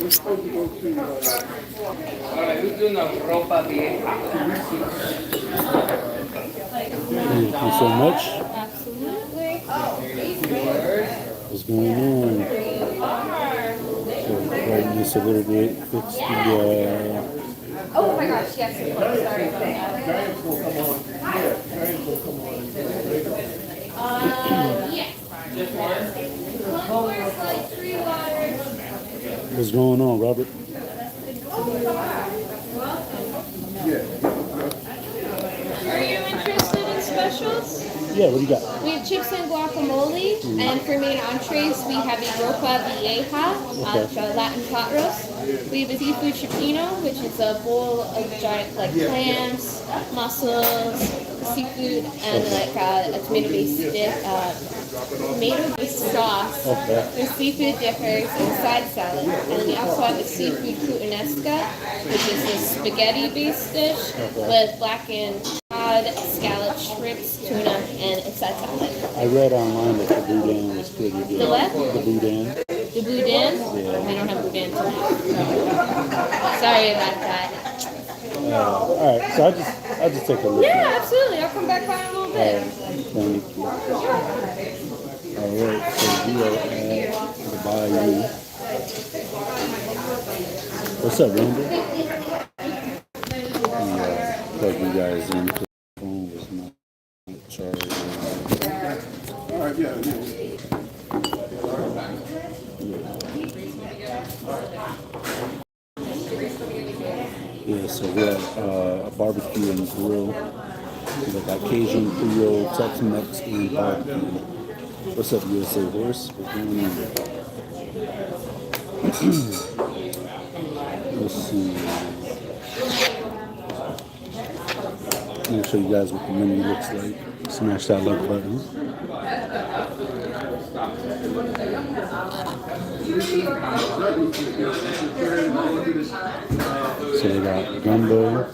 Alright, who's doing the ropa vieja? Thank you so much. Absolutely. What's going on? So, brighten this a little bit. Fix the Oh my gosh, yes. Sorry. Yes. what's going on, Robert? Are you interested in specials? Yeah, what do you got? We have chips and guacamole, and for main entrees, we have a ropa vieja, so Latin pot roast. We have a seafood cioppino, which is a bowl of giant like clams, mussels, seafood, and like a tomato-based sauce. Okay. There's seafood dippers and side salad, and then we also have a seafood puttanesca, which is a spaghetti-based dish with blackened cod, scallops, shrimps, tuna, and a side salad. I read online that the boudin was pretty good. The what? The boudin. The boudin? Yeah. We don't have boudin tonight. Sorry about that. All right, so I just take a look. Yeah, absolutely. I'll come back by in a little bit. Thank you. All right, so we are at the Bayou. What's up, Randy? Plug you guys in. The phone was not charged. All right, yeah. Yeah, so we're at a barbecue and grill. We got Cajun, Creole, Tex-Mex, and barbecue. What's up, USA Horse? What's going on? Let's see. I'm gonna show you guys what the menu looks like. Smash that like button. So they got gumbo,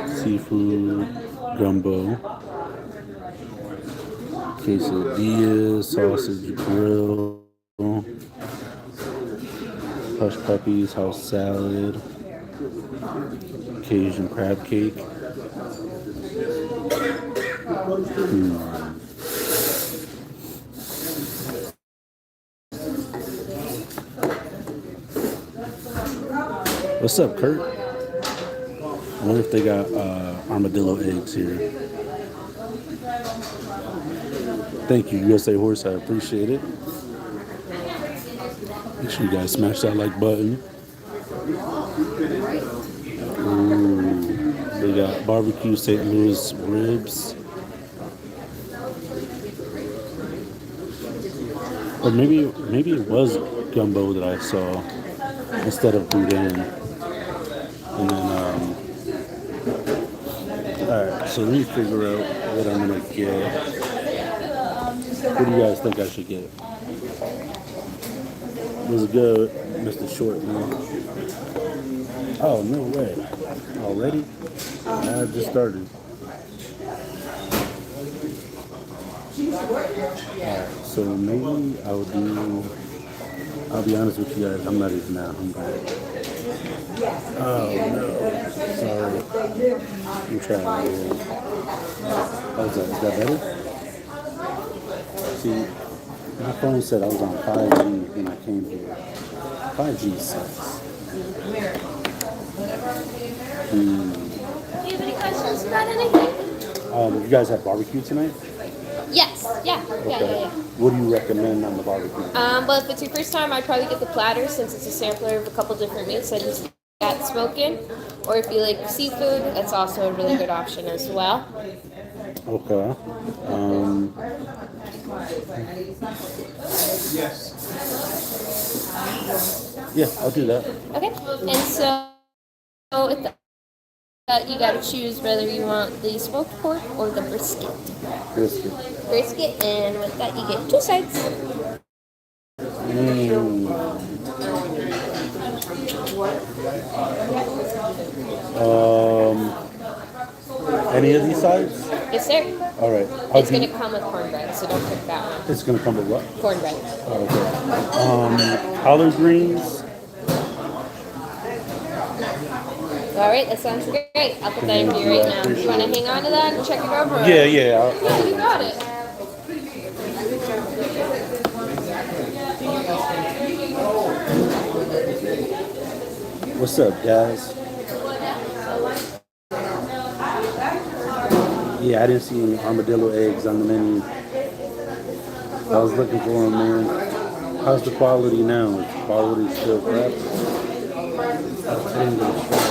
seafood, gumbo, quesadillas, sausage grill, hush puppies, house salad, Cajun crab cake. What's up, Kurt? I wonder if they got armadillo eggs here. Thank you, USA Horse. I appreciate it. Make sure you guys smash that like button. Ooh, they got barbecue St. Louis ribs. Or maybe it was gumbo that I saw instead of boudin. And then, alright, so let me figure out what I'm gonna get. What do you guys think I should get? Was good, Mr. Short Man. Oh, no way. Already? I just started. Alright, so maybe I'll be honest with you guys, I'm not even that hungry. Oh no. Sorry. I'm trying again. How's that? Is that better? See, my phone said I was on 5G when I came here. 5G sucks. Do you have any questions about anything? You guys have barbecue tonight? Yes. Yeah. What do you recommend on the barbecue? Well, if it's your first time, I'd probably get the platter since it's a sampler of a couple different meats that he's got smoking. Or if you like seafood, that's also a really good option as well. Okay. Yeah, I'll do that. Okay. And so with that, you got to choose whether you want the smoked pork or the brisket. Brisket, and with that, you get 2 sides. Any of these sides? Yes, sir. All right. It's going to come with cornbread, so don't pick that one. It's gonna come with what? Cornbread. Okay. Collard greens. All right, that sounds great. I'll put that in for you right now. You want to hang on to that and check it over? Or? Yeah. Yeah, you got it. What's up, guys? Yeah, I didn't see any armadillo eggs on the menu. I was looking for them, man. How's the quality now? Is the quality still crap? I didn't get a try.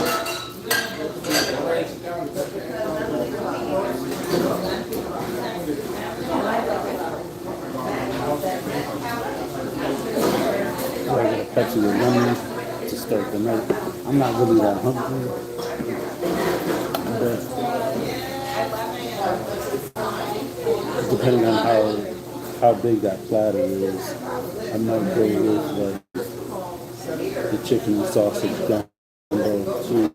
I got a Pepsi with lemon to start the night. I'm not really that hungry, but depending on how big that platter is, I might go with like the chicken and sausage gumbo too.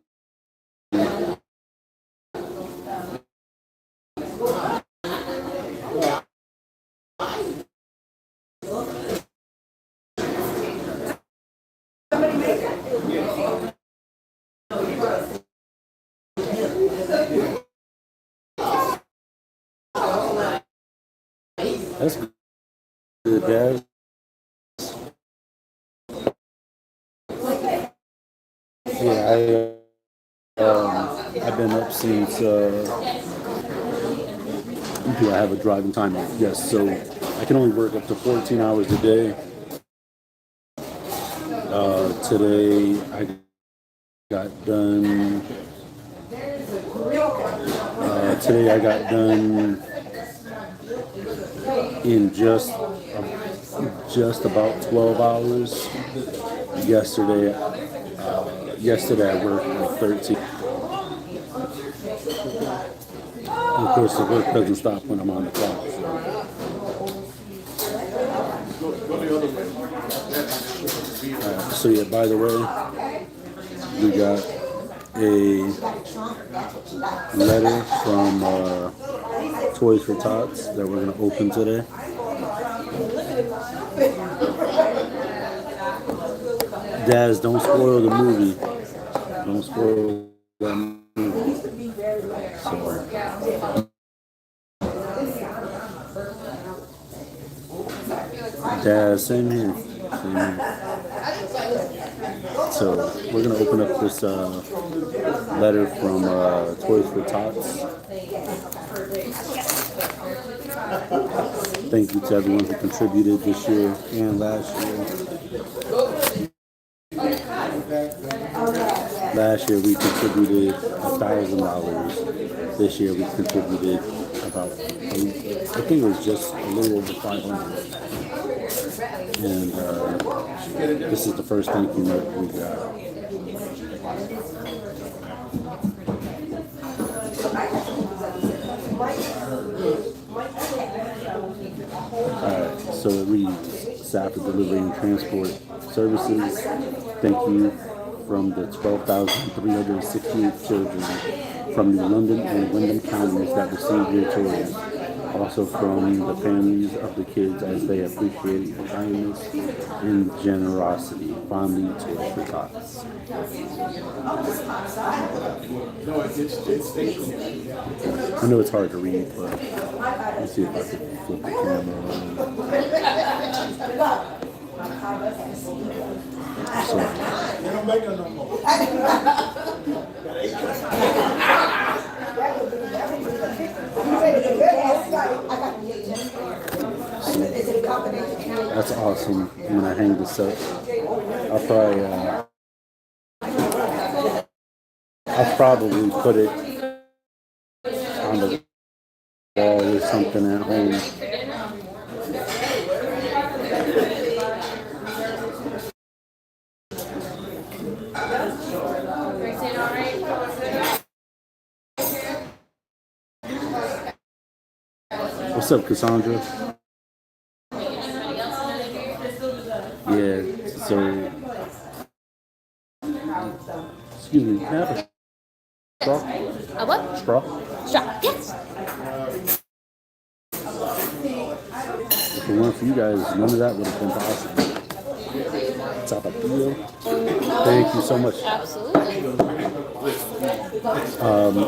That's good, guys. Yeah, I've been up since. Do I have a driving time? Yes, so I can only work up to 14 hours a day. Today I got done. Today I got done in just about 12 hours. Yesterday I worked like 13. And of course, the work doesn't stop when I'm on the clock. So yeah, by the way, we got a letter from Toys for Tots that we're going to open today. Daz, don't spoil the movie. Don't spoil that movie. So, Daz, same here. Same here. So we're gonna open up this letter from Toys for Tots. Thank you to everyone who contributed this year and last year. Last year we contributed $1,000. This year we contributed about, I think it was just a little over 500. And this is the first thank you note we got. Alright, so it reads, staff of delivery and transport services, thank you from the 12,368 children from the London and Wyndham counties that received your toys. Also from the families of the kids as they appreciate your kindness and generosity. Fondly, Toys for Tots. I know it's hard to read, but let's see if I can flip the camera around. That's awesome. When I hang this up, I'll probably put it on the wall or something at home. What's up, Cassandra? Yeah, so, excuse me, can I have Straw? A what? Straw? Straw. Yes. If it weren't for you guys, none of that would have been possible. Tapatio. Thank you so much. Absolutely.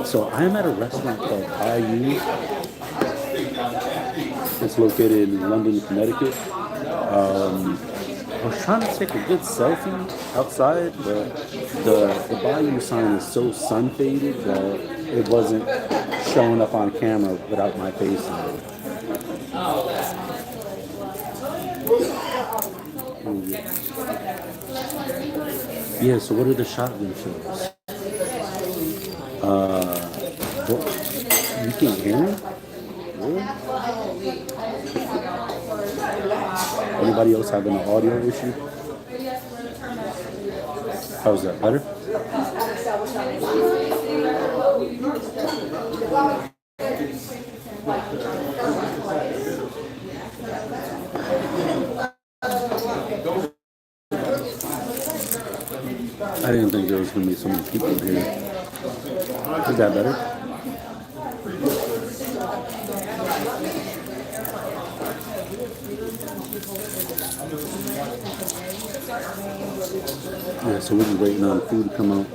So I'm at a restaurant called Bayou. It's located in London, Connecticut. I was trying to take a good selfie outside, but the Bayou sign is so sun faded that it wasn't showing up on camera without my face in it. Yeah, so what are the shotgun shows? You can't hear me? Really? Anybody else having an audio issue? How's that, better? I didn't think there was going to be so many people here. Is that better? Yeah, so we're just waiting on food to come out.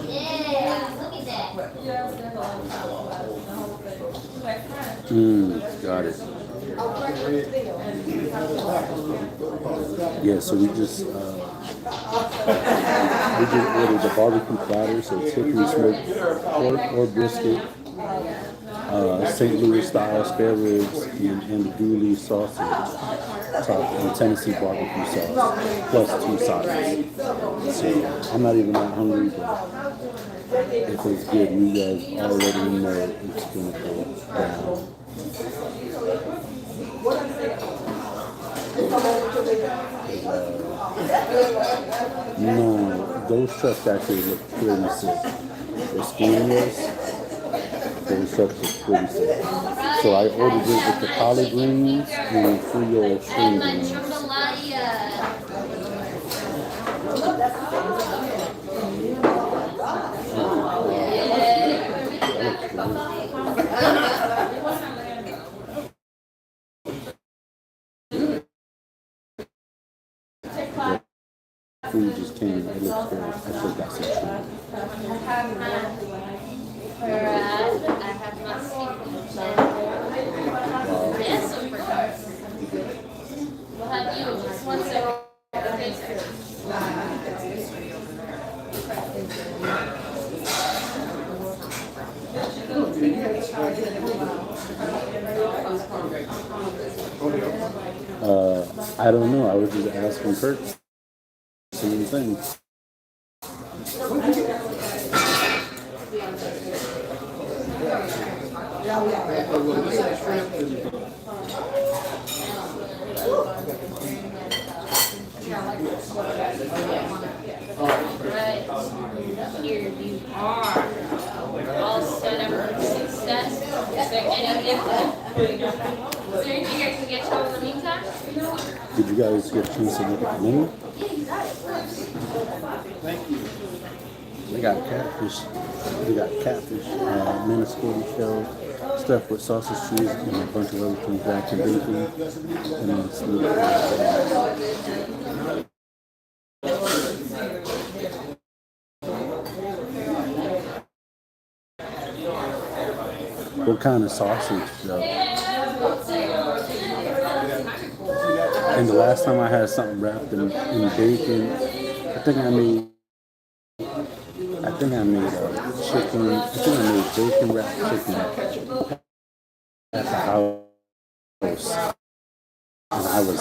Yeah, look at that. Got it. Yeah, so we just ordered the barbecue platter, so it's hickory smoked pork or brisket, St. Louis style spare ribs, and andouille sausage, and Tennessee barbecue sauce, plus 2 sides. So I'm not even that hungry, but if it's good, you guys already know it's gonna go down. No, those trucks actually look pretty sick. The steamers, those trucks look pretty sick. So I ordered it with the collard greens and Creole string beans. Food just came. It looks good. I should got some shrimp. I have not seen yes, super dark. We'll have you just one second. I don't know. I was just asking Kurt. Same thing. Right. Here you are. All set up for success. Is there anything you guys can get you in the meantime? Did you guys get a chance to look at the menu? They got catfish. They got catfish, Minnesota shell, stuffed with sausage cheese and a bunch of other things, back and bacon, and then it's what kind of sausage, though? And the last time I had something wrapped in bacon, I think I made chicken. I think I made bacon wrapped chicken at the house, and I was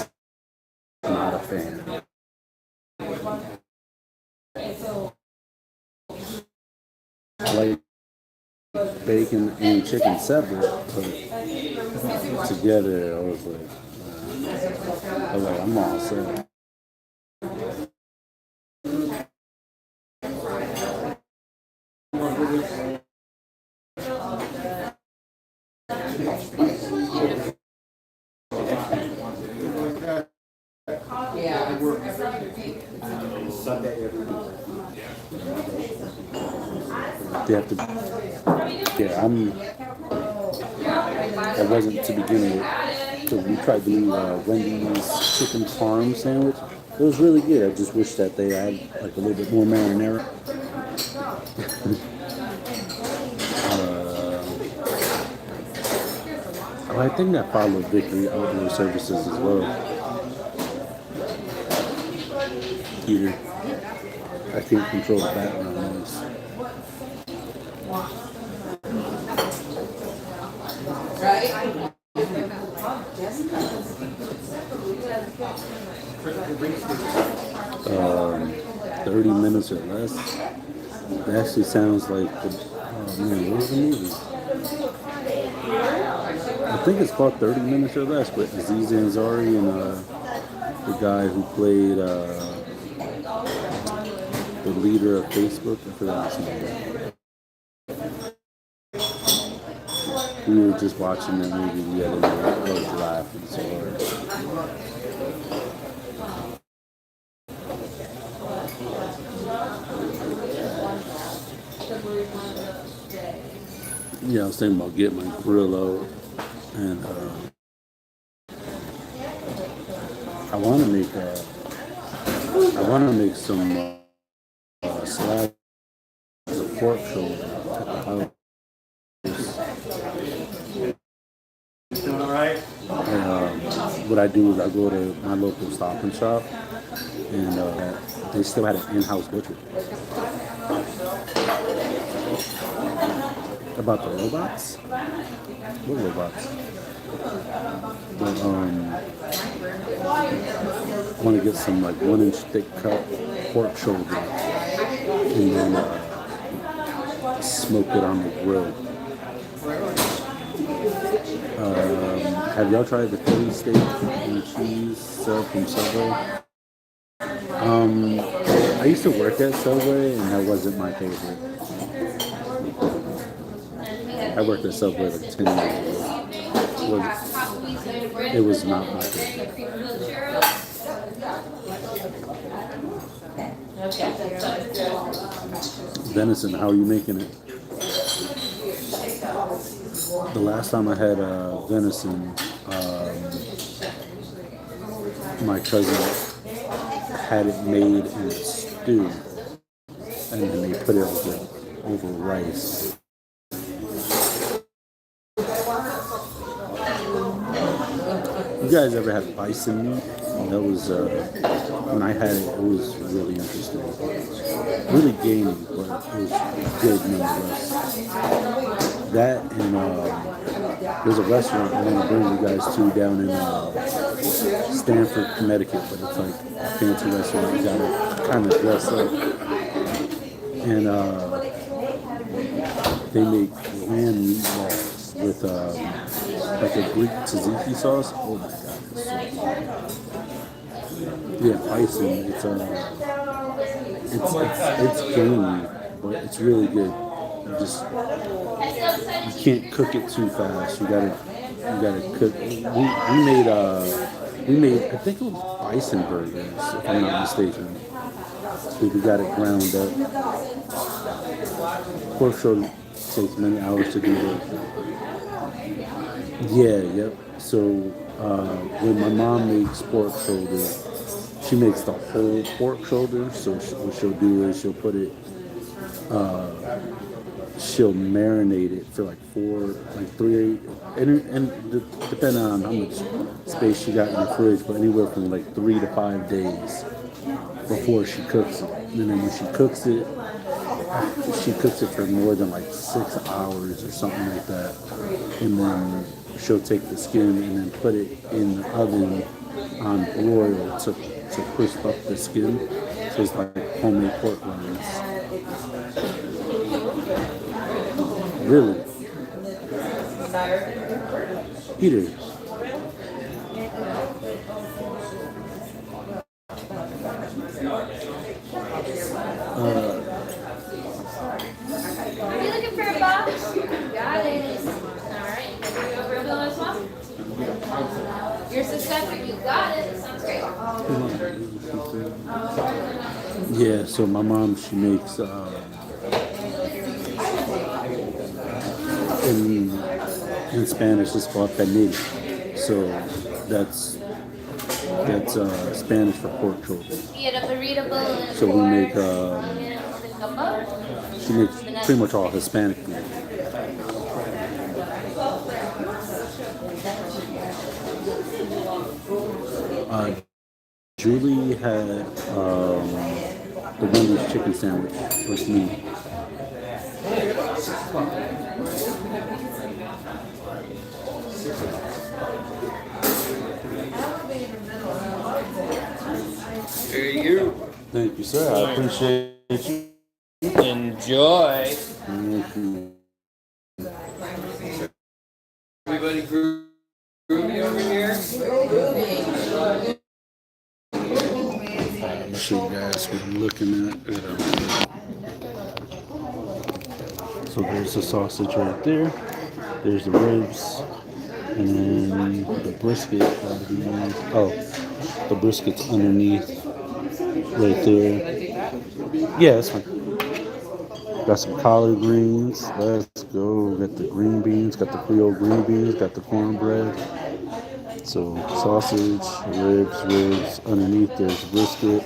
not a fan. I like bacon and chicken separate, but together I was like, I'm all set. They have to. Yeah, I wasn't to begin with. So we tried the Wendy's chicken parm sandwich. It was really good. I just wish that they had like a little bit more marinara. I think I followed Victory Outdoor Services as well. Here, I can't control the background noise. Right? 30 minutes or less. It actually sounds like the. Oh man, what was the movie? I think it's called 30 Minutes or Less with Aziz Ansari and the guy who played the leader of Facebook. I forgot his name. We were just watching that movie the other day. I was laughing so hard. Yeah, I was thinking about getting my grill out, and I want to make some slabs of pork shoulder at the house. Doing all right? And what I do is I go to my local Stop and Shop, and they still had an in-house butcher. About the robots? What robots? But, I want to get some like 1-inch thick cut pork shoulder and then smoke it on the grill. Have y'all tried the Philly steak and cheese sub from Subway? I used to work at Subway and that wasn't my favorite. I worked at Subway like 10 years ago. It was not my favorite. Venison, how are you making it? The last time I had venison, my cousin had it made in a stew, and then they put it over rice. You guys ever had bison meat? That was, when I had it, it was really interesting. Really gamey, but it was good nonetheless. That and there's a restaurant I want to bring you guys to down in Stamford, Connecticut, but it's like a fancy restaurant. You gotta kind of dress up. And they make lamb meatballs with like a Greek tzatziki sauce. Oh my god, it's so good. Yeah, bison. It's gamey, but it's really good. You can't cook it too fast. You gotta cook. We made I think it was bison burgers, if I'm not mistaken. We got it ground up. Pork shoulder takes many hours to do that. Yeah, yep. So when my mom makes pork shoulder, she makes the whole pork shoulder. So what she'll do is she'll put it, she'll marinate it for like 3, and depending on how much space she got in the fridge, but anywhere from like 3 to 5 days before she cooks it. And then when she cooks it for more than like 6 hours or something like that. And then she'll take the skin and then put it in the oven on broil to crisp up the skin. So it's like homemade pork rinds. Really? Peter. Are you looking for a box? Got it. Alright, you over a bill as well? Your successor, you got it. Sounds great. Yeah, so my mom, she makes in Spanish it's called pernil. So that's Spanish for pork chop. You get a burrito bowl and So we make the gumbo. she makes pretty much all Hispanic food. Uh, Julie had the Wendy's chicken sandwich with me. Here you Thank you, sir. I appreciate you. enjoy. Thank you. Everybody groovy over here. I'm gonna show you guys what I'm looking at. So there's the sausage right there. There's the ribs, and then the brisket. The brisket's underneath, right there. Yeah, that's fine. Got some collard greens. Let's go. Got the green beans. Got the Creole green beans. Got the cornbread. So sausage, ribs. Underneath there's brisket,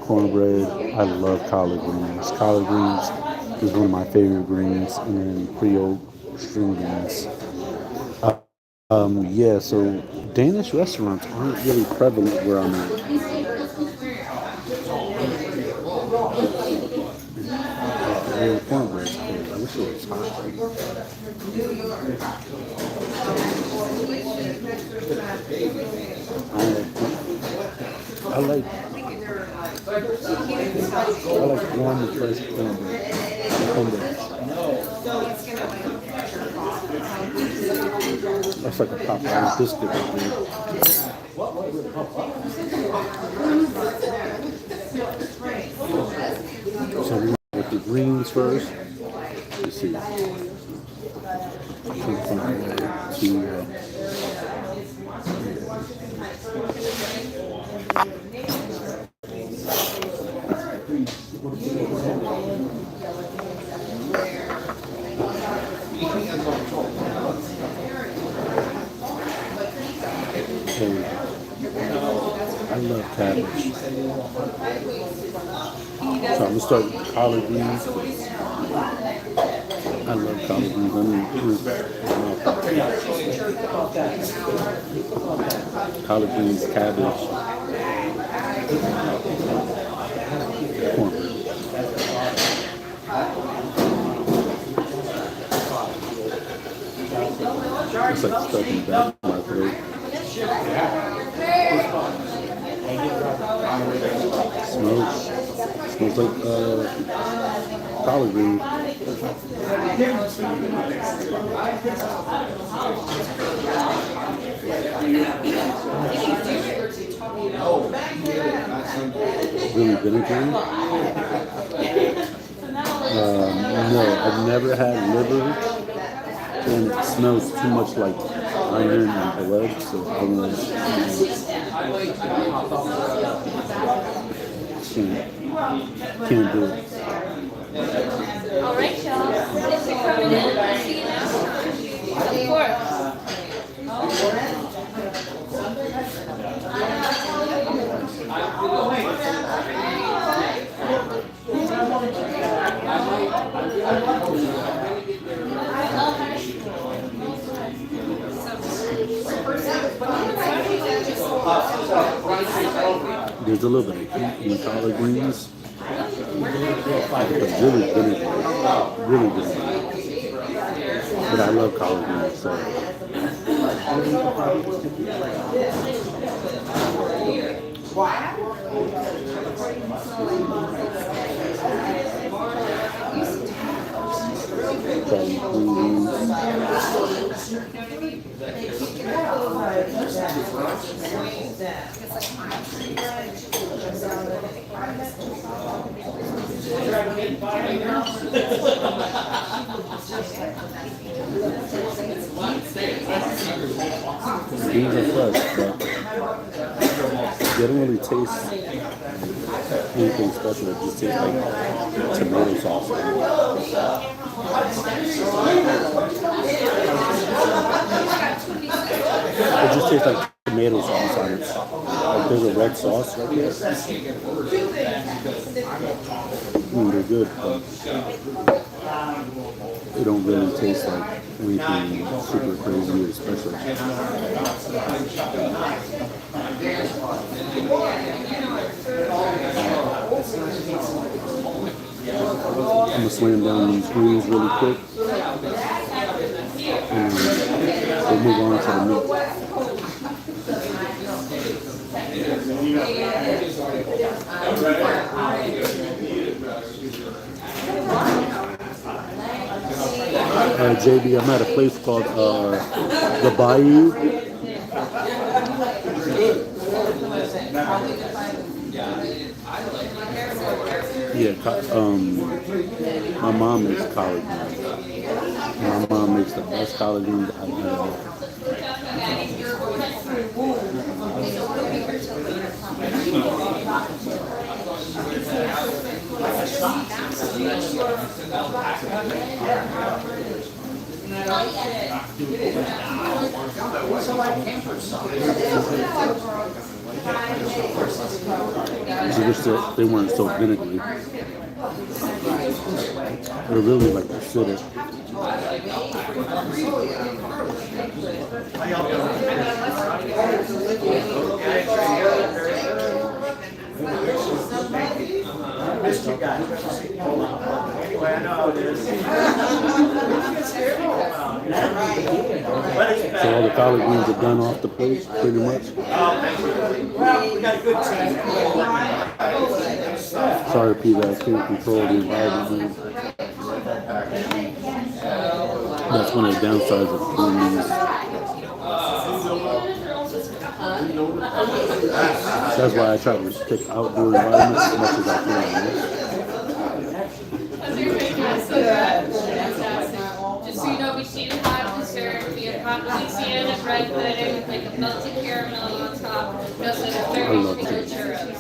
cornbread. I love collard greens. Collard greens is one of my favorite greens, and then Creole string beans. Yeah. So Danish restaurants aren't really prevalent where I'm at. And cornbread's cold. I wish it was hot. I like warm and fresh cornbread. That's like a Popeye biscuit right there. So we went with the greens first. Let's see. I'm trying to find a way to. I love cabbage. So I'm gonna start with the collard greens. I love collard greens. Collard greens, cabbage, cornbread. It's like stuck in the back of my throat. Smells like collard greens. Really vinegary? No, I've never had liver. And it smells too much like iron and blood, so I don't know. Can't do it. All right, y'all. Thanks for coming in. I'll see you now. Of course. There's a little bit of heat in the collard greens. It's really vinegary. Really vinegary. But I love collard greens, so. These are fresh, but They don't really taste anything special. It just tastes like tomato sauce. It just tastes like tomato sauce on it. Like there's a red sauce right there. They're good, but they don't really taste like anything super crazy or special. I'm gonna slam down these greens really quick, and we'll move on to the meat. JB, I'm at a place called the Bayou. Yeah, my mom makes collard greens. My mom makes the best collard greens I've ever had. They weren't so vinegary. They're really like acidic. Missed you guys. Anyway, I know how it is. So all the collard greens are done off the plate, pretty much. Well, we got a good team. Sorry, Peter, I can't control the environment. That's one of the downsides of doing these. That's why I try to pick outdoor environments as much as I can. Just so you know, we do have dessert. We have hot Louisiana bread pudding with like a melted caramel on top. We also have 30 churros.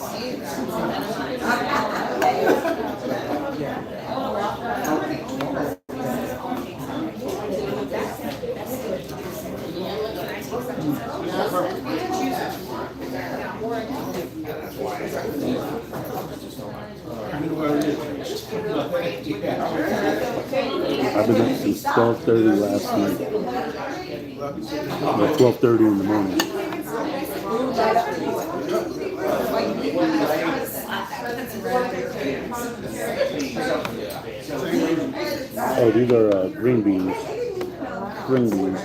I've been up since 12:30 last night. 12:30 in the morning. Oh, these are green beans. Green beans.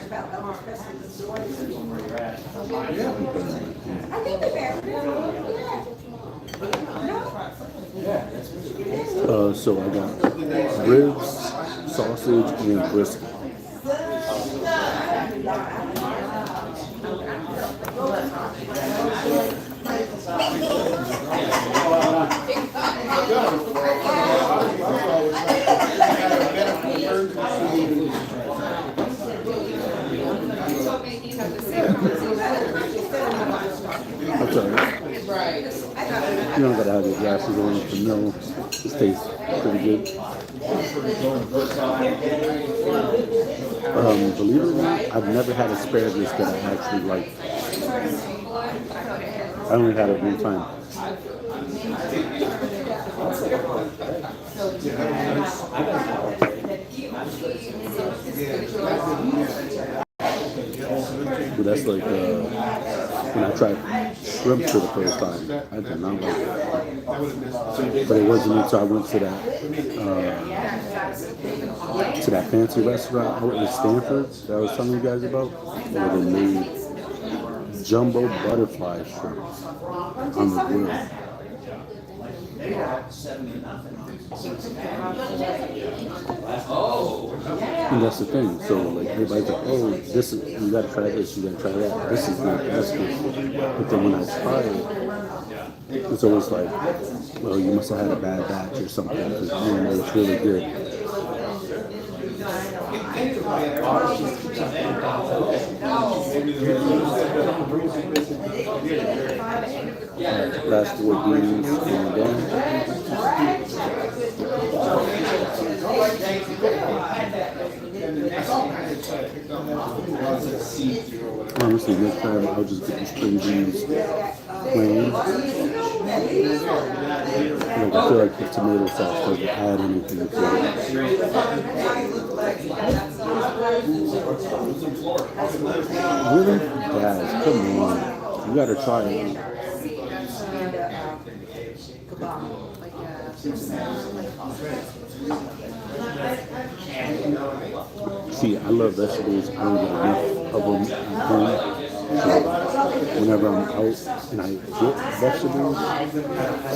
So I got ribs, sausage, and brisket. That's all right. You don't gotta have your glasses on to know this tastes pretty good. Believe it or not, I've never had asparagus that I actually like. I only had it one time. But that's like when I tried shrimp for the first time. I did not like it. But it wasn't until I went to that fancy restaurant out in Stanford that I was telling you guys about, where they made jumbo butterfly shrimp on the grill. And that's the thing. So like everybody's like, oh, this is, you gotta try this, you gotta try that. This is good, that's good. But then when I try it, it's always like, well, you must have had a bad batch or something, because it's really good. Last 4 games going down. Honestly, next time I'll just get the string beans plain. Like, I feel like the tomato sauce doesn't add anything to it. Really? Guys, come on. You gotta try it. See, I love vegetables. I don't get enough of them at home. So whenever I'm out and I get vegetables,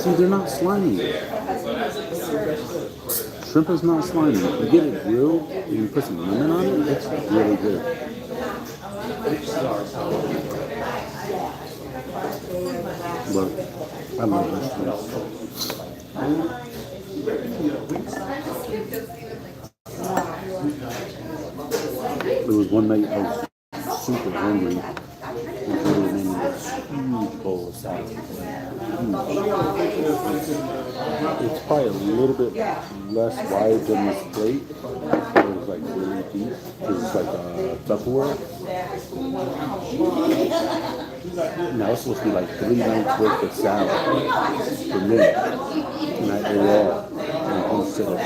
see, they're not slimy. Shrimp is not slimy. You get it grilled and you put some lemon on it, it's really good. But I love vegetables. There was one night I was super hungry and Julie made me this huge bowl of salad. Huge. It's probably a little bit less wide than this plate, but it was like really deep because it's like Tupperware. Now it's supposed to be like 3 nights worth of salad for me, and I ate it all in one sitting.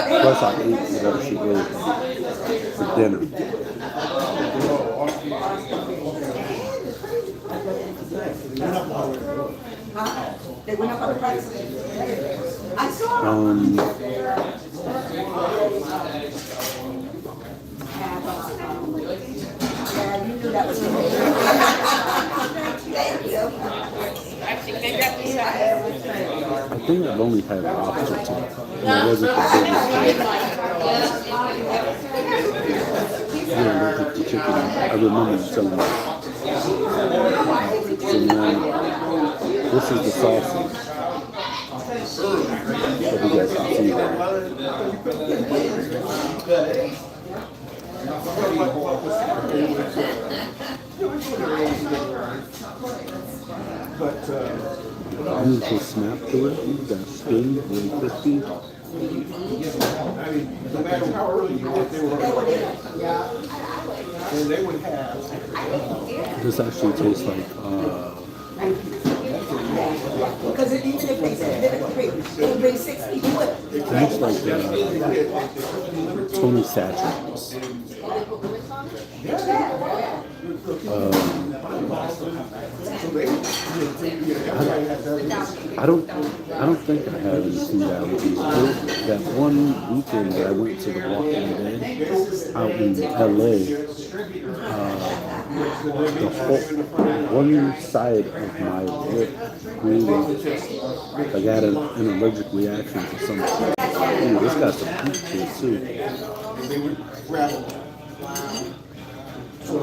Plus I ate whatever she ate for dinner. They went up on the price. I saw yeah, you knew that was me. Thank you. I think I've only had lobster tail, and it wasn't the biggest thing. Yeah, I don't think the chicken. I remember you telling me. So now, this is the sausage. Hope you guys can see that. Beautiful snap to it. That skin, really crispy. I mean, no matter how early you get, they were and they would have. This actually tastes like Because even if they said it would bring 6 people with. it tastes like Tony Satchels. I don't think I have any food allergies. That one weekend that I went to the Walking Dead out in LA, the whole one side of my lip really, like I had an allergic reaction to something. Ooh, this got some heat to it too. They would grab them. So,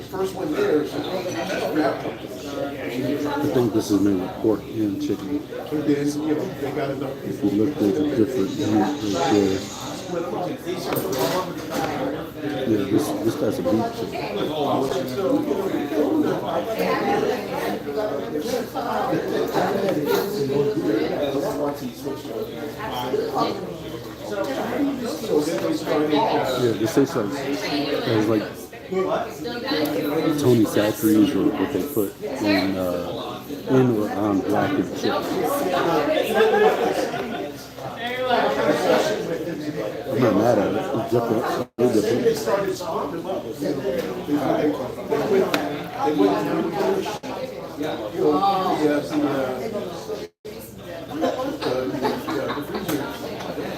first one there, I think this is made with pork and chicken. they got enough. If you look, there's a different meat right there. Yeah, this guy's a beef chicken. Yeah, this tastes like it's like Tony Satcheries or what they put in or on blackened chicken. I'm not mad at it. It's different. It's different.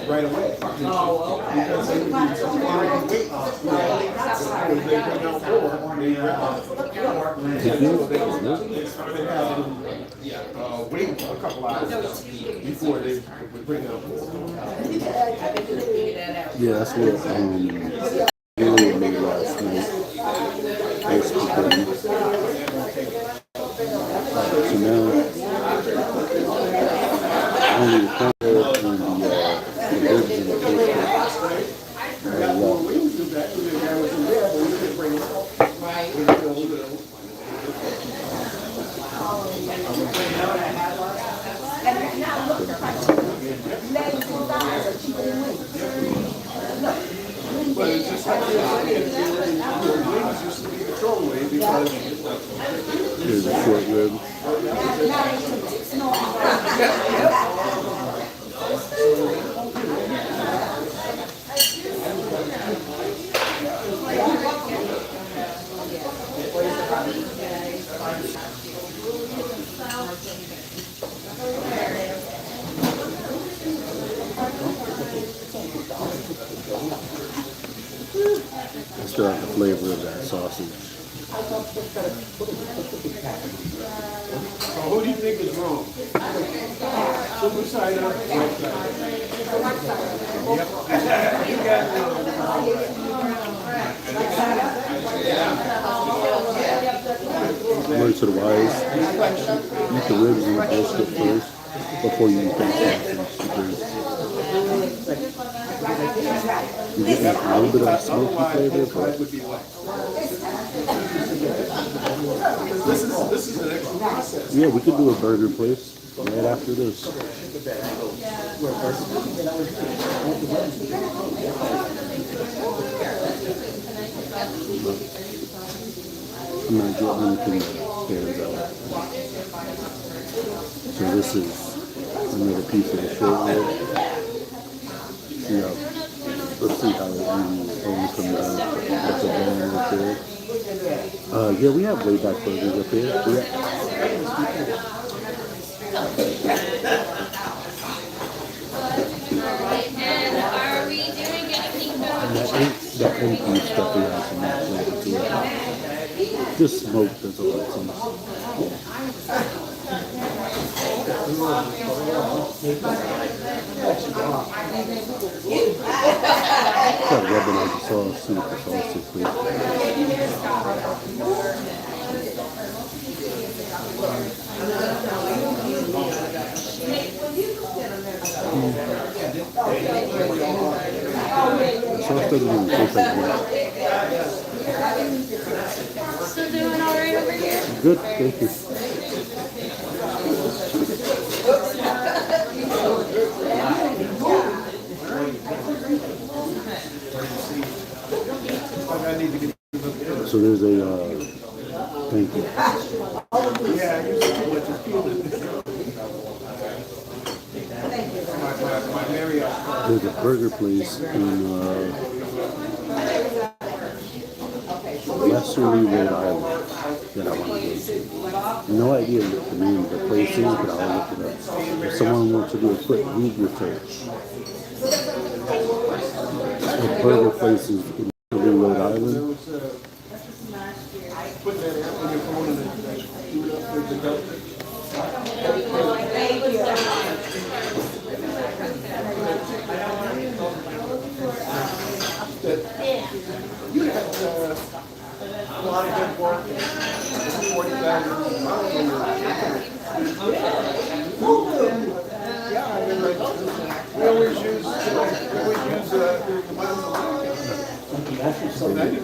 Right away. Wait a couple hours before they would bring up. Yeah, that's what Julia made last night. crazy. So now, only the cornbread and the ribs and the toasted are left. But it's just like wings used to be the throwaway because Here's a short rib. I still like the flavor of that sausage. so who do you think is wrong? Super cider, white cider. You got Learn to the wise. Eat the ribs and the brisket first before you eat that sausage, because you get a little bit of smoky flavor, but this is an extra process. yeah, we could do a burger place right after this. I'm not getting anything that stands out. So this is another piece of the short rib. Yeah, let's see how it really comes out. That's a bone right there. Yeah, we have way back burgers up here. And are we doing anything And that empty stuff we have some more flavor to it. Just smoke does a lot to it. Start rubbing on the sauce, see what the sauce is like. The sauce doesn't even taste like that. still doing all right over here? Good, thank you. So there's a thank you. Yeah, I used to do it to feel it. My Marriott. There's a burger place in Westerly, Rhode Island that I want to go to. No idea what the name of the place is, but I'll look it up. If someone wants to do a quick Google search, the burger places in Westerly, Rhode Island. Put that on your phone and then shoot up with the Delta. You had a lot of good work. 40,000 miles on your yeah, I remember. We always use the miles of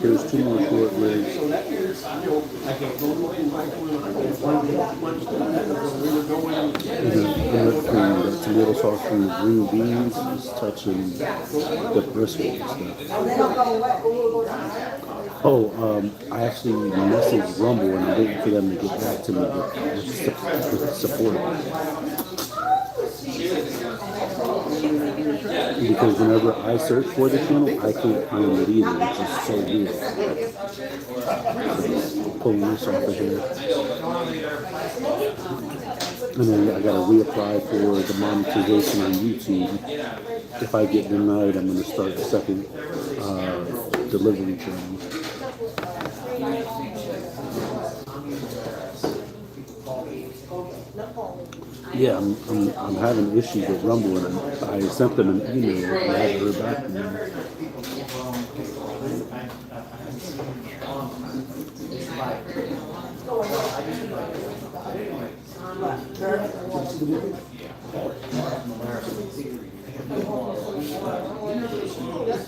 There's two more short ribs. So that is, I can go to it like we were going. And the tomato sauce from the green beans is touching the brisket and stuff. Oh, I actually messaged Rumble and I'm waiting for them to get back to me with support. Because whenever I search for the channel, I can't find it either, which is so weird. Pulling this off of here. And then I gotta reapply for the monetization on YouTube. If I get denied, I'm gonna start a second delivery channel. Yeah, I'm having issues with Rumble, and I sent them an email and I haven't heard back from them.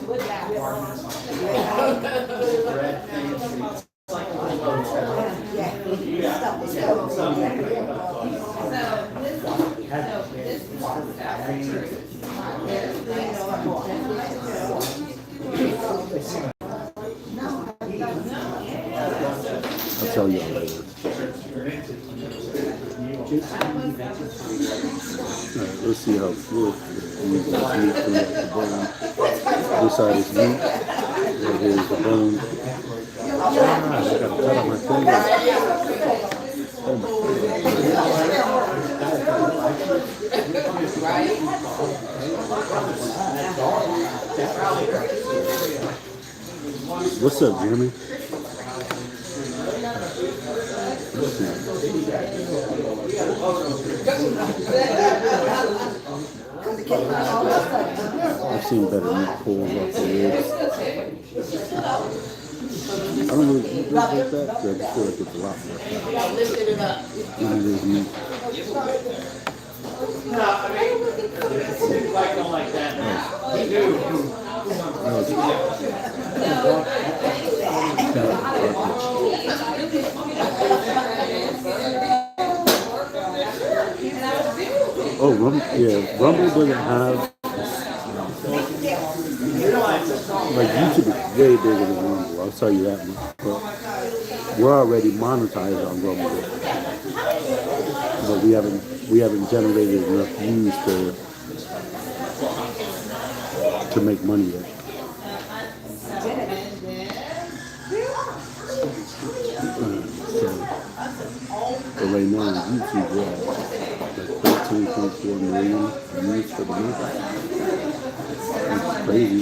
I'll tell you all later. Alright, let's see how full we can meat throughout the bone. This side is meat. Right here is the bone. Ah, I gotta cut out my finger. What's up, Jimmy? I've seen better meat pulls off the ribs. I don't really eat ribs like that, but I just feel like it's a lot more fat. When it is meat. No, I mean, it's like don't like that. He do. Oh, yeah, Rumble doesn't have, like, YouTube is way bigger than Rumble, I'll tell you that much, but we're already monetized on Rumble, but we haven't generated enough views to make money yet. But right now on YouTube, we're at like 13.4 million views for the month. It's crazy.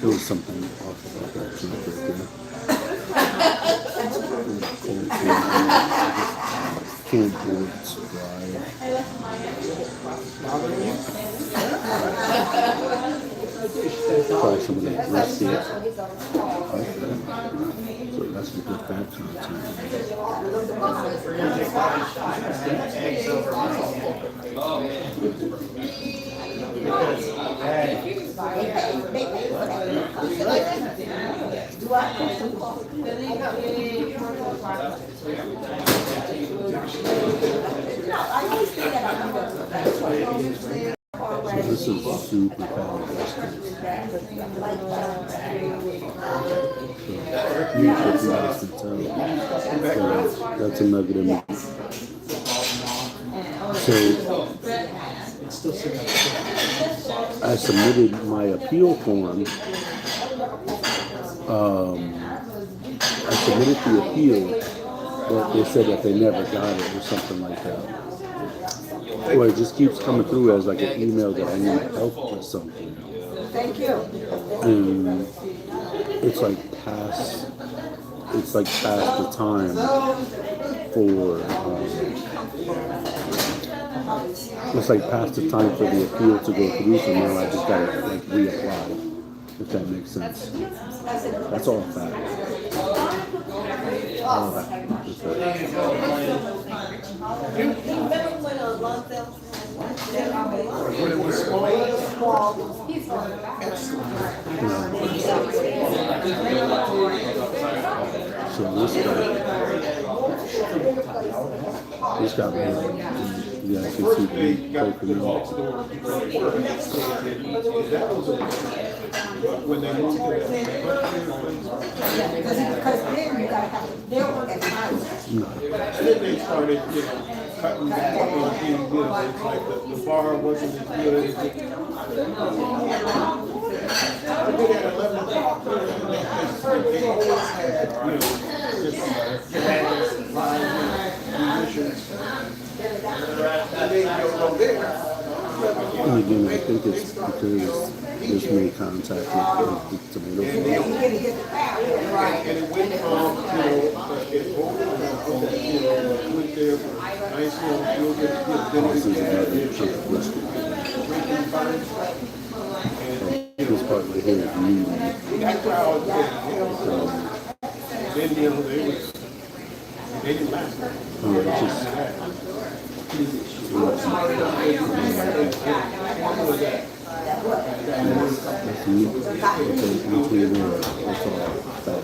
There was something off about that joke right there. Can't board supply. Try some of that brisket. So that's some good fat content. So this is super fatty brisket. You can tell. That's a nugget of meat. So I submitted my appeal form. I submitted the appeal, but they said that they never got it or something like that. Or it just keeps coming through as like an email that I need help with something. Thank you. And it's like past the time for it's like past the time for the appeal to go through, so now I just gotta like reapply, if that makes sense. That's all fact. All that. When it was small, So this got me. Yeah, I can see the meat poking out. when they moved to Because then you gotta have, they're working hard. then they started, cutting back on being good. It's like the bar wasn't as good as it. I did at 11 o'clock, they always had, just live musicians. And they go there. And again, I think it's because this made contact with the tomato sauce. And it went from, it opened went there for nice little, you'll get This is another chunk of brisket. This part right here is medium. that crowd, then, they was It's just that's meat. Okay, between there, that's all fat.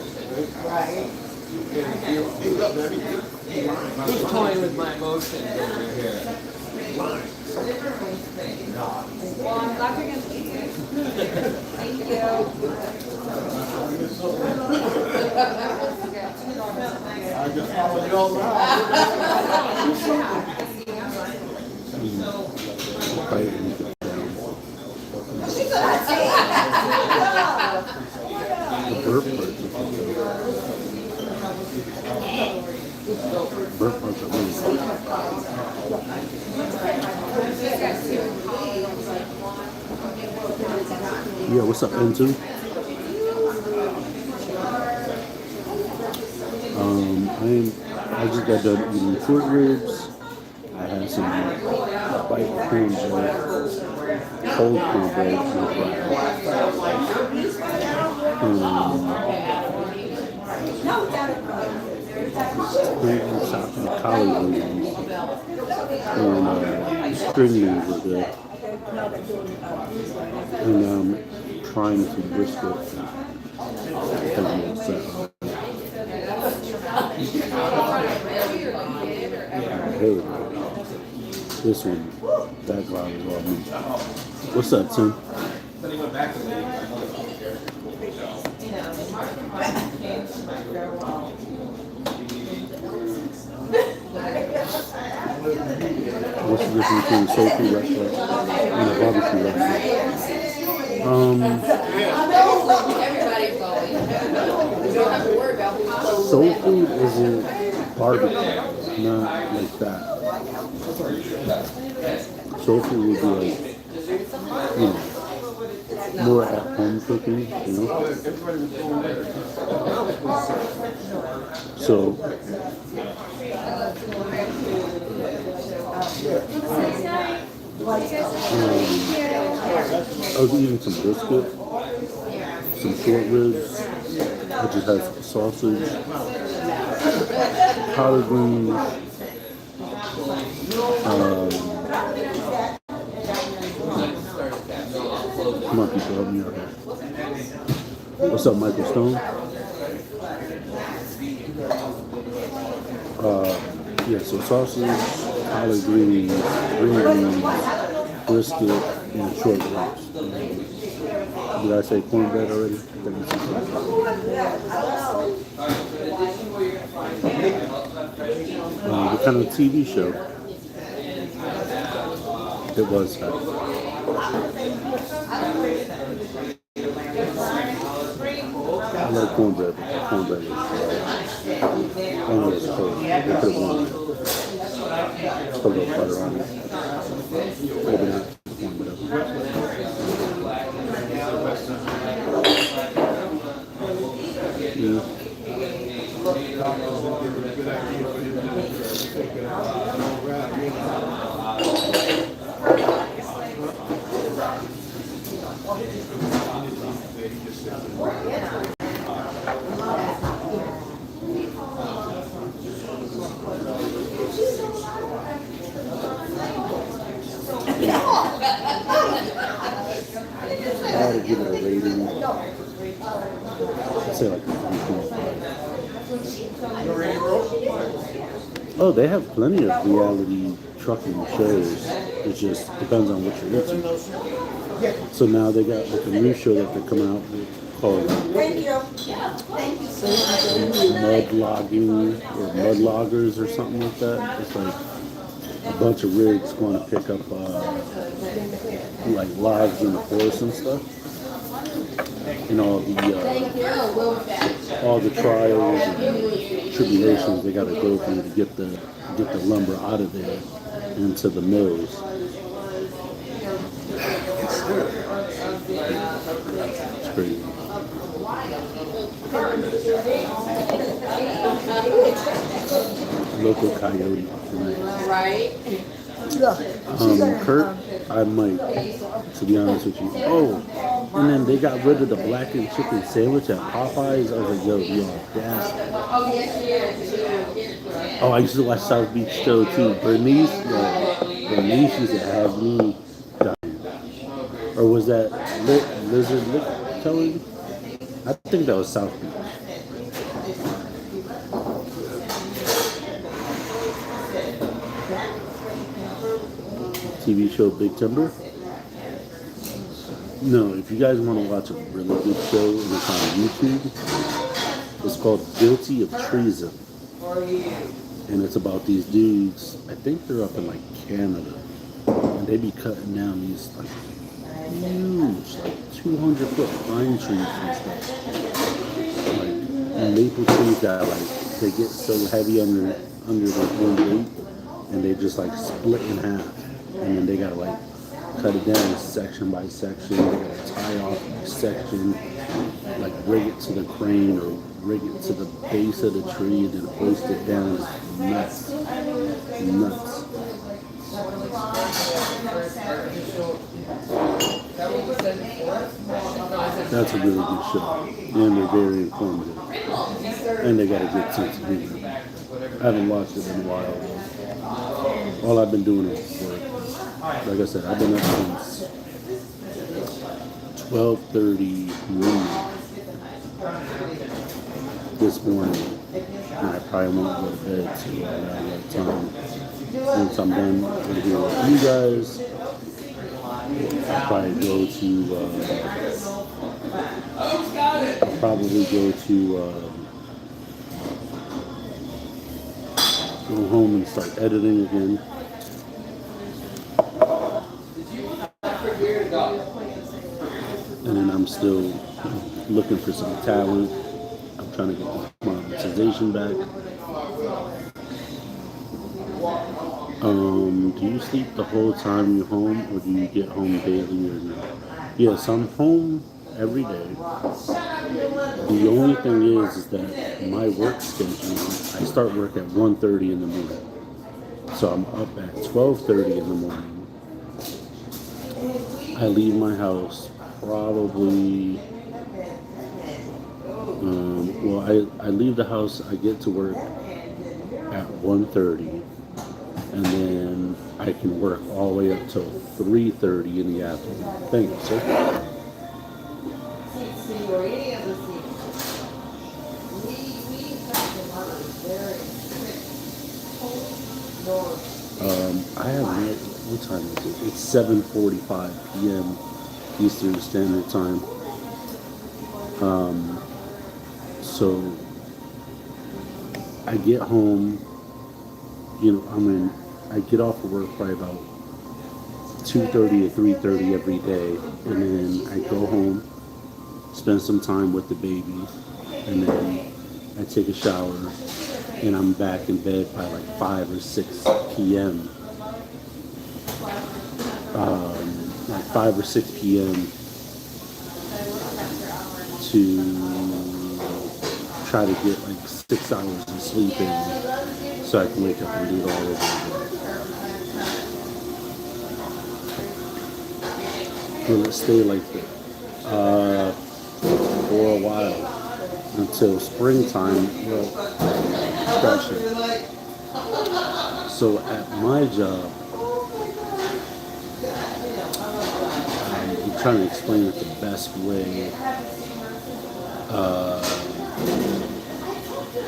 Who's toying with my emotions over here? Well, I'm glad you're gonna eat it. Thank you. I just followed you all around. Right, and you put it down. The burp parts are burp parts are really good. Yeah, what's up, N2? I just got done eating short ribs. I had some white cornbread, cold cornbread, and chopped collard greens and string beans were good. And trying some brisket. Hey, this one, that guy was all me. What's up, Tim? What's the difference between a soul food restaurant and a barbecue restaurant? Everybody's going. You don't have to worry about who's Soul food isn't barbecue, not like that. Soul food would be like, you know, more at home cooking, you know? So, I was eating some brisket, some short ribs. I just had some sausage, collard greens, come on, people, help me out here. What's up, Michael Stone? Yeah, so sausage, collard greens, green beans, brisket, and short ribs. Did I say cornbread already? What kind of TV show? It was that. I like cornbread, but cornbread is I know it's cold. They could have won. Put a little butter on it. Maybe not. I had to give it a rating. I'd say like a 3.5. Oh, they have plenty of reality trucking shows. It just depends on what you're into. So now they got like a new show that they're coming out with called Mud Logging or Mud Loggers or something like that. It's like a bunch of rigs going to pick up like logs in the forest and stuff. And all the trials and tribulations they got to go through to get the lumber out of there into the mills. It's crazy. Local coyote tonight. right. Kurt, I might, to be honest with you. Oh, and then they got rid of the blackened chicken sandwich at Popeyes. I was like, yo, you are gas. Oh, I used to watch South Beach Show too. Bernice used to have me dying. Or was that Lizard Lick Telling? I think that was South Beach. TV show Big Timber? No, if you guys want to watch a really good show and it's on YouTube, it's called Guilty of Treason. And it's about these dudes, I think they're up in like Canada, and they be cutting down these like huge, like 200-foot pine trees and stuff. Like maple trees that like, they get so heavy under the one weight, and they just like split in half. And then they gotta like cut it down section by section. They gotta tie off each section, like rig it to the crane or rig it to the base of the tree and then hoist it down. It's nuts. That's a really good show. And they're very informative. And they got a good sense of humor. I haven't watched it in a while. All I've been doing is work. Like I said, I've been up since 12:30 noon this morning. And I probably won't go to bed till around that time. Once I'm done with here with you guys, I'll probably go home and start editing again. And then I'm still looking for some talent. I'm trying to get monetization back. Do you sleep the whole time you're home, or do you get home daily or not? Yes, I'm home every day. The only thing is that my work schedule, I start work at 1:30 in the morning. So I'm up at 12:30 in the morning. I leave my house probably, I leave the house, I get to work at 1:30, and then I can work all the way up till 3:30 in the afternoon. Thank you, sir. I have no, what time is it? It's 7:45 p.m. Eastern Standard Time. So I get home, I get off of work by about 2:30 or 3:30 every day, and then I go home, spend some time with the baby, and then I take a shower, and I'm back in bed by like 5 or 6 p.m. Like 5 or 6 p.m. to try to get like 6 hours of sleep in, so I can wake up and do it all over again. Will it stay like that? For a while, until springtime. Well, pressure. So at my job, I'm trying to explain it the best way.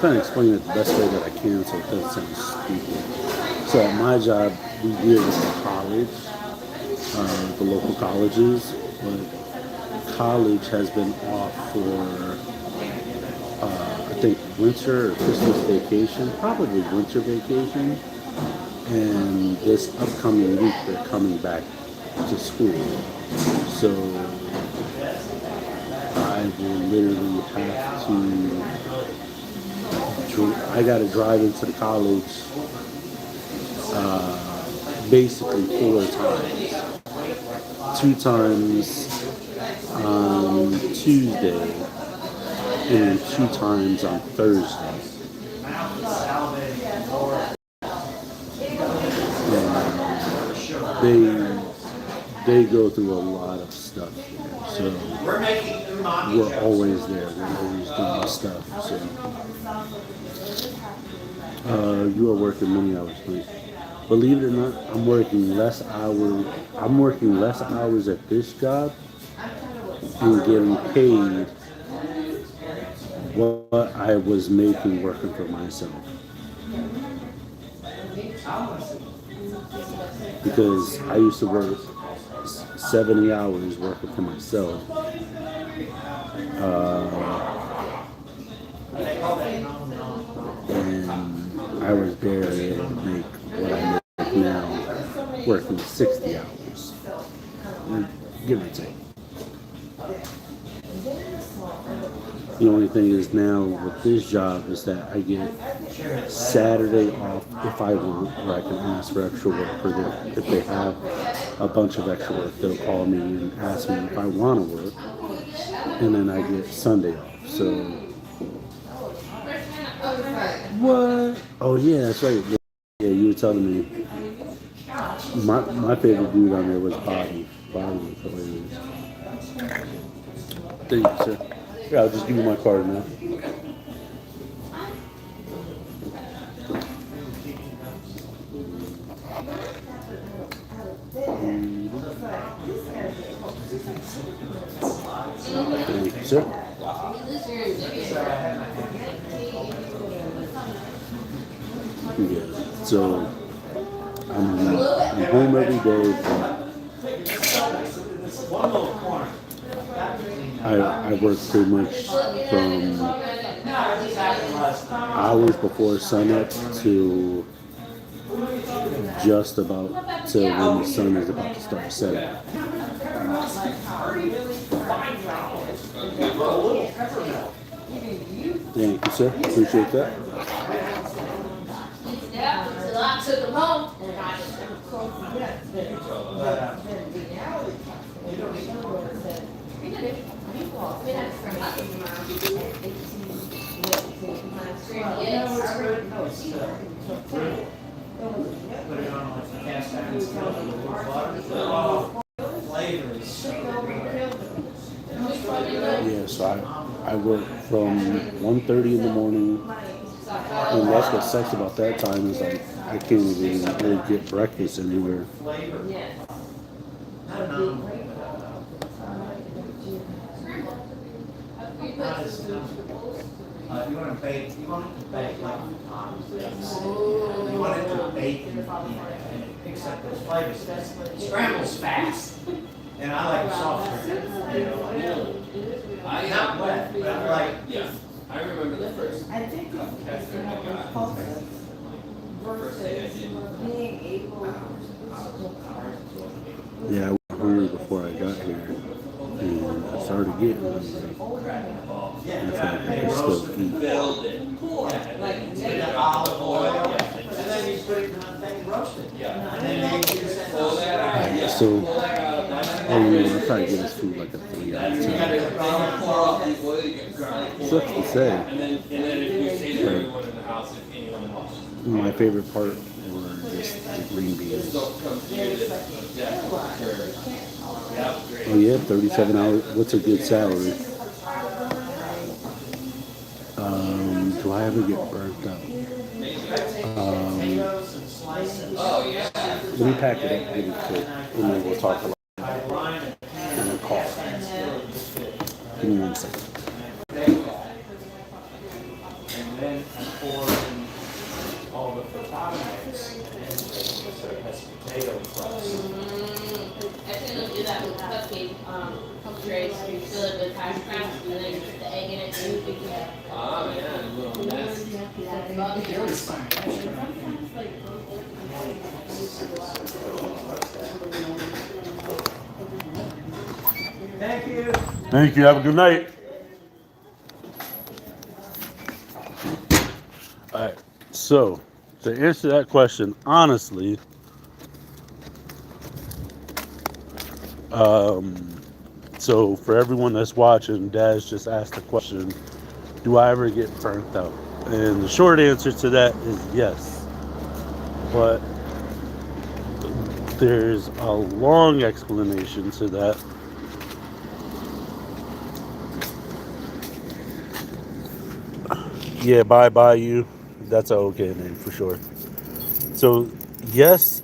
Trying to explain it the best way that I can, so it doesn't sound stupid. So at my job, we deal with the college, the local colleges, but college has been off for, I think, winter or Christmas vacation, probably winter vacation, and this upcoming week they're coming back to school. So I will literally have to, I got to drive into the college basically 4 times. 2 times on Tuesday and 2 times on Thursday. they go through a lot of stuff there. So we're always there. We're always doing stuff. So you are working many hours, please. Believe it or not, I'm working less hours. I'm working less hours at this job and getting paid what I was making working for myself. Because I used to work 70 hours working for myself. And I was barely able to make what I make now, working 60 hours. Give or take. The only thing is now with this job is that I get Saturday off if I want, or I can ask for extra work, or if they have a bunch of extra work, they'll call me and ask me if I want to work, and then I get Sunday off. So, what? Oh yeah, that's right. Yeah, you were telling me. My favorite dude on there was Bobby. Bobby was hilarious. Thank you, sir. Yeah, I'll just give you my card now. Thank you, sir. Yeah, so I'm home every day. I work pretty much from hours before sunup to just about till when the sun is about to start setting. Thank you, sir. Appreciate that. Yeah, so I work from 1:30 in the morning, and that's what sucks about that time is like I can't even really get breakfast anywhere. You want to bake? You want it to bake like you want it to bake and accept those flavors. It scrambles fast, and I like soft drink. You know, like, not wet, but I'm like I remember the first. I think it's versus being able. Yeah, I was hungry before I got here, and I started getting hungry. And I feel like I can still eat. Build it. like take the olive oil, and then you put it on the thing and roast it. And then you just Pull that out. Yeah. So, Pull that out. I try to give this food like a 3 out of 10. Pour off the oil, you get garlic. Sucks to say. And then if you say to everyone in the house, if anyone wants. My favorite part were just the green beans. Oh yeah, 37 hours. What's a good salary? Do I ever get burnt out? Let me pack it up really quick, and then we'll talk about it in the car. Give me 1 second. and then pour in all the frittata mix, and so it has potato crust. I tend to do that with cupcake, trays. You fill it with hash browns and then you put the egg in it and you can. Oh, yeah, a little mess. Thank you. Thank you. Have a good night. All right. So, to answer that question honestly, so for everyone that's watching, Daz just asked the question, do I ever get burnt out? And the short answer to that is yes. But there's a long explanation to that. Yeah, bye you. That's an okay name for sure. So, yes,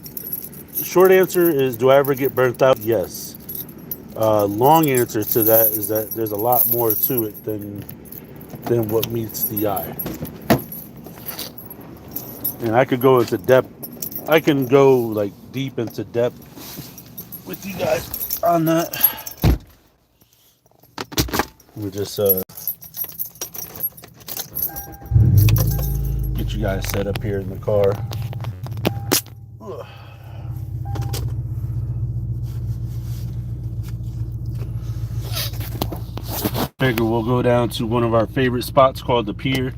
short answer is, do I ever get burnt out? Yes. Long answer to that is that there's a lot more to it than what meets the eye. And I could go into depth. I can go like deep into depth with you guys on that. We'll just get you guys set up here in the car. Figure we'll go down to one of our favorite spots called the Pier,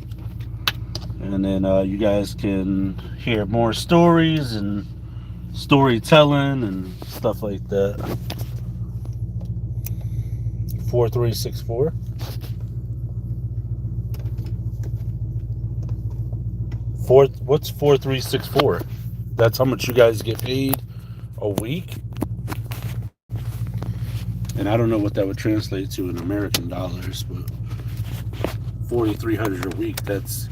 and then you guys can hear more stories and storytelling and stuff like that. 4364. What's 4364? That's how much you guys get paid a week? And I don't know what that would translate to in American dollars, but 4,300 a week, that's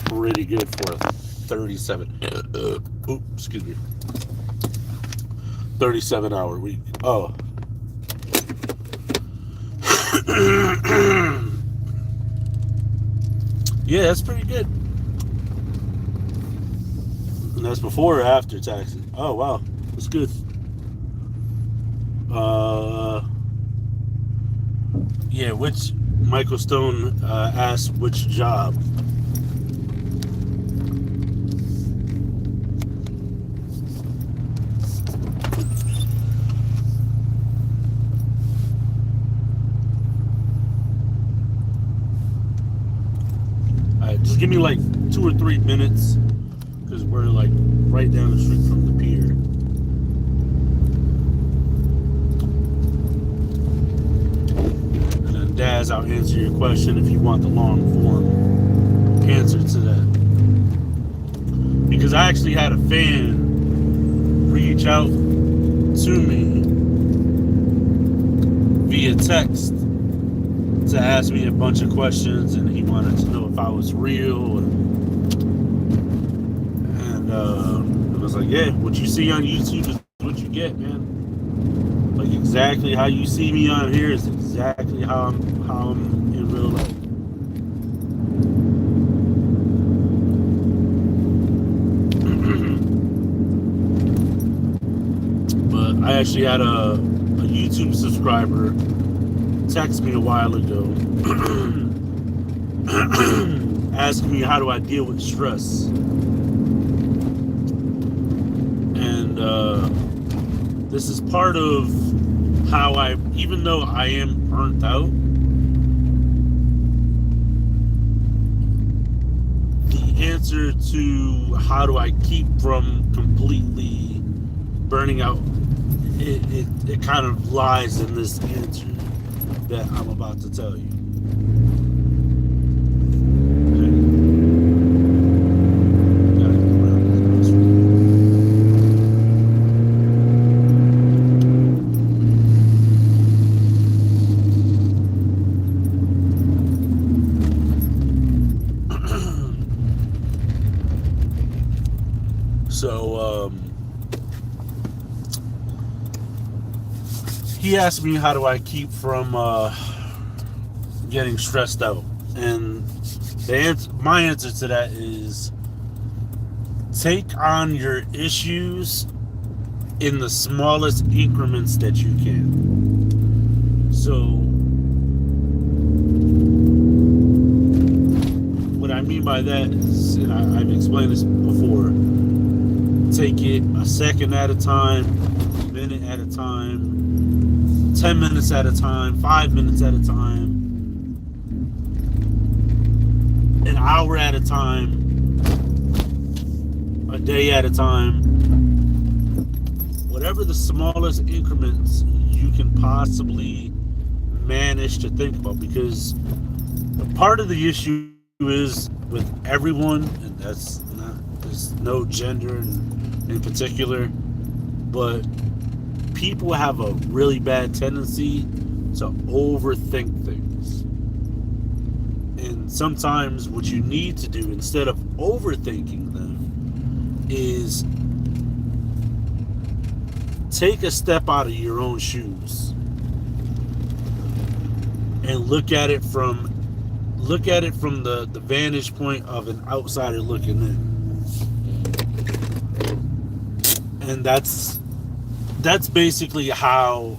pretty good for a 37-hour week. Oh. Yeah, that's pretty good. And that's before or after taxes? Oh, wow. That's good. Yeah, which Michael Stone asked which job. Alright, just give me like 2 or 3 minutes, because we're like right down the street from the pier. Daz, I'll answer your question if you want the long form answer to that. Because I actually had a fan reach out to me via text to ask me a bunch of questions, and he wanted to know if I was real. And I was like, yeah, what you see on YouTube is what you get, man. Like, exactly how you see me on here is exactly how I'm in real life. But I actually had a YouTube subscriber text me a while ago asking me how do I deal with stress. And this is part of how even though I am burnt out, the answer to how do I keep from completely burning out, it kind of lies in this answer that I'm about to tell you. So, he asked me how do I keep from getting stressed out, and my answer to that is take on your issues in the smallest increments that you can. So what I mean by that is, and I've explained this before, take it a second at a time, a minute at a time, 10 minutes at a time, 5 minutes at a time, an hour at a time, a day at a time, whatever the smallest increments you can possibly manage to think about. Because part of the issue is with everyone, and that's not, there's no gender in particular, But people have a really bad tendency to overthink things. And sometimes what you need to do instead of overthinking them is take a step out of your own shoes and look at it from the vantage point of an outsider looking in. And that's basically how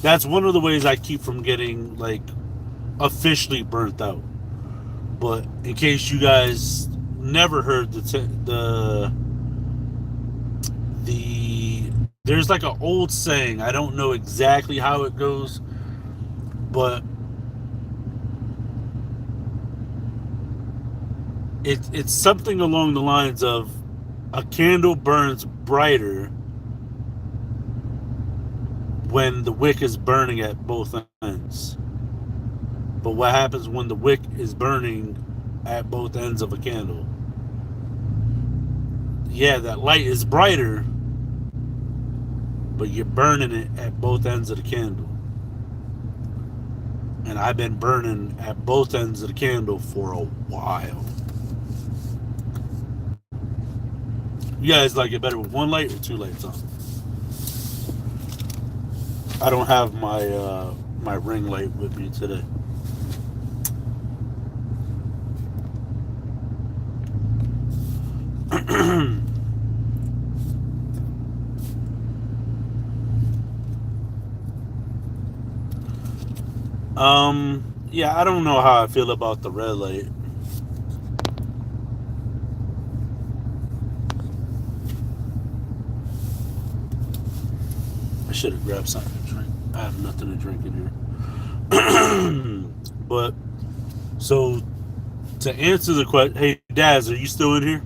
that's one of the ways I keep from getting like officially burnt out. But in case you guys never heard the there's like an old saying, I don't know exactly how it goes, but it's something along the lines of a candle burns brighter when the wick is burning at both ends. But what happens when the wick is burning at both ends of a candle? Yeah, that light is brighter, but you're burning it at both ends of the candle. And I've been burning at both ends of the candle for a while. You guys like it better with one light or two lights on? I don't have my ring light with me today. Yeah, I don't know how I feel about the red light. I should have grabbed something to drink. I have nothing to drink in here. But, so, to answer the question, hey, Daz, are you still in here?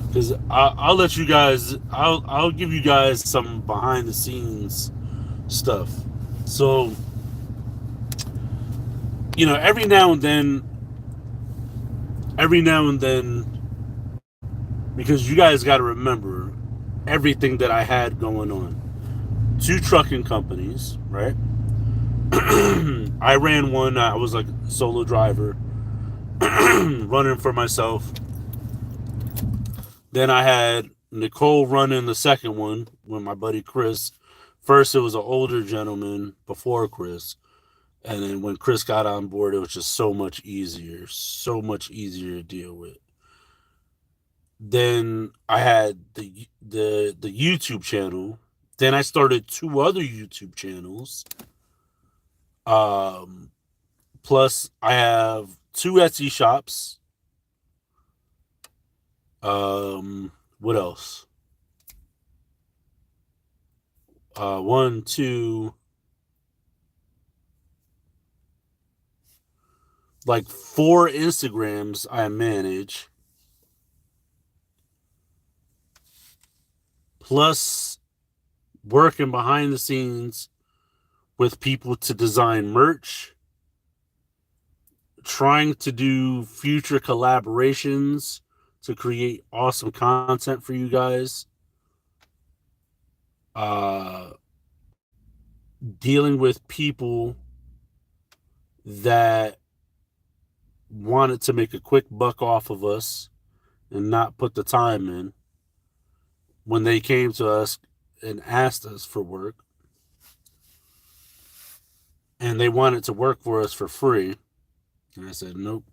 Because I'll let you guys, I'll give you guys some behind the scenes stuff. So, you know, every now and then, because you guys got to remember everything that I had going on. 2 trucking companies, right? I ran one. I was like a solo driver, running for myself. Then I had Nicole running the second one with my buddy Chris. First, it was an older gentleman before Chris. And then when Chris got on board, it was just so much easier to deal with. Then I had the YouTube channel. Then I started 2 other YouTube channels. Plus I have 2 Etsy shops. What else? 1, 2, like 4 Instagrams I manage. Plus working behind the scenes with people to design merch, trying to do future collaborations to create awesome content for you guys, dealing with people that wanted to make a quick buck off of us and not put the time in when they came to us and asked us for work. And they wanted to work for us for free. And I said, nope.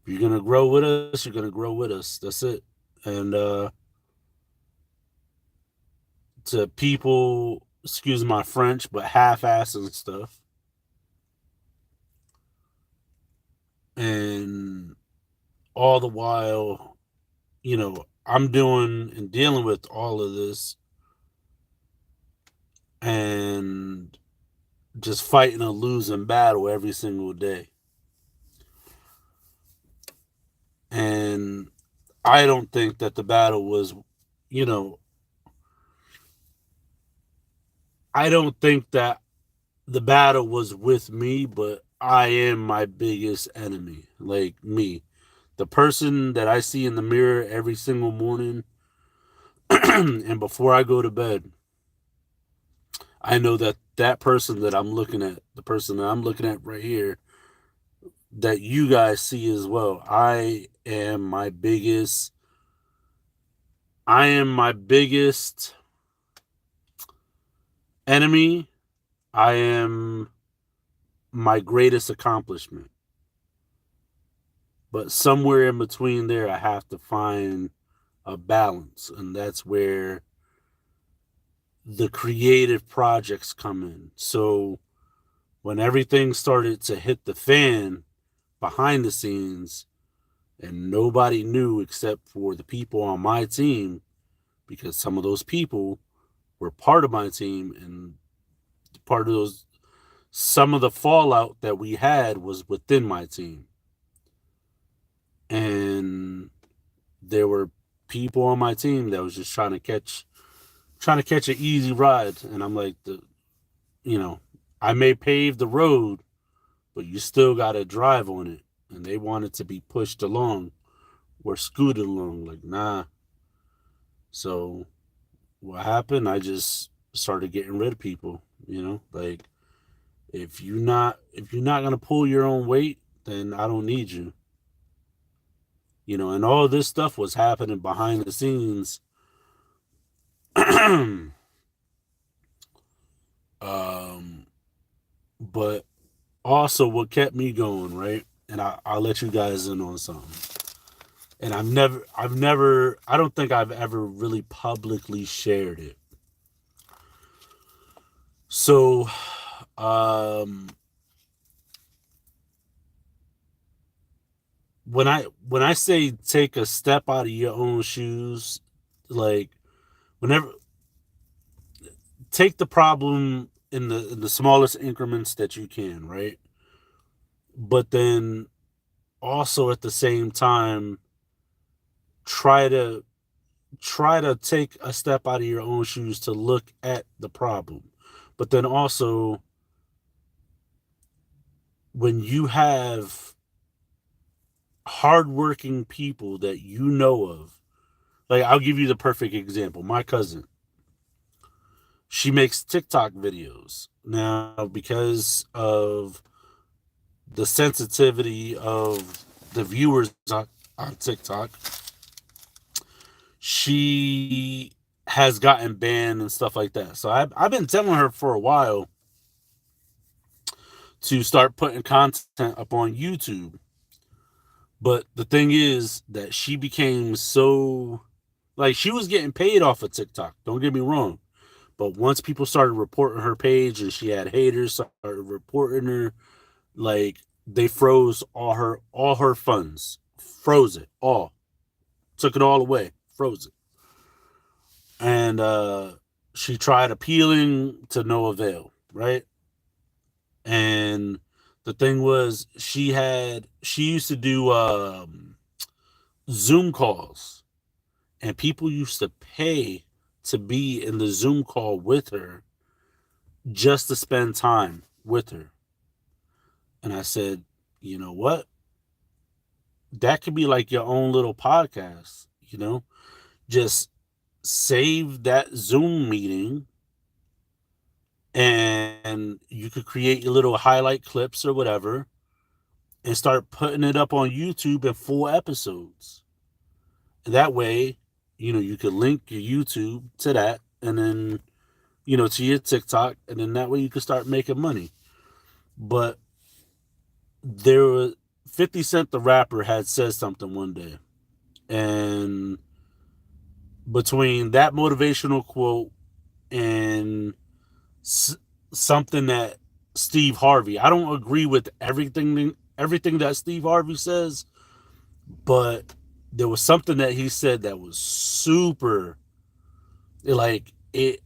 If you're going to grow with us, you're going to grow with us. That's it. And to people, excuse my French, but half-assing stuff. And all the while, you know, I'm doing and dealing with all of this and just fighting a losing battle every single day. And I don't think that the battle was, you know, I don't think that the battle was with me, but I am my biggest enemy. Like me. The person that I see in the mirror every single morning and before I go to bed, I know that that person that I'm looking at, the person that I'm looking at right here, that you guys see as well. I am my biggest enemy. I am my greatest accomplishment. But somewhere in between there, I have to find a balance. And that's where the creative projects come in. So when everything started to hit the fan behind the scenes, and nobody knew except for the people on my team, because some of those people were part of my team, and part of those, some of the fallout that we had was within my team. And there were people on my team that was just trying to catch an easy ride. And I'm like, you know, I may pave the road, but you still got to drive on it. And they wanted to be pushed along or scooted along. Like, nah. So what happened? I just started getting rid of people. Like, if you're not gonna pull your own weight, then I don't need you. And all this stuff was happening behind the scenes. um, but also what kept me going, right? And I'll let you guys in on something. And I don't think I've ever really publicly shared it. So, um, when I say take a step out of your own shoes, like whenever take the problem in the smallest increments that you can, right? But then also at the same time try to take a step out of your own shoes to look at the problem. But then also when you have hardworking people that you know of, like I'll give you the perfect example. My cousin, she makes TikTok videos. Now, because of the sensitivity of the viewers on TikTok, she has gotten banned and stuff like that. So I've been telling her for a while to start putting content up on YouTube. But the thing is that she became so, like, she was getting paid off of TikTok. Don't get me wrong. But once people started reporting her page and she had haters started reporting her, like they froze all her funds. Froze it all. Took it all away. Froze it. And she tried appealing to no avail, right? And the thing was she used to do Zoom calls, and people used to pay to be in the Zoom call with her just to spend time with her. And I said, you know what? That could be like your own little podcast. Just save that Zoom meeting and you could create your little highlight clips or whatever and start putting it up on YouTube in full episodes. And that way, you could link your YouTube to that and then, to your TikTok, and then that way you could start making money. But there was 50 Cent the rapper had said something one day. And between that motivational quote and something that Steve Harvey, I don't agree with everything that Steve Harvey says, but there was something that he said that was super, it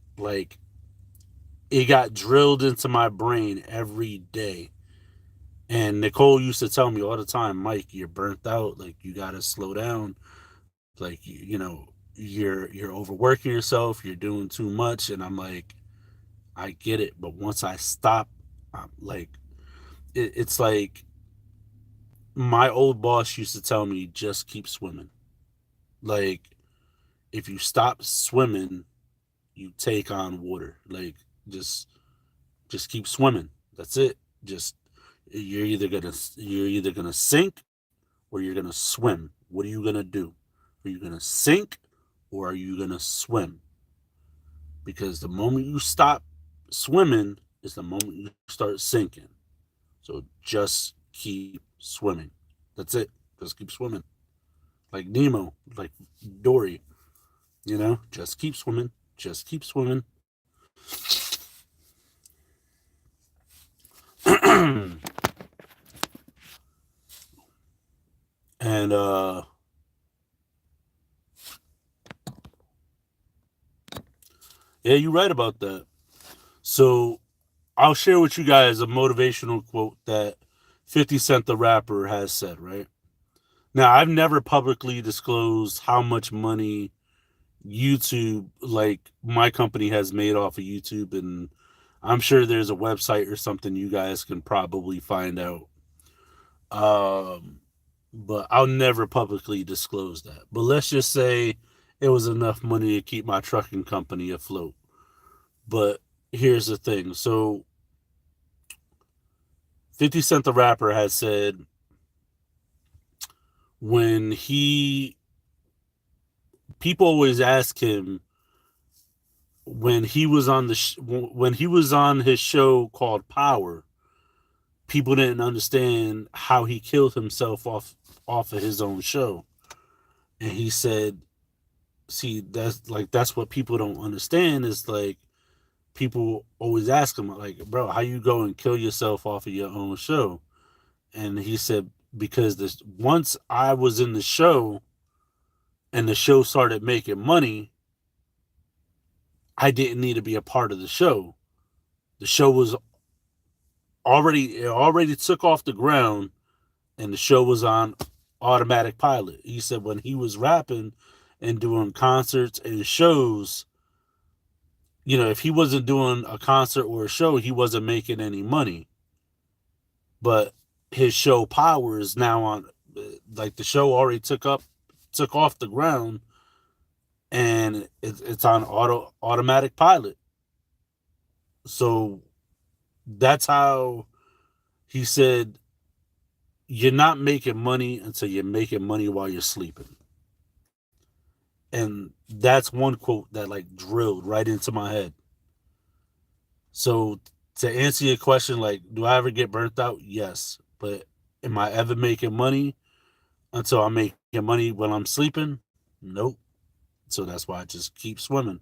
got drilled into my brain every day. And Nicole used to tell me all the time, Mike, you're burnt out. Like, you got to slow down. Like, you're overworking yourself. You're doing too much. And I'm like, I get it. But once I stop, like, it's like my old boss used to tell me, just keep swimming. Like, if you stop swimming, you take on water. Like, just keep swimming. That's it. Just you're either gonna sink or you're gonna swim. What are you gonna do? Are you gonna sink or are you gonna swim? Because the moment you stop swimming is the moment you start sinking. So just keep swimming. That's it. Just keep swimming. Like Nemo, like Dory. Just keep swimming. Just keep swimming. And yeah, you're right about that. So I'll share with you guys a motivational quote that 50 Cent the rapper has said, right? Now, I've never publicly disclosed how much money YouTube, like my company, has made off of YouTube, and I'm sure there's a website or something you guys can probably find out. But I'll never publicly disclose that. But let's just say it was enough money to keep my trucking company afloat. But here's the thing. So 50 Cent the rapper has said when people always ask him when he was on his show called Power, people didn't understand how he killed himself off of his own show. And he said, see, that's what people don't understand, is like people always ask him, like, bro, how you go and kill yourself off of your own show? And he said, because once I was in the show and the show started making money, I didn't need to be a part of the show. The show was already took off the ground, and the show was on automatic pilot. He said when he was rapping and doing concerts and shows, if he wasn't doing a concert or a show, he wasn't making any money. But his show Power is now on, like, the show already took off the ground, and it's on automatic pilot. So that's how he said, you're not making money until you're making money while you're sleeping. And that's one quote that like drilled right into my head. So to answer your question, like, do I ever get burnt out? Yes. But am I ever making money until I'm making money when I'm sleeping? Nope. So that's why I just keep swimming.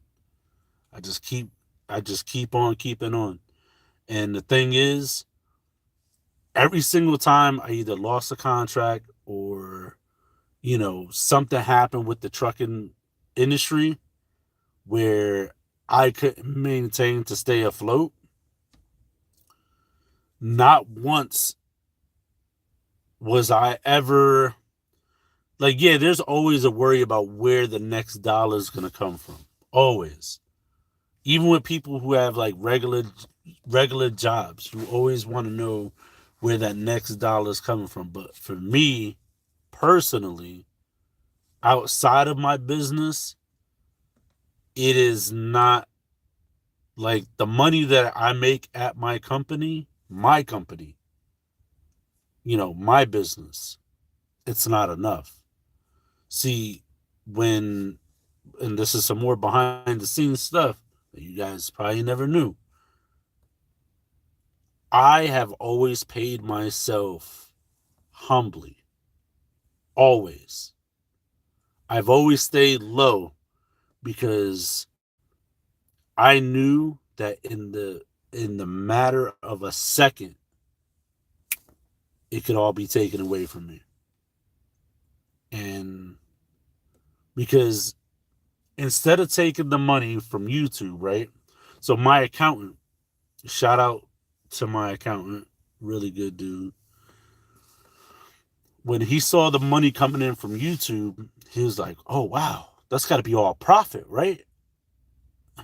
I just keep on keeping on. And the thing is, every single time I either lost a contract or, something happened with the trucking industry where I couldn't maintain to stay afloat, not once was I ever like, yeah, there's always a worry about where the next dollar is going to come from. Always. Even with people who have like regular jobs, you always want to know where that next dollar is coming from. But for me personally, outside of my business, it is not like the money that I make at my company, my business. It's not enough. See, and this is some more behind the scenes stuff that you guys probably never knew. I have always paid myself humbly. Always. I've always stayed low because I knew that in the matter of a second, it could all be taken away from me. And because instead of taking the money from YouTube, right? So my accountant, shout out to my accountant, really good dude. When he saw the money coming in from YouTube, he was like, oh, wow, that's got to be all profit, right?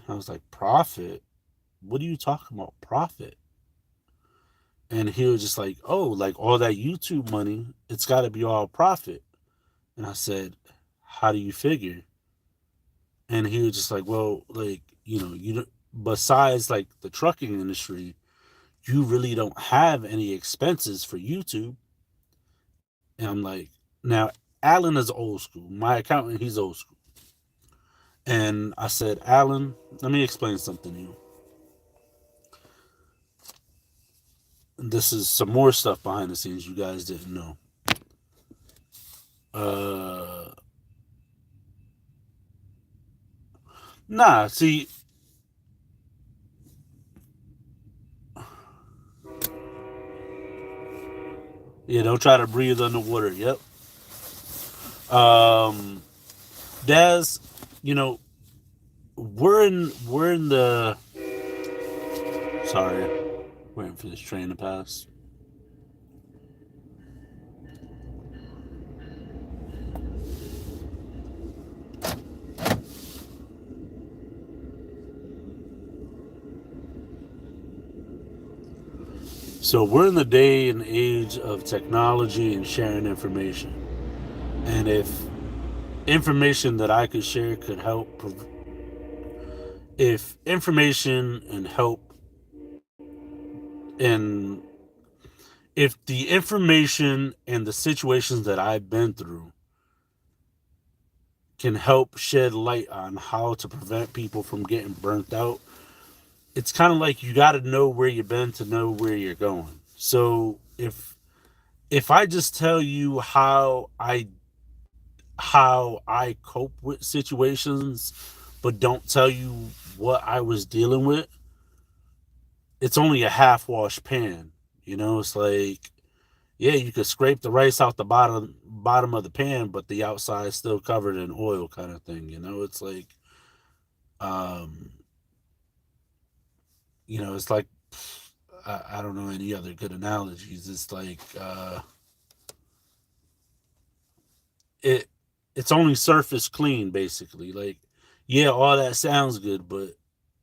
I was like, profit? what are you talking about, profit? And he was just like, oh, like all that YouTube money, it's got to be all profit. And I said, how do you figure? And he was just like, well, like, you don't, besides like the trucking industry, you really don't have any expenses for YouTube. And I'm like, now, Alan is old school. My accountant, he's old school. And I said, Alan, let me explain something to you. This is some more stuff behind the scenes you guys didn't know. Uh, see, yeah, don't try to breathe underwater. Yep. Um, Daz, you know, we're in the sorry, waiting for this train to pass. So we're in the day and age of technology and sharing information. And if information that I could share could help, if information and help, and if the information and the situations that I've been through can help shed light on how to prevent people from getting burnt out, it's kind of like you got to know where you've been to know where you're going. So if I just tell you how I cope with situations, but don't tell you what I was dealing with, it's only a half-washed pan. It's like, yeah, you could scrape the rice out the bottom of the pan, but the outside is still covered in oil, kind of thing. It's like, um, it's like I don't know any other good analogies. It's like it it's only surface clean, basically. Like, yeah, all that sounds good, but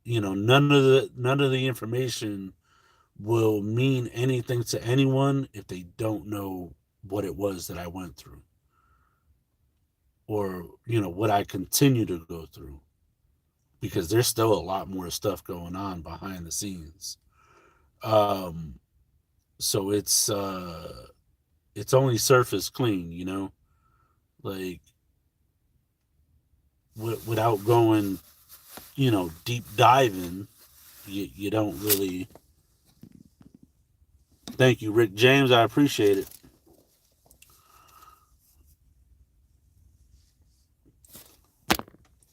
none of the information will mean anything to anyone if they don't know what it was that I went through, or what I continue to go through, because there's still a lot more stuff going on behind the scenes. Um so it's only surface clean, like without going deep diving, you don't really. Thank you, Rick James, I appreciate it.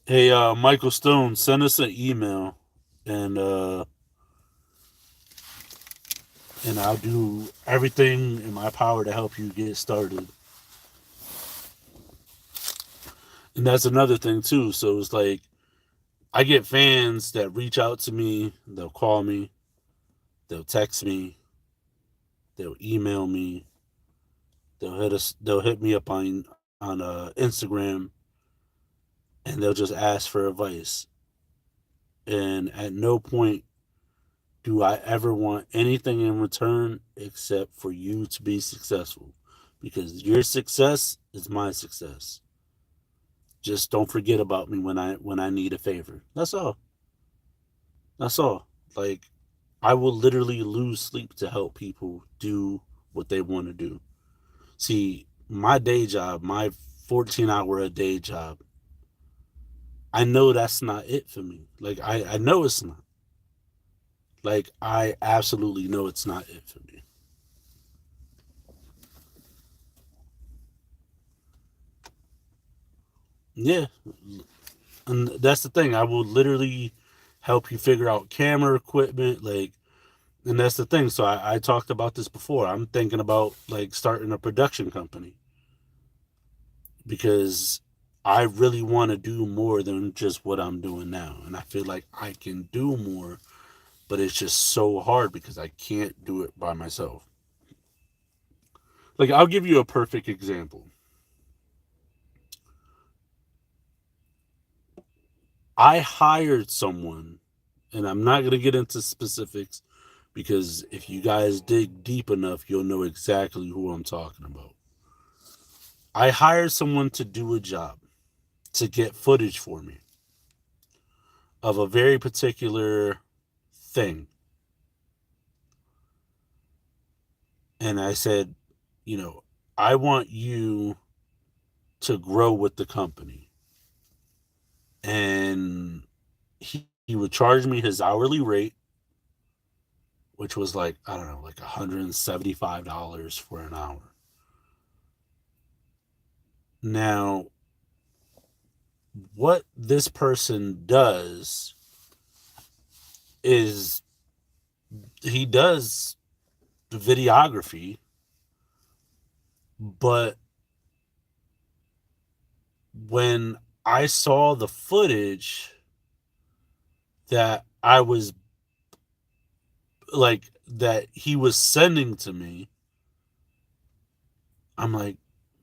Hey, Michael Stone, send us an email, and I'll do everything in my power to help you get started. And that's another thing too. So it's like, I get fans that reach out to me. They'll call me, they'll text me, they'll email me, they'll hit me up on Instagram, and they'll just ask for advice. And at no point do I ever want anything in return except for you to be successful, because your success is my success. Just don't forget about me when I need a favor. That's all. That's all. Like, I will literally lose sleep to help people do what they want to do. See, my day job, my 14-hour a day job, I know that's not it for me. Like, I know it's not. Like, I absolutely know it's not it for me. Yeah. And that's the thing. I will literally help you figure out camera equipment. Like, and that's the thing. So I talked about this before. I'm thinking about like starting a production company, because I really want to do more than just what I'm doing now. And I feel like I can do more, but it's just so hard because I can't do it by myself. Like, I'll give you a perfect example. I hired someone and I'm not going to get into specifics because if you guys dig deep enough, you'll know exactly who I'm talking about. I hired someone to do a job, to get footage for me of a very particular thing. And I said, I want you to grow with the company. And he would charge me his hourly rate, which was like, I don't know, like $175 for an hour. Now, what this person does is he does the videography, but when I saw the footage that I was like, that he was sending to me, I'm like,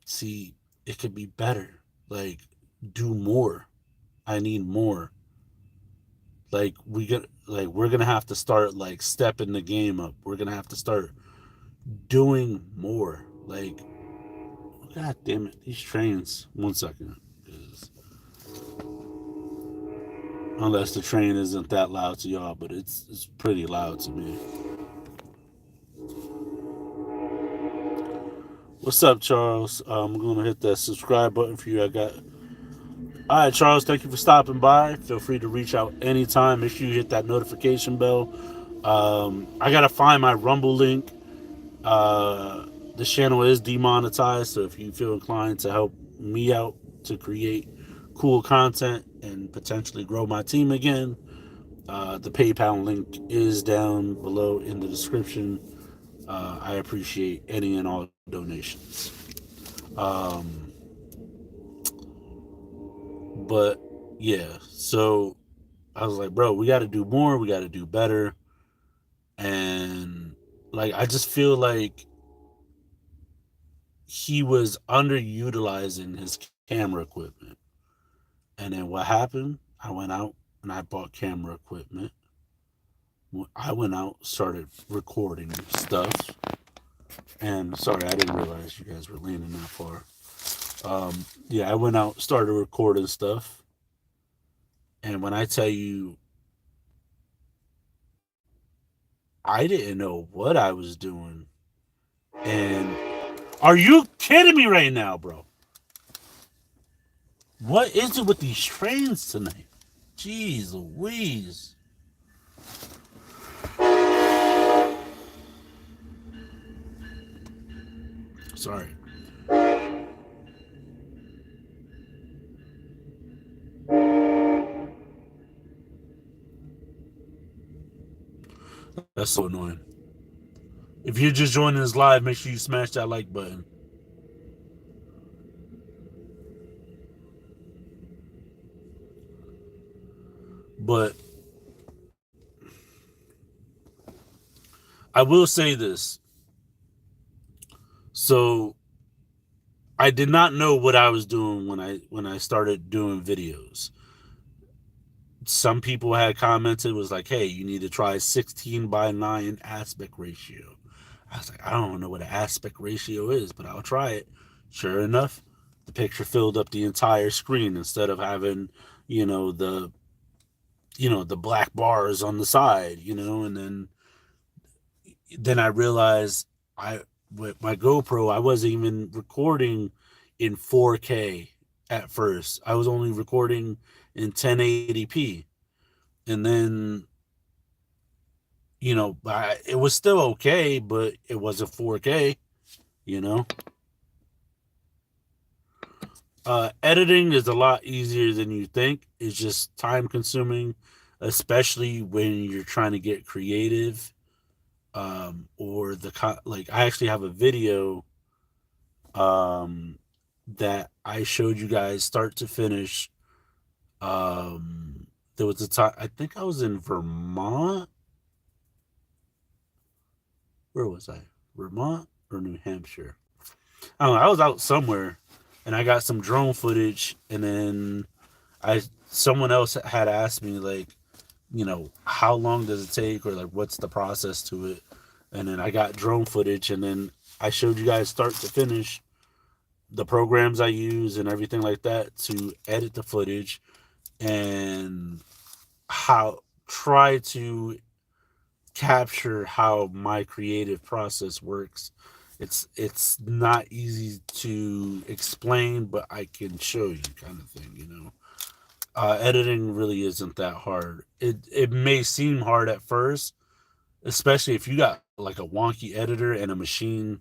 see, it could be better. Like, do more. I need more. Like, we're gonna have to start like stepping the game up. We're gonna have to start doing more. Like, God damn it, these trains. 1 second. Unless the train isn't that loud to y'all, but it's pretty loud to me. What's up, Charles? I'm gonna hit that subscribe button for you. All right, Charles, thank you for stopping by. Feel free to reach out anytime. Make sure you hit that notification bell. I gotta find my Rumble link. This channel is demonetized, so if you feel inclined to help me out to create cool content and potentially grow my team again, the PayPal link is down below in the description. I appreciate any and all donations. But yeah, so I was like, bro, we got to do more. We got to do better. And like, I just feel like he was underutilizing his camera equipment. And then what happened? I went out and I bought camera equipment. I went out, started recording stuff. And sorry, I didn't realize you guys were leaning that far. I went out, started recording stuff. And when I tell you, I didn't know what I was doing. And are you kidding me right now, bro? What is it with these trains tonight? Jeez Louise. Sorry. That's so annoying. If you're just joining us live, make sure you smash that like button. But I will say this. So I did not know what I was doing when I started doing videos. Some people had commented, was like, hey, you need to try 16:9 aspect ratio. I was like, I don't know what an aspect ratio is, but I'll try it. Sure enough, the picture filled up the entire screen instead of having, the black bars on the side, and then I realized with my GoPro, I wasn't even recording in 4K at first. I was only recording in 1080p. And then, it was still okay, but it wasn't 4K, Editing is a lot easier than you think. It's just time consuming, especially when you're trying to get creative. I actually have a video that I showed you guys start to finish. There was a time, I think I was in Vermont. Where was I? Vermont or New Hampshire? I don't know. I was out somewhere and I got some drone footage, and then someone else had asked me, like, you know, how long does it take, or like what's the process to it. And then I got drone footage, and then I showed you guys start to finish the programs I use and everything like that to edit the footage, and how try to capture how my creative process works. It's not easy to explain, but I can show you, kind of thing, you know. Editing really isn't that hard. It may seem hard at first, especially if you got like a wonky editor and a machine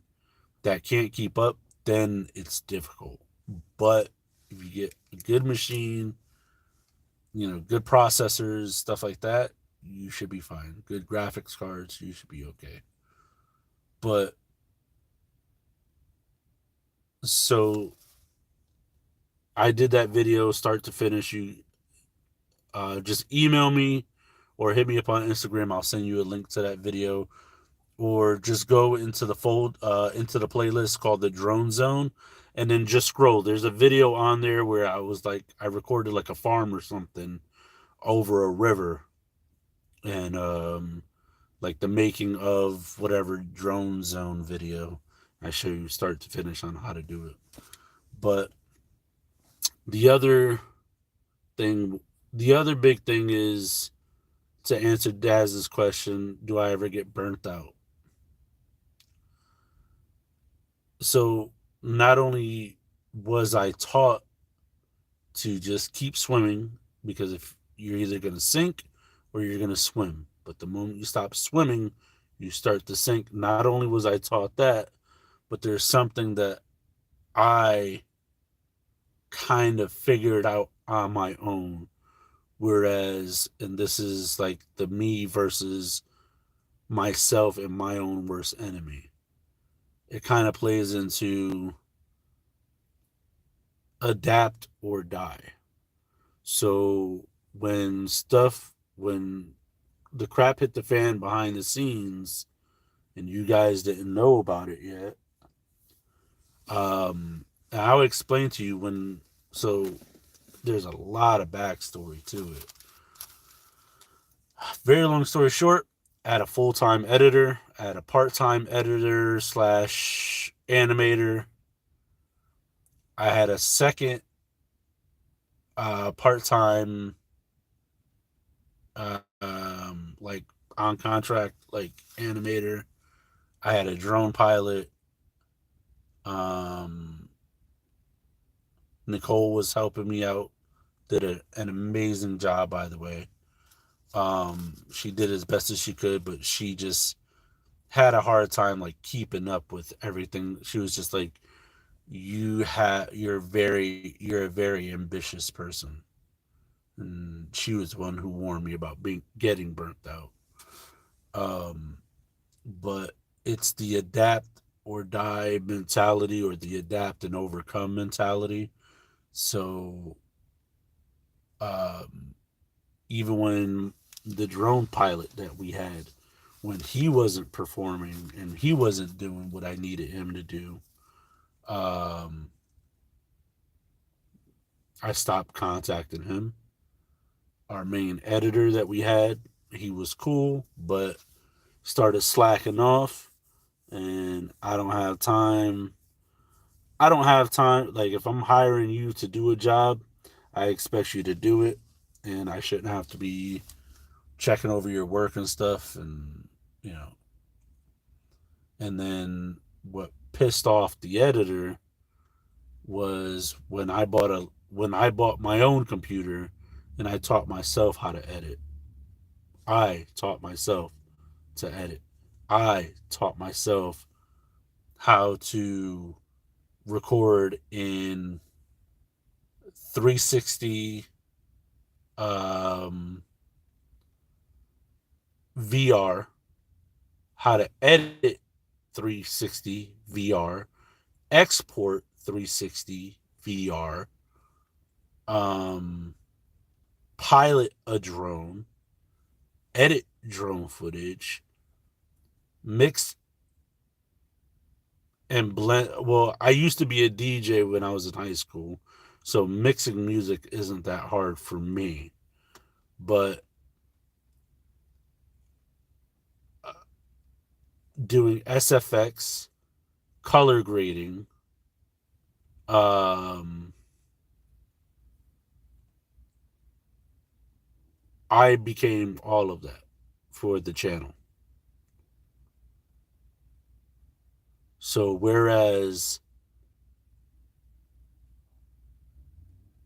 that can't keep up, then it's difficult. But if you get a good machine, you know, good processors, stuff like that, you should be fine. Good graphics cards, you should be okay. But so I did that video start to finish. You just email me or hit me up on Instagram. I'll send you a link to that video, or just go into the into the playlist called the Drone Zone, and then just scroll. There's a video on there where I recorded like a farm or something over a river, and like the making of whatever Drone Zone video. I show you start to finish on how to do it. But the other thing, the other big thing is, to answer Daz's question, do I ever get burnt out? So not only was I taught to just keep swimming, because if you're either going to sink or you're going to swim, but the moment you stop swimming, you start to sink. Not only was I taught that, but there's something that I kind of figured out on my own. Whereas, and this is like the me versus myself and my own worst enemy. It kind of plays into adapt or die. So when the crap hit the fan behind the scenes and you guys didn't know about it yet, I'll explain to you so there's a lot of backstory to it. Very long story short, I had a full-time editor, I had a part-time editor slash animator. I had a second part-time like on contract like animator. I had a drone pilot. Nicole was helping me out. Did an amazing job, by the way. She did as best as she could, but she just had a hard time like keeping up with everything. She was just like, you're a very ambitious person. And she was the one who warned me about getting burnt out. But it's the adapt or die mentality, or the adapt and overcome mentality. So even when the drone pilot that we had, when he wasn't performing and he wasn't doing what I needed him to do, I stopped contacting him. Our main editor that we had, he was cool, but started slacking off, and I don't have time. Like, if I'm hiring you to do a job, I expect you to do it, and I shouldn't have to be checking over your work and stuff, and you know. And then what pissed off the editor was when I bought my own computer and I taught myself how to edit. I taught myself to edit. I taught myself how to record in 360 VR, how to edit 360 VR, export 360 VR, pilot a drone, edit drone footage, mix and blend. Well, I used to be a DJ when I was in high school, so mixing music isn't that hard for me. But doing SFX, color grading, I became all of that for the channel. So whereas,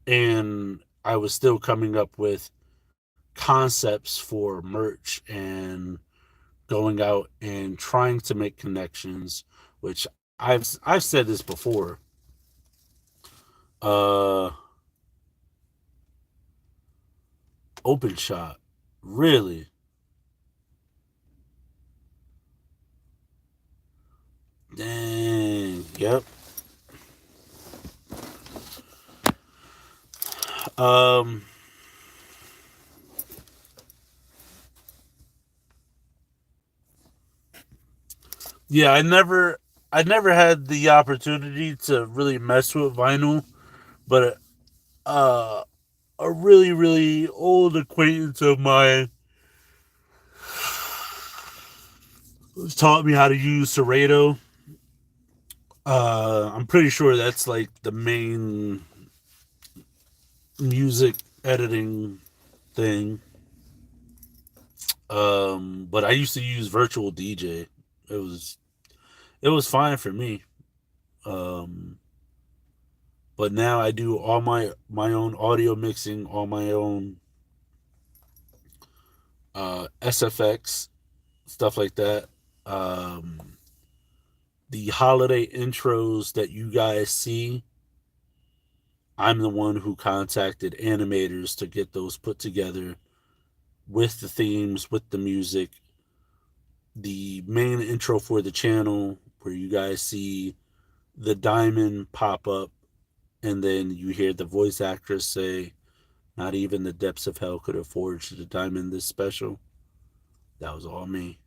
and I was still coming up with concepts for merch and going out and trying to make connections, which I've said this before. Open shot, really? Dang, yep. Yeah, I never had the opportunity to really mess with vinyl, but a really, really old acquaintance of mine taught me how to use Serato. I'm pretty sure that's like the main music editing thing. But I used to use Virtual DJ. It was fine for me. But now I do all my own audio mixing, all my own SFX, stuff like that. The holiday intros that you guys see, I'm the one who contacted animators to get those put together with the themes, with the music. The main intro for the channel, where you guys see the diamond pop up, and then you hear the voice actress say, "Not even the depths of hell could have forged the diamond this special." That was all me.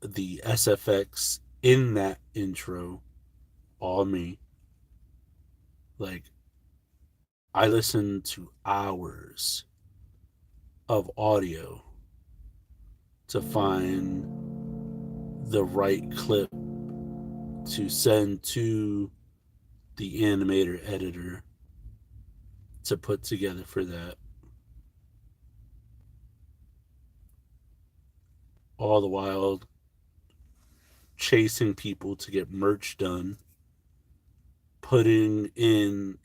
The SFX in that intro, all me. Like, I listened to hours of audio to find the right clip to send to the animator editor to put together for that. All the while chasing people to get merch done, putting in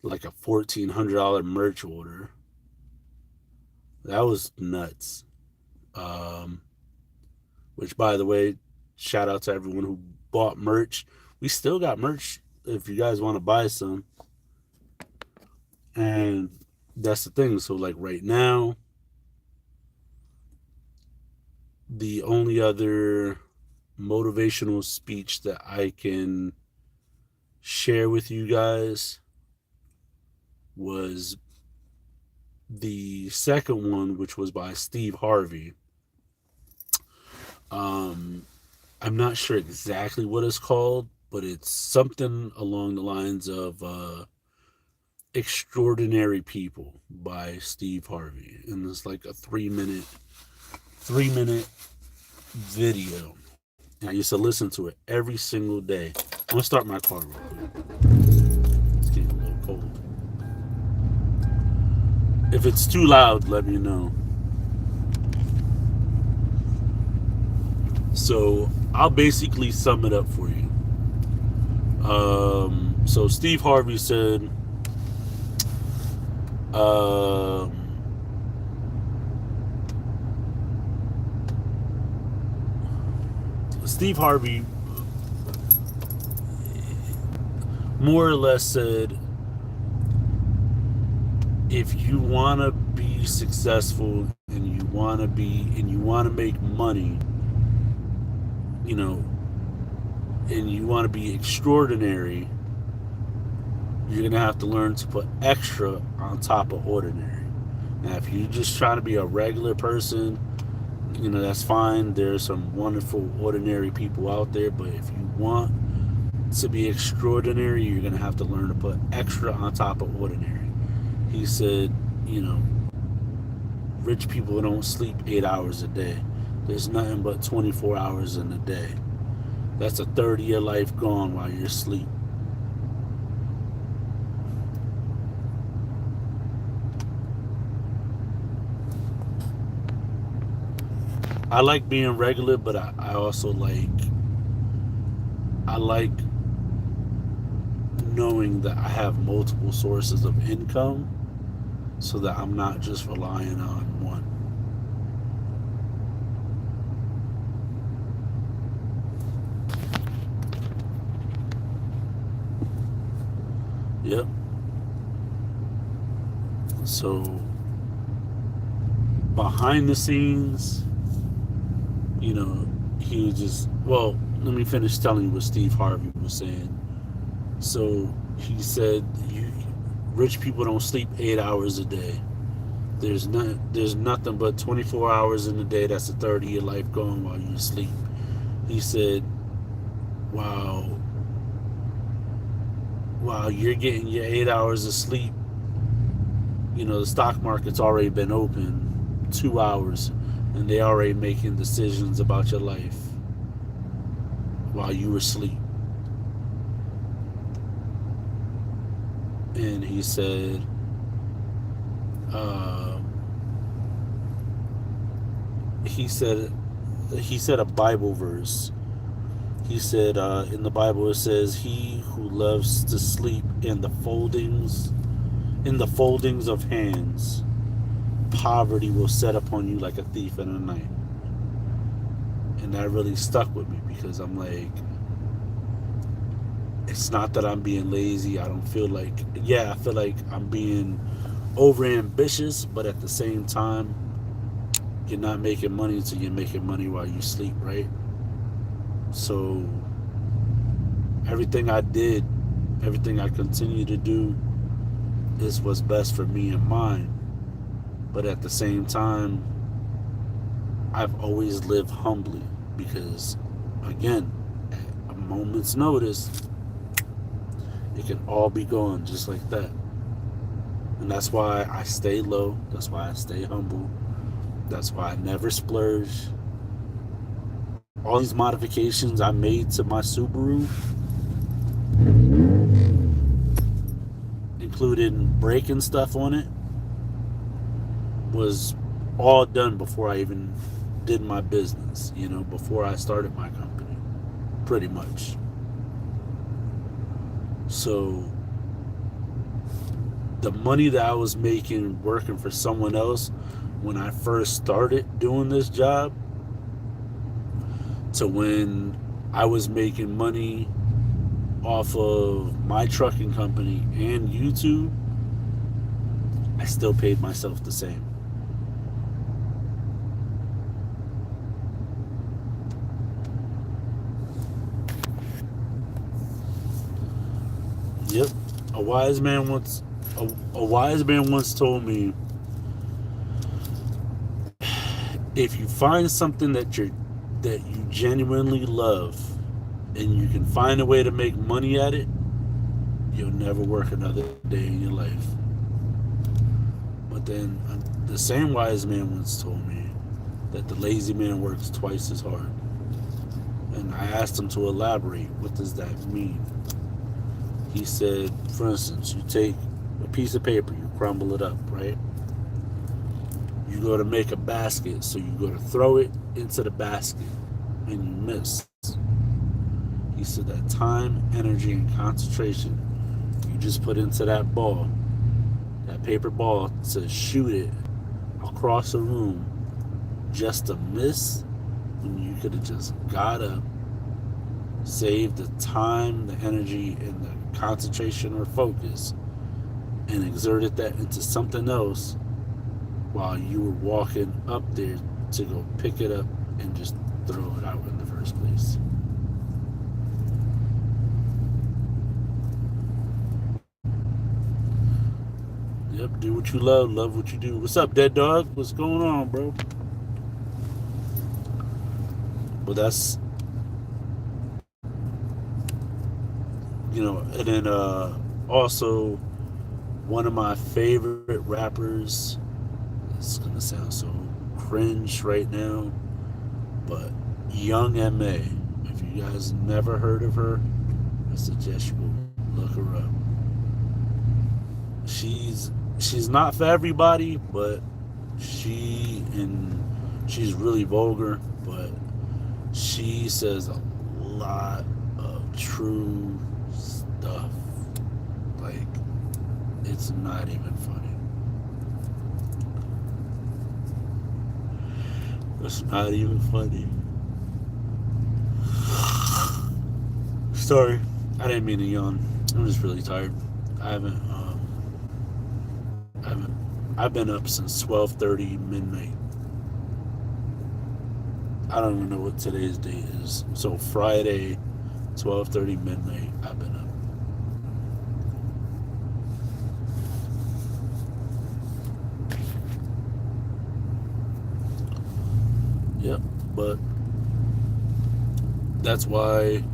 like a $1,400 merch order. That was nuts. Which, by the way, shout out to everyone who bought merch. We still got merch if you guys want to buy some. And that's the thing. So, like, right now, the only other motivational speech that I can share with you guys was the second one, which was by Steve Harvey. I'm not sure exactly what it's called, but it's something along the lines of Extraordinary People by Steve Harvey. And it's like a 3-minute video. And I used to listen to it every single day. I'm gonna start my car real quick. It's getting a little cold. If it's too loud, let me know. So I'll basically sum it up for you. So Steve Harvey said, Steve Harvey more or less said, if you want to be successful and you want to make money, you know, and you want to be extraordinary, you're going to have to learn to put extra on top of ordinary. Now, if you're just trying to be a regular person, you know, that's fine. There's some wonderful ordinary people out there, but if you want to be extraordinary, you're going to have to learn to put extra on top of ordinary. He said, you know, rich people don't sleep 8 hours a day. There's nothing but 24 hours in a day. That's a third of your life gone while you're asleep. I like being regular, but I also like knowing that I have multiple sources of income so that I'm not just relying on one. Yep. So behind the scenes, he was just, well, let me finish telling you what Steve Harvey was saying. So he said, rich people don't sleep 8 hours a day. There's nothing but 24 hours in a day. That's a third of your life going while you sleep. He said, while you're getting your 8 hours of sleep, the stock market's already been open 2 hours, and they already making decisions about your life while you were asleep. And he said, he said a Bible verse. He said, in the Bible it says, "He who loves to sleep in the foldings of hands, poverty will set upon you like a thief in the night." And that really stuck with me, because I'm like, it's not that I'm being lazy. I feel like I'm being over ambitious, but at the same time, you're not making money until you're making money while you sleep, right? So everything I continue to do is what's best for me and mine. But at the same time, I've always lived humbly, because, again, at a moment's notice, it can all be gone just like that. And that's why I stay low. That's why I stay humble. That's why I never splurge. All these modifications I made to my Subaru, including braking stuff on it, was all done before I even did my business, before I started my company, pretty much. So the money that I was making working for someone else when I first started doing this job, to when I was making money off of my trucking company and YouTube, I still paid myself the same. Yep. A wise man once told me, if you find something that you genuinely love and you can find a way to make money at it, you'll never work another day in your life. But then the same wise man once told me that the lazy man works twice as hard. And I asked him to elaborate. What does that mean? He said, for instance, you take a piece of paper, you crumble it up, right? You go to make a basket, so you go to throw it into the basket, and you miss. He said that time, energy, and concentration you just put into that ball, that paper ball, to shoot it across a room just to miss, when you could have just got up, saved the time, the energy, and the concentration or focus, and exerted that into something else while you were walking up there to go pick it up and just throw it out in the first place. Yep, do what you love what you do. What's up, Dead Dog? What's going on, bro? But that's, and then also one of my favorite rappers, it's gonna sound so cringe right now, but Young M.A. If you guys never heard of her, I suggest you go look her up. She's not for everybody, but she's really vulgar, but she says a lot of true stuff. Like, it's not even funny. It's not even funny. Sorry, I didn't mean to yawn. I'm just really tired. I've been up since 12:30 midnight. I don't even know what today's date is. So Friday, 12:30 midnight, I've been up. Yep, but that's why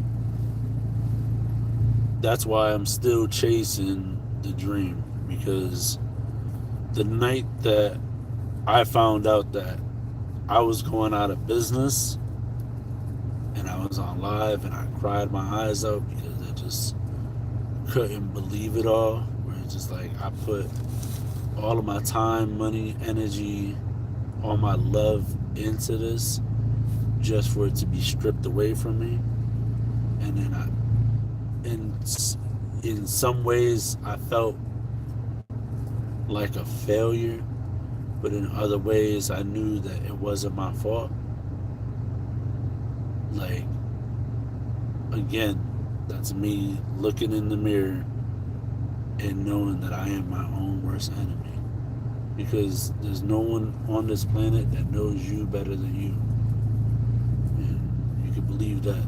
I'm still chasing the dream, because the night that I found out that I was going out of business and I was on live and I cried my eyes out because I just couldn't believe it all, where it's just like I put all of my time, money, energy, all my love into this just for it to be stripped away from me. And then in some ways I felt like a failure, but in other ways I knew that it wasn't my fault. Like, again, that's me looking in the mirror and knowing that I am my own worst enemy, because there's no one on this planet that knows you better than you, and you can believe that.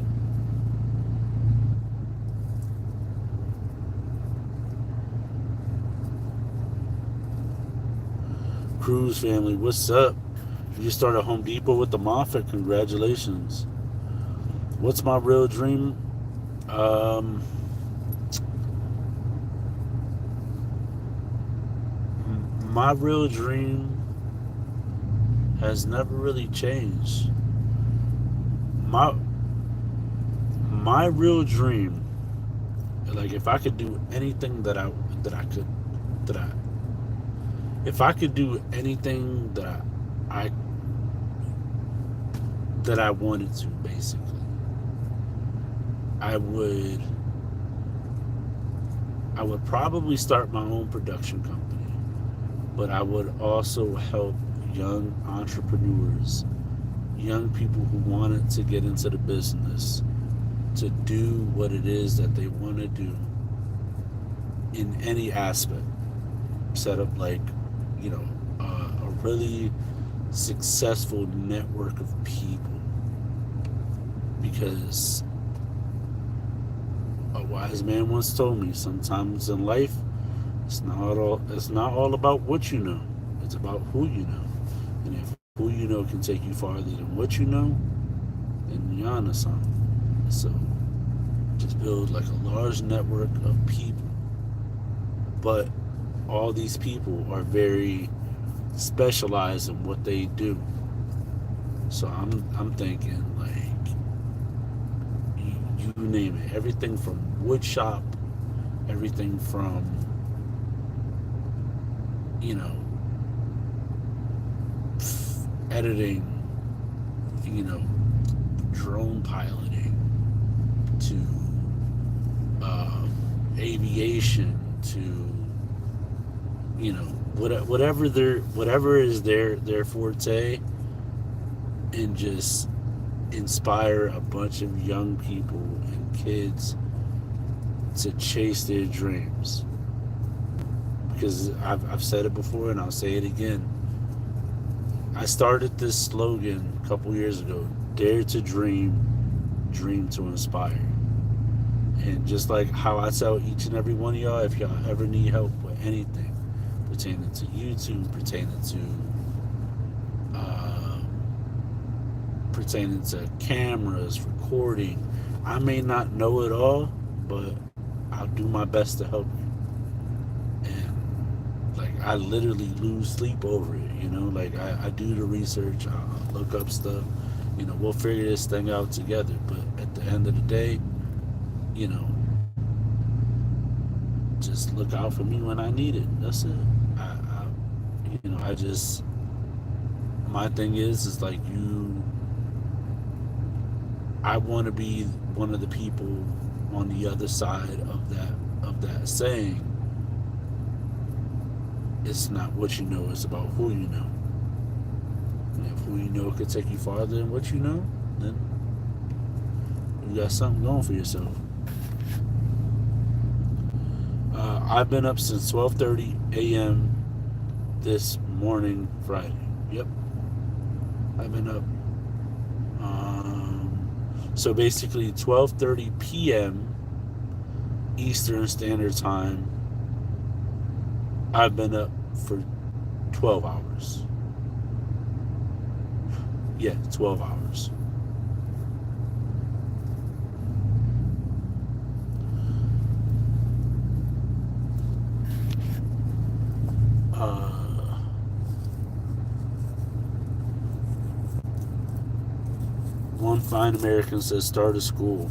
Cruz family, what's up? You started Home Depot with the Moffat. Congratulations. What's my real dream? My real dream has never really changed. My real dream, like, if I could do anything if I could do anything that I wanted to, basically, I would probably start my own production company, but I would also help young entrepreneurs, young people who wanted to get into the business, to do what it is that they want to do in any aspect. Set up, like, a really successful network of people, because a wise man once told me, sometimes in life it's not all about what you know, it's about who you know. And if who you know can take you farther than what you know, then you're onto something. So just build like a large network of people, but all these people are very specialized in what they do. So I'm thinking, like, you name it, everything from wood shop, everything from, editing, drone piloting, to aviation, to whatever is their forte, and just inspire a bunch of young people and kids to chase their dreams. Because I've said it before and I'll say it again. I started this slogan a couple years ago: dare to dream, dream to inspire. And just like how I tell each and every one of y'all, if y'all ever need help with anything pertaining to YouTube, pertaining to cameras, recording, I may not know it all, but I'll do my best to help you. And like, I literally lose sleep over it, you know, like I do the research, I'll look up stuff, you know, we'll figure this thing out together. But at the end of the day, you know, just look out for me when I need it. That's it. You know, I just, my thing is like I want to be one of the people on the other side of that saying. It's not what you know, it's about who you know. And if who you know could take you farther than what you know, then you got something going for yourself. I've been up since 12:30 a.m. this morning, Friday. Yep, I've been up. So basically 12:30 p.m. Eastern Standard Time. I've been up for 12 hours. Yeah, 12 hours. One fine American says start a school.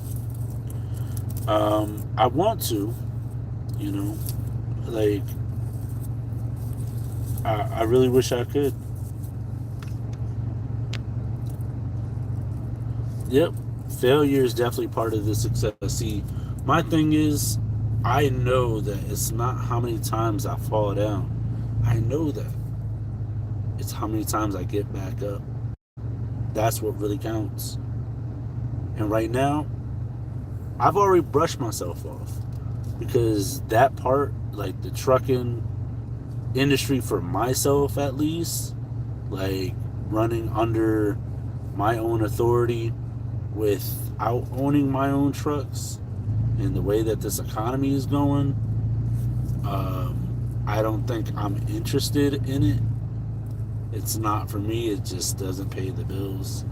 I want to, you know, like I really wish I could. Yep, failure is definitely part of the success. See, my thing is, I know that it's not how many times I fall down. I know that. It's how many times I get back up. That's what really counts. And right now, I've already brushed myself off because that part, like the trucking industry for myself at least, like running under my own authority without owning my own trucks and the way that this economy is going, I don't think I'm interested in it. It's not for me. It just doesn't pay the bills.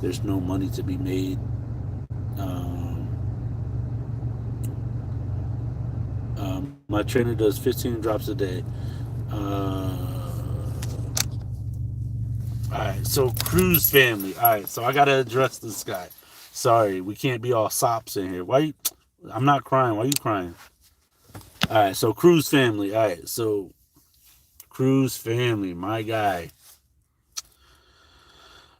There's no money to be made. My trainer does 15 drops a day. Alright, so Cruz family. Alright, so I gotta address this guy. Sorry, we can't be all sops in here. Why you? I'm not crying. Why you crying? Alright, so Cruz family. Alright, so Cruz family, my guy.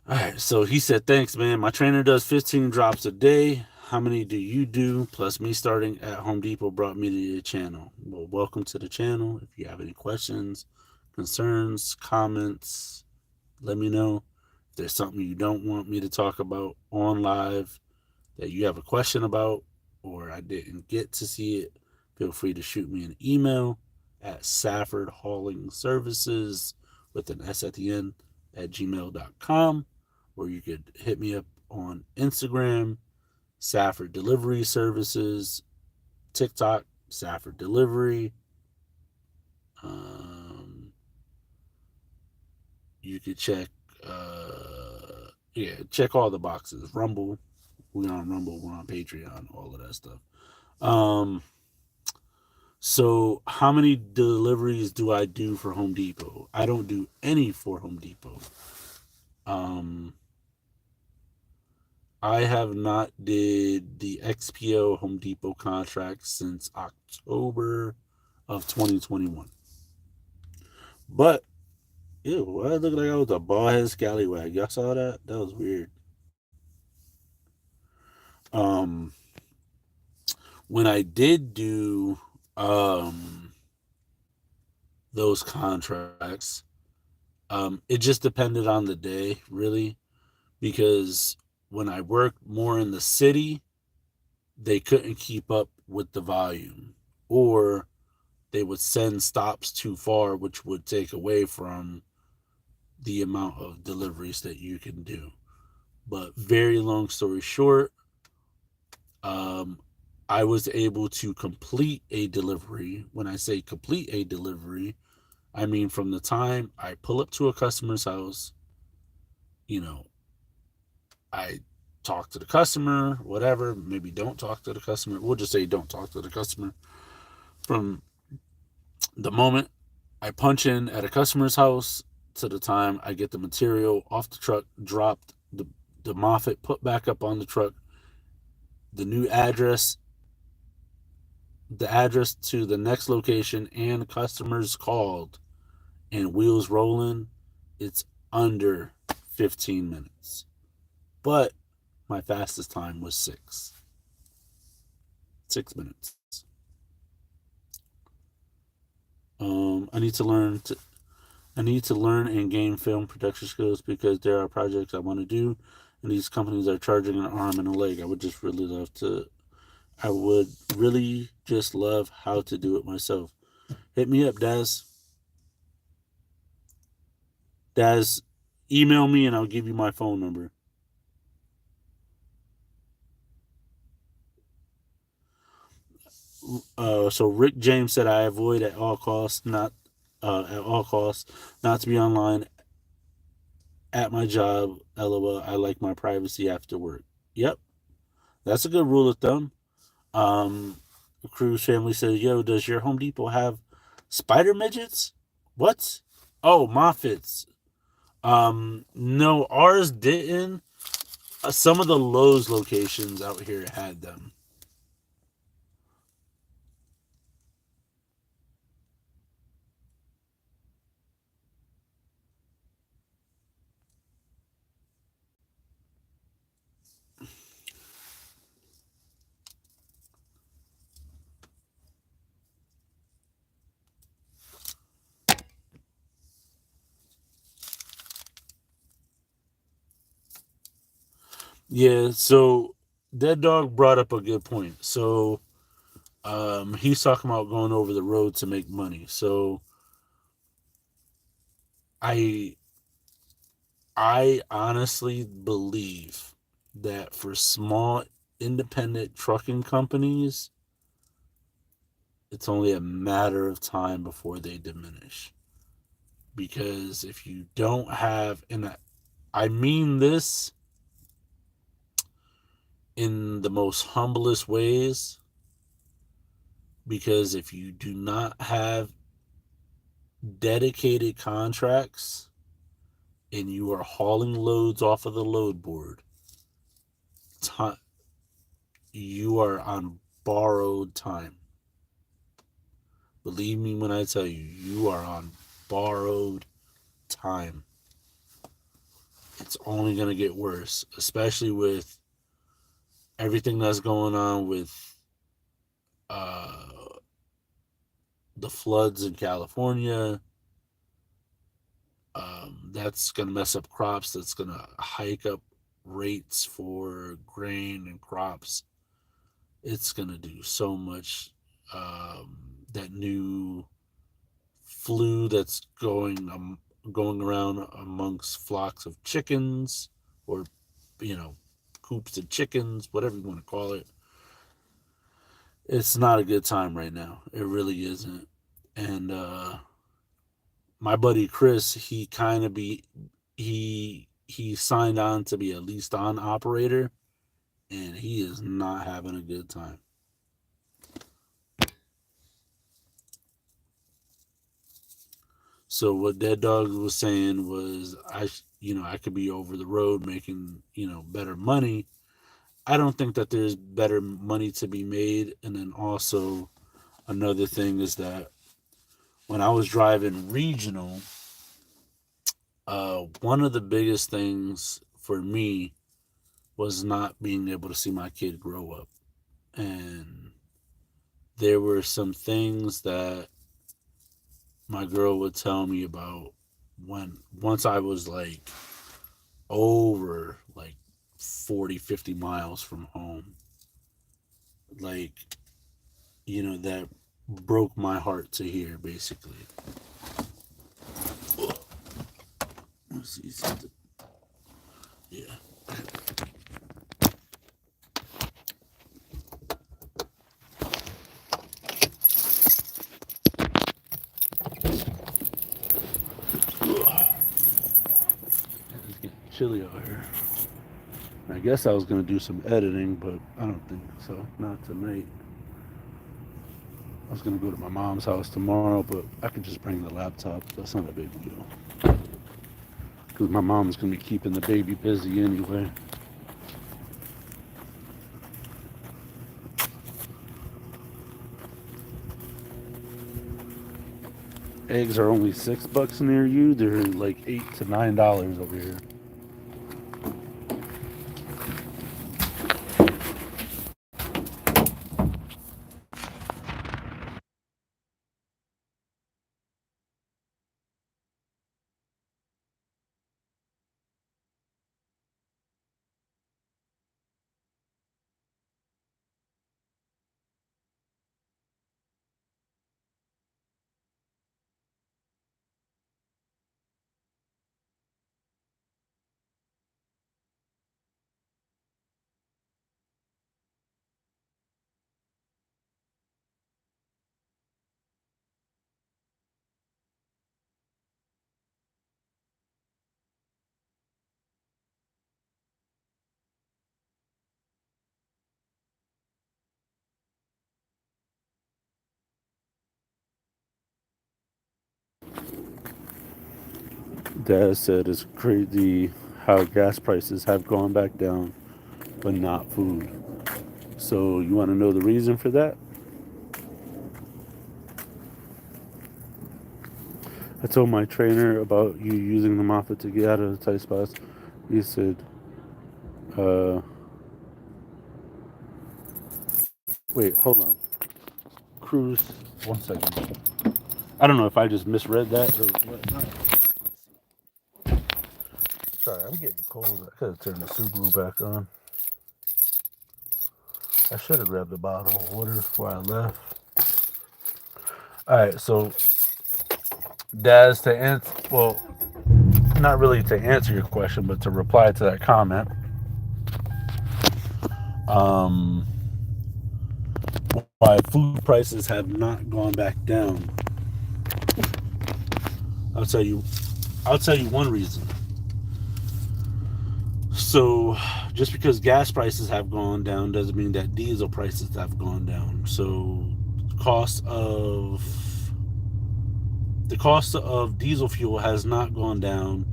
Alright, so he said, thanks, man. My trainer does 15 drops a day. How many do you do? Plus me starting at Home Depot brought me to the channel. Well, welcome to the channel. If you have any questions, concerns, comments, let me know. If there's something you don't want me to talk about on live that you have a question about or I didn't get to see it, feel free to shoot me an email at Safford Hauling Services with an S at the end at gmail.com, or you could hit me up on Instagram, Safford Delivery Services, TikTok, Safford Delivery. You could check, check all the boxes. Rumble, we're on Rumble, we're on Patreon, all of that stuff. So how many deliveries do I do for Home Depot? I don't do any for Home Depot. I have not did the XPO Home Depot contract since October of 2021. But, ew, I look like I was a bald-headed scallywag. Y'all saw that? That was weird. When I did do those contracts, it just depended on the day, really, because when I worked more in the city, they couldn't keep up with the volume, or they would send stops too far, which would take away from the amount of deliveries that you can do. But very long story short, I was able to complete a delivery. When I say complete a delivery, I mean from the time I pull up to a customer's house, you know, I talk to the customer, whatever, maybe don't talk to the customer. We'll just say don't talk to the customer. From the moment I punch in at a customer's house to the time I get the material off the truck, dropped, the Moffat put back up on the truck, the new address, the address to the next location, and customers called, and wheels rolling. It's under 15 minutes. But my fastest time was 6 minutes. I need to learn and gain film production skills because there are projects I want to do, and these companies are charging an arm and a leg. I would really just love how to do it myself. Hit me up, Daz. Daz, email me and I'll give you my phone number. So Rick James said I avoid at all costs, not to be online at my job. LOL. I like my privacy after work. Yep, that's a good rule of thumb. Cruz family says, "Yo, does your Home Depot have spider midgets? What? Oh, Moffats. No, ours didn't. Some of the Lowe's locations out here had them." Yeah, so Dead Dog brought up a good point. So he's talking about going over the road to make money. So I I honestly believe that for small independent trucking companies, it's only a matter of time before they diminish. Because if you don't have, and I mean this in the most humblest ways, because if you do not have dedicated contracts and you are hauling loads off of the load board, you are on borrowed time. Believe me when I tell you, you are on borrowed time. It's only going to get worse, especially with everything that's going on with the floods in California. That's going to mess up crops. That's going to hike up rates for grain and crops. It's going to do so much. That new flu that's going around amongst flocks of chickens, or coops of chickens, whatever you want to call it. It's not a good time right now. It really isn't. And my buddy Chris, he signed on to be a leased on operator, and he is not having a good time. So what Dead Dog was saying was, I could be over the road making, better money. I don't think that there's better money to be made. And then also another thing is that when I was driving regional, one of the biggest things for me was not being able to see my kid grow up. And there were some things that my girl would tell me about once I was like over like 40, 50 miles from home. Like, that broke my heart to hear, basically. Let's see something. Yeah. It's getting chilly out here. I guess I was going to do some editing, but I don't think so. Not tonight. was gonna go to my mom's house tomorrow, but I could just bring the laptop. That's not a big deal. Because my mom's gonna be keeping the baby busy anyway. Eggs are only $6 near you. They're like $8 to $9 over here. Dad said it's crazy how gas prices have gone back down, but not food. So you want to know the reason for that? I told my trainer about you using the Moffat to get out of the tight spots. He said, uh, wait, hold on. Cruise, 1 second. I don't know if I just misread that or what. Sorry, I'm getting cold. I could have turned the Subaru back on. I should have grabbed a bottle of water before I left. Alright, so Daz, to answer, well, not really to answer your question, but to reply to that comment. Why food prices have not gone back down? I'll tell you one reason. So just because gas prices have gone down doesn't mean that diesel prices have gone down. So the cost of diesel fuel has not gone down.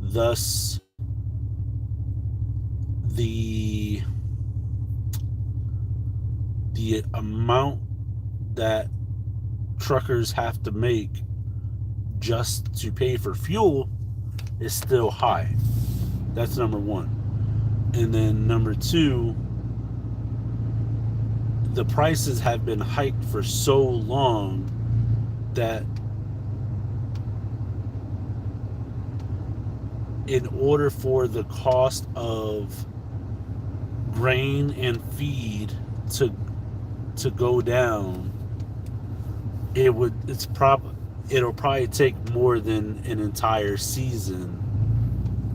Thus, the amount that truckers have to make just to pay for fuel is still high. That's number one. And then number two, the prices have been hiked for so long that in order for the cost of grain and feed to go down, it'll probably take more than an entire season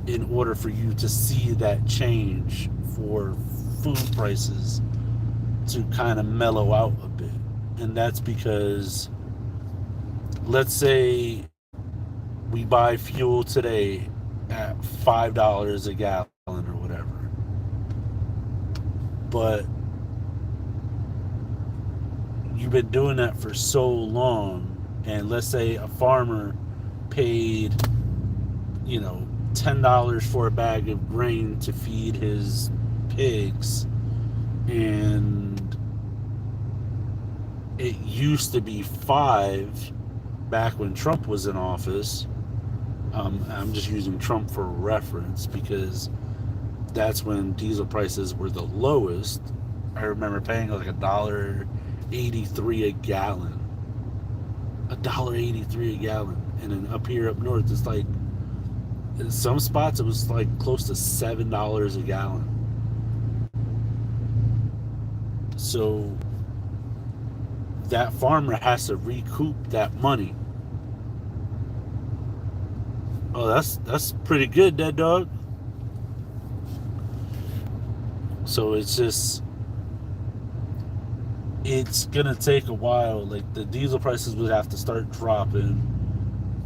in order for you to see that change for food prices to kind of mellow out a bit. And that's because, let's say we buy fuel today at $5 a gallon or whatever, but you've been doing that for so long, and let's say a farmer paid, $10 for a bag of grain to feed his pigs, and it used to be $5 back when Trump was in office. I'm just using Trump for reference because that's when diesel prices were the lowest. I remember paying like $1.83 a gallon. $1.83 a gallon. And then up north, it's like, in some spots it was like close to $7 a gallon. So that farmer has to recoup that money. Oh, that's pretty good, that dog. So it's gonna take a while. Like, the diesel prices would have to start dropping,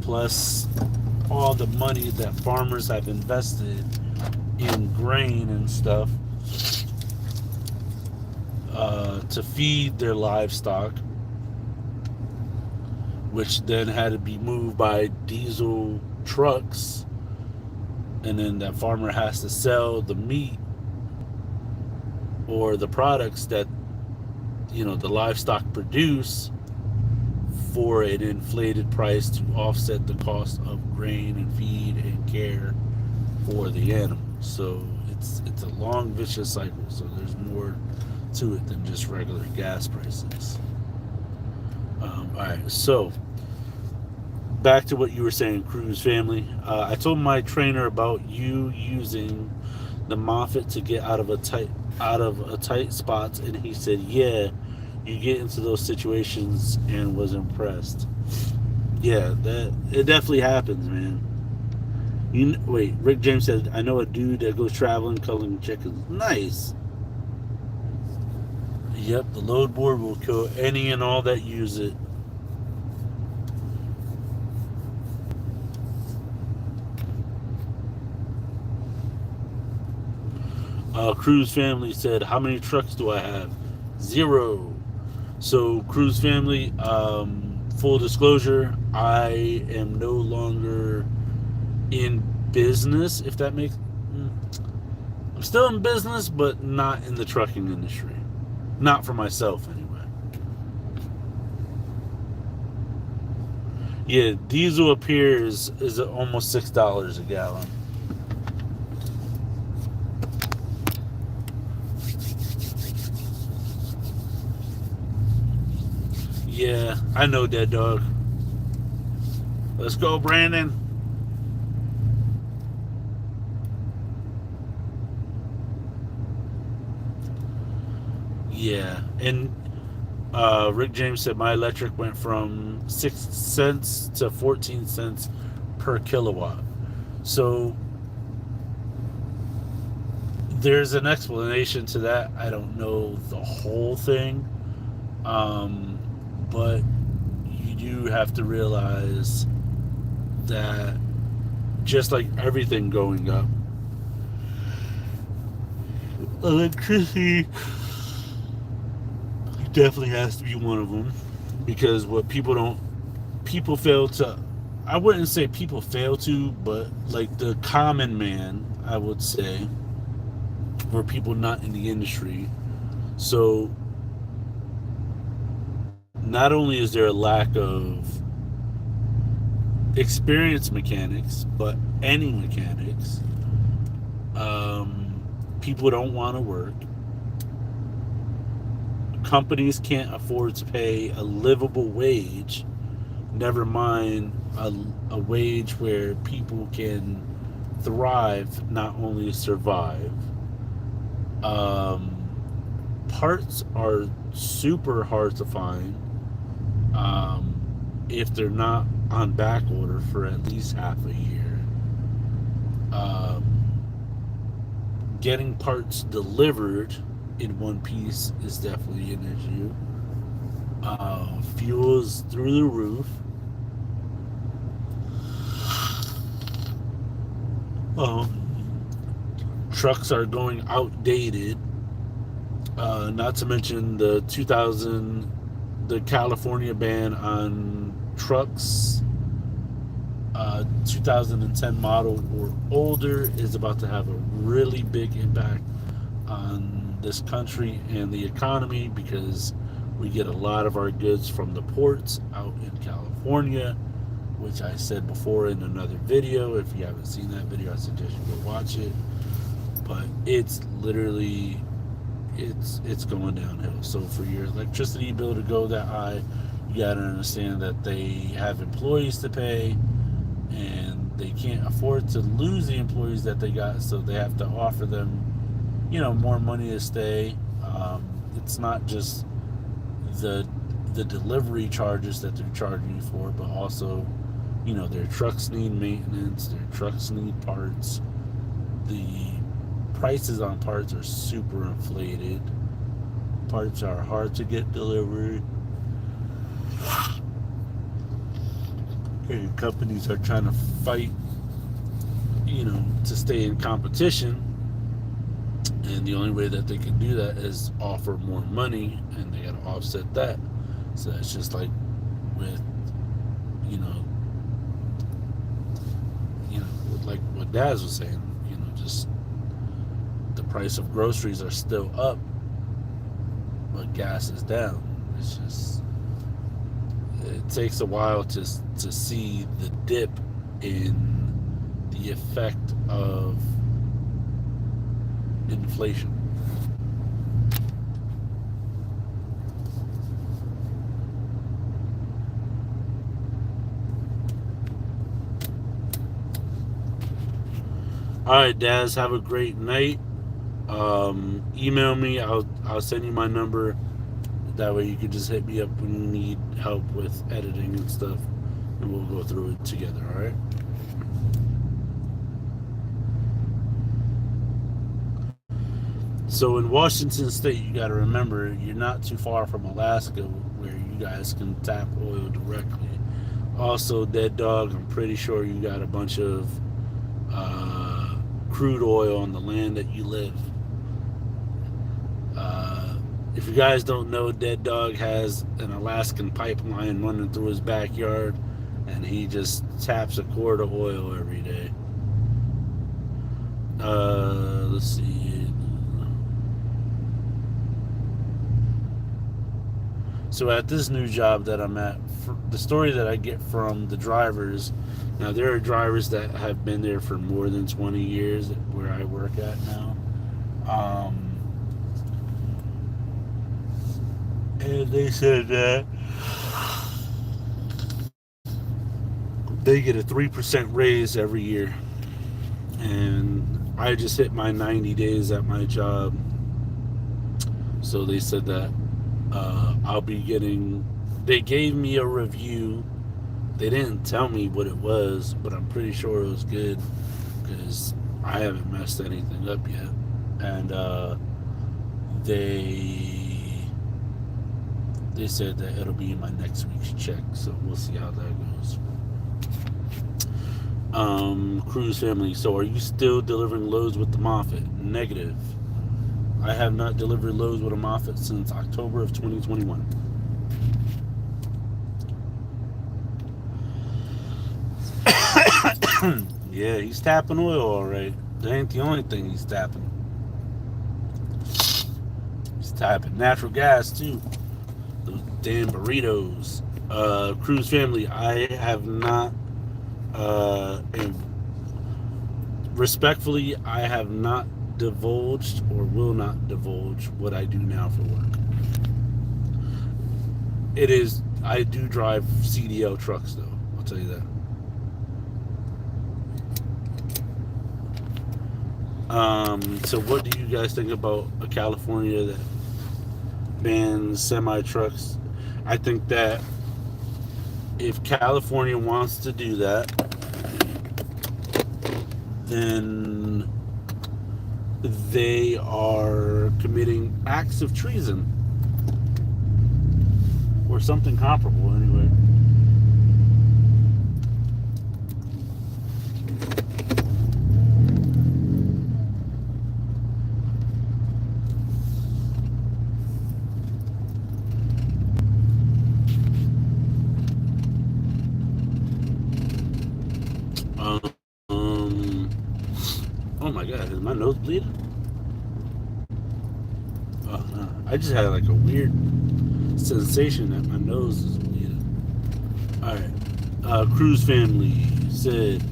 plus all the money that farmers have invested in grain and stuff to feed their livestock. which then had to be moved by diesel trucks, and then that farmer has to sell the meat or the products that the livestock produce for an inflated price to offset the cost of grain and feed and care for the animals. So it's a long vicious cycle. So there's more to it than just regular gas prices. All right, so back to what you were saying, Cruz family. I told my trainer about you using the Moffat to get out of a tight spots, and he said, "Yeah, you get into those situations," and was impressed. Yeah, it definitely happens, man. Wait, Rick James said, "I know a dude that goes traveling culling chickens." Nice. Yep, the load board will kill any and all that use it. Cruz family said, "How many trucks do I have?" 0. So, Cruz family, full disclosure, I am no longer in business, if that makes... I'm still in business, but not in the trucking industry. Not for myself, anyway. Yeah, diesel up here is almost $6 a gallon. Yeah, I know that, dog. Let's go, Brandon. Yeah, and Rick James said my electric went from 6 cents to 14 cents per kilowatt. So there's an explanation to that. I don't know the whole thing. But you do have to realize that just like everything going up, electricity definitely has to be one of them, because what people fail to, I wouldn't say people fail to, but like the common man, I would say, or people not in the industry. So not only is there a lack of experienced mechanics, but any mechanics, people don't want to work. Companies can't afford to pay a livable wage, never mind a wage where people can thrive, not only survive. Parts are super hard to find if they're not on back order for at least half a year. Getting parts delivered in one piece is definitely an issue. Fuel is through the roof. Trucks are going outdated. Not to mention the California ban on trucks, 2010 model or older, is about to have a really big impact on this country and the economy, because we get a lot of our goods from the ports out in California, which I said before in another video. If you haven't seen that video, I suggest you go watch it. But it's literally, it's going downhill. So for your electricity bill to go that high, you got to understand that they have employees to pay, and they can't afford to lose the employees that they got, so they have to offer them, more money to stay. It's not just the delivery charges that they're charging you for, but also, their trucks need maintenance, their trucks need parts. The prices on parts are super inflated. Parts are hard to get delivered. And companies are trying to fight, to stay in competition. And the only way that they can do that is offer more money, and they got to offset that. So it's just like with you know, like what Daz was saying, just the price of groceries are still up, but gas is down. It's just, it takes a while to see the dip in the effect of inflation. All right, Daz, have a great night. Email me. I'll send you my number. That way you can just hit me up when you need help with editing and stuff, and we'll go through it together. All right. So in Washington State, you got to remember you're not too far from Alaska, where you guys can tap oil directly. Also, Dead Dog, I'm pretty sure you got a bunch of crude oil on the land that you live. If you guys don't know, Dead Dog has an Alaskan pipeline running through his backyard, and he just taps a quart of oil every day. Let's see. So at this new job that I'm at, the story that I get from the drivers, now there are drivers that have been there for more than 20 years where I work at now. And they said that they get a 3% raise every year. And I just hit my 90 days at my job. So they said that I'll be getting, they gave me a review. They didn't tell me what it was, but I'm pretty sure it was good because I haven't messed anything up yet. And they said that it'll be in my next week's check, so we'll see how that goes. Cruise family, so are you still delivering loads with the Moffat? Negative. I have not delivered loads with a Moffat since October of 2021. Yeah, he's tapping oil all right. That ain't the only thing he's tapping. He's tapping natural gas too. Those damn burritos. Cruise family, I have not, and respectfully, I have not divulged or will not divulge what I do now for work. It is, I do drive CDL trucks though, I'll tell you that. So what do you guys think about a California that bans semi-trucks? I think that if California wants to do that, then they are committing acts of treason or something comparable anyway. Oh my god, is my nose bleeding? Oh no. I just had like a weird sensation that my nose is bleeding. Alright. Cruise family said,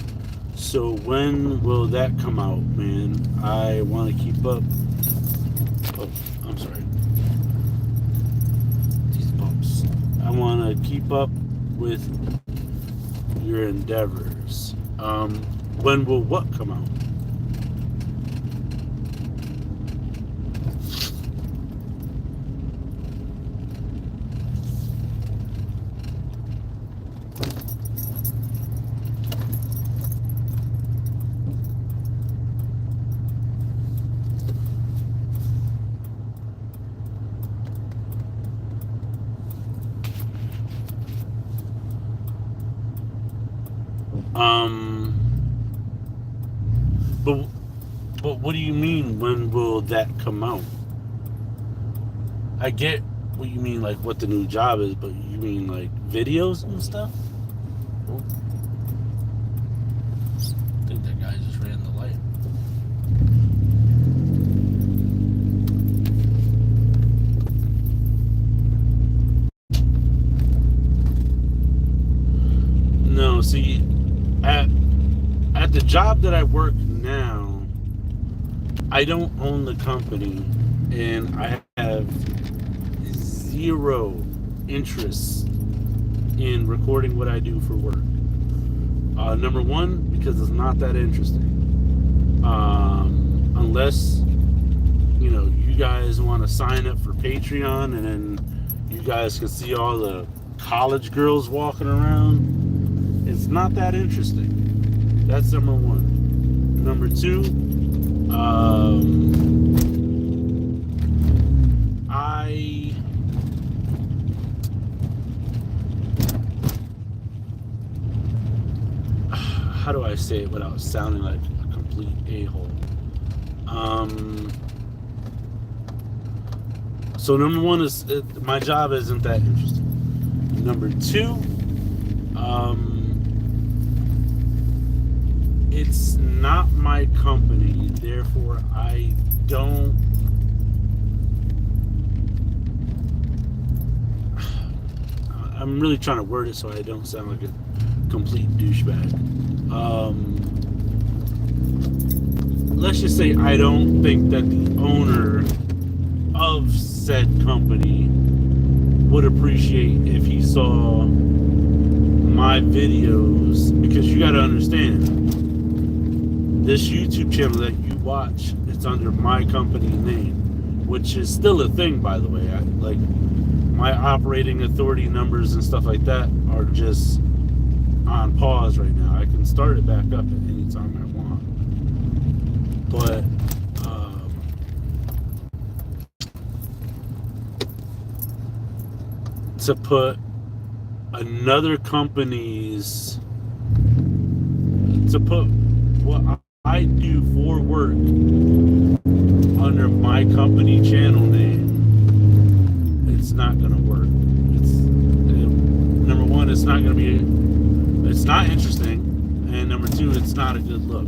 so when will that come out, man? I want to keep up. Oh, I'm sorry. These bumps. I want to keep up with your endeavors. When will what come out? But what do you mean, when will that come out? I get what you mean, like what the new job is, but you mean like videos and stuff? Oh. I think that guy just ran the light. No, see, at the job that I work now, I don't own the company, and I have zero interest in recording what I do for work. Number one, because it's not that interesting. Unless, you know, you guys want to sign up for Patreon, and then you guys can see all the college girls walking around. It's not that interesting. That's number one. Number two, how do I say it without sounding like a complete a-hole? So number one is my job isn't that interesting. Number two, it's not my company, therefore I don't. I'm really trying to word it so I don't sound like a complete douchebag. Let's just say I don't think that the owner of said company would appreciate if he saw my videos, because you got to understand, this YouTube channel that you watch, it's under my company name, which is still a thing, by the way. Like, my operating authority numbers and stuff like that are just on pause right now. I can start it back up at any time I want. But to put another company's, to put what I do for work under my company channel name, it's not gonna work. Number one, it's not gonna be, it's not interesting, and number two, it's not a good look.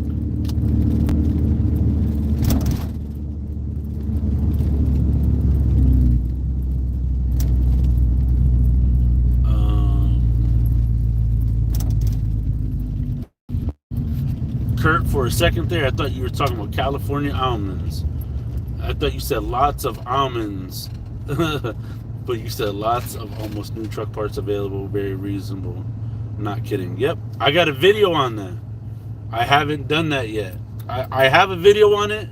Kurt, for a second there, I thought you were talking about California almonds. I thought you said lots of almonds, but you said lots of almost new truck parts available, very reasonable. Not kidding. Yep, I got a video on that. I haven't done that yet. I have a video on it.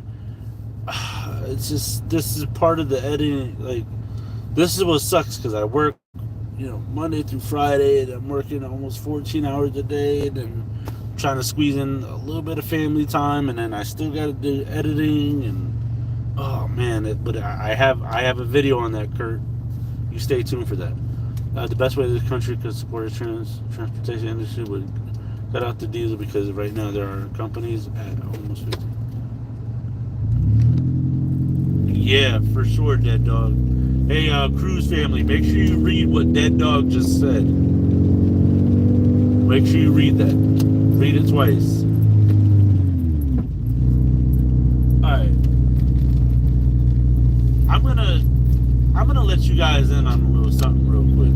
It's just, this is part of the editing. Like, this is what sucks, because I work, you know, Monday through Friday, and I'm working almost 14 hours a day, and then trying to squeeze in a little bit of family time, and then I still got to do editing, and oh man, but I have a video on that, Kurt. You stay tuned for that. The best way this country could support the transportation industry would cut out the diesel, because right now there are companies at almost 50. Yeah, for sure, Dead Dog. Hey, Cruise family, make sure you read what Dead Dog just said. Make sure you read that. Read it twice. Alright. I'm gonna let you guys in on a little something real quick.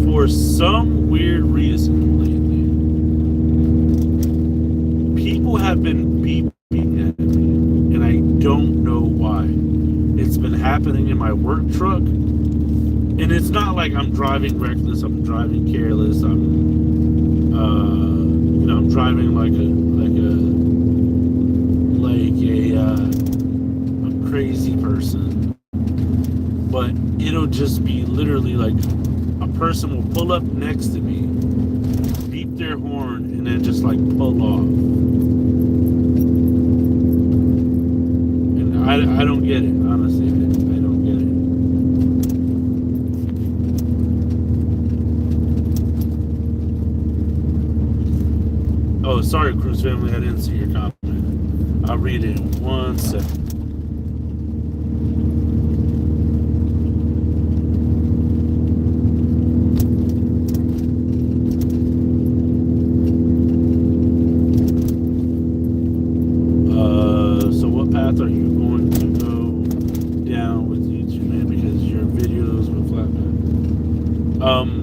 For some weird reason lately, people have been beeping at me, and I don't know why. It's been happening in my work truck. And it's not like I'm driving reckless, I'm driving careless, I'm driving like a crazy person. But it'll just be literally like a person will pull up next to me, beep their horn, and then just like pull off. And I don't get it, honestly. I don't get it. Oh, sorry, Cruise family, I didn't see your comment. I'll read it in 1 second.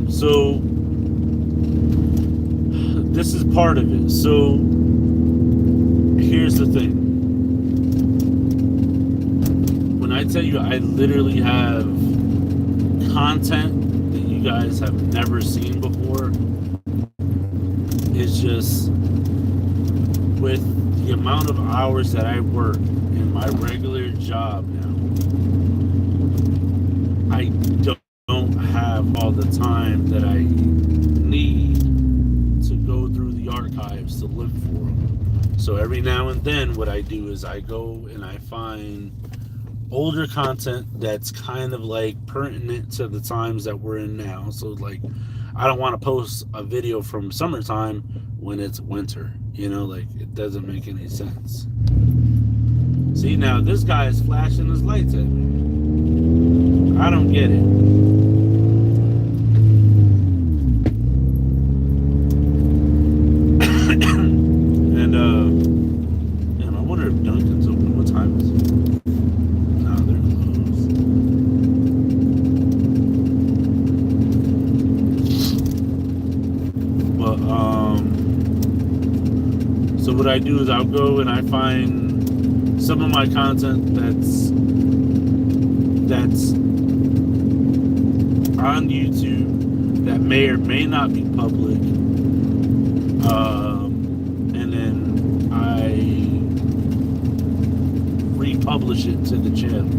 So this is part of it. So here's the thing. When I tell you I literally have content that you guys have never seen before, it's just with the amount of hours that I work in my regular job now, I don't have all the time that I need to go through the archives to look for them. So every now and then what I do is I go and I find older content that's kind of like pertinent to the times that we're in now. So like I don't want to post a video from summertime when it's winter, you know, like it doesn't make any sense. See, now this guy is flashing his lights at me. I don't get it. And damn, I wonder if Dunkin's open. What time is it? Nah, they're closed. But so what I do is I'll go and I find some of my content that's on YouTube that may or may not be public, and then I republish it to the channel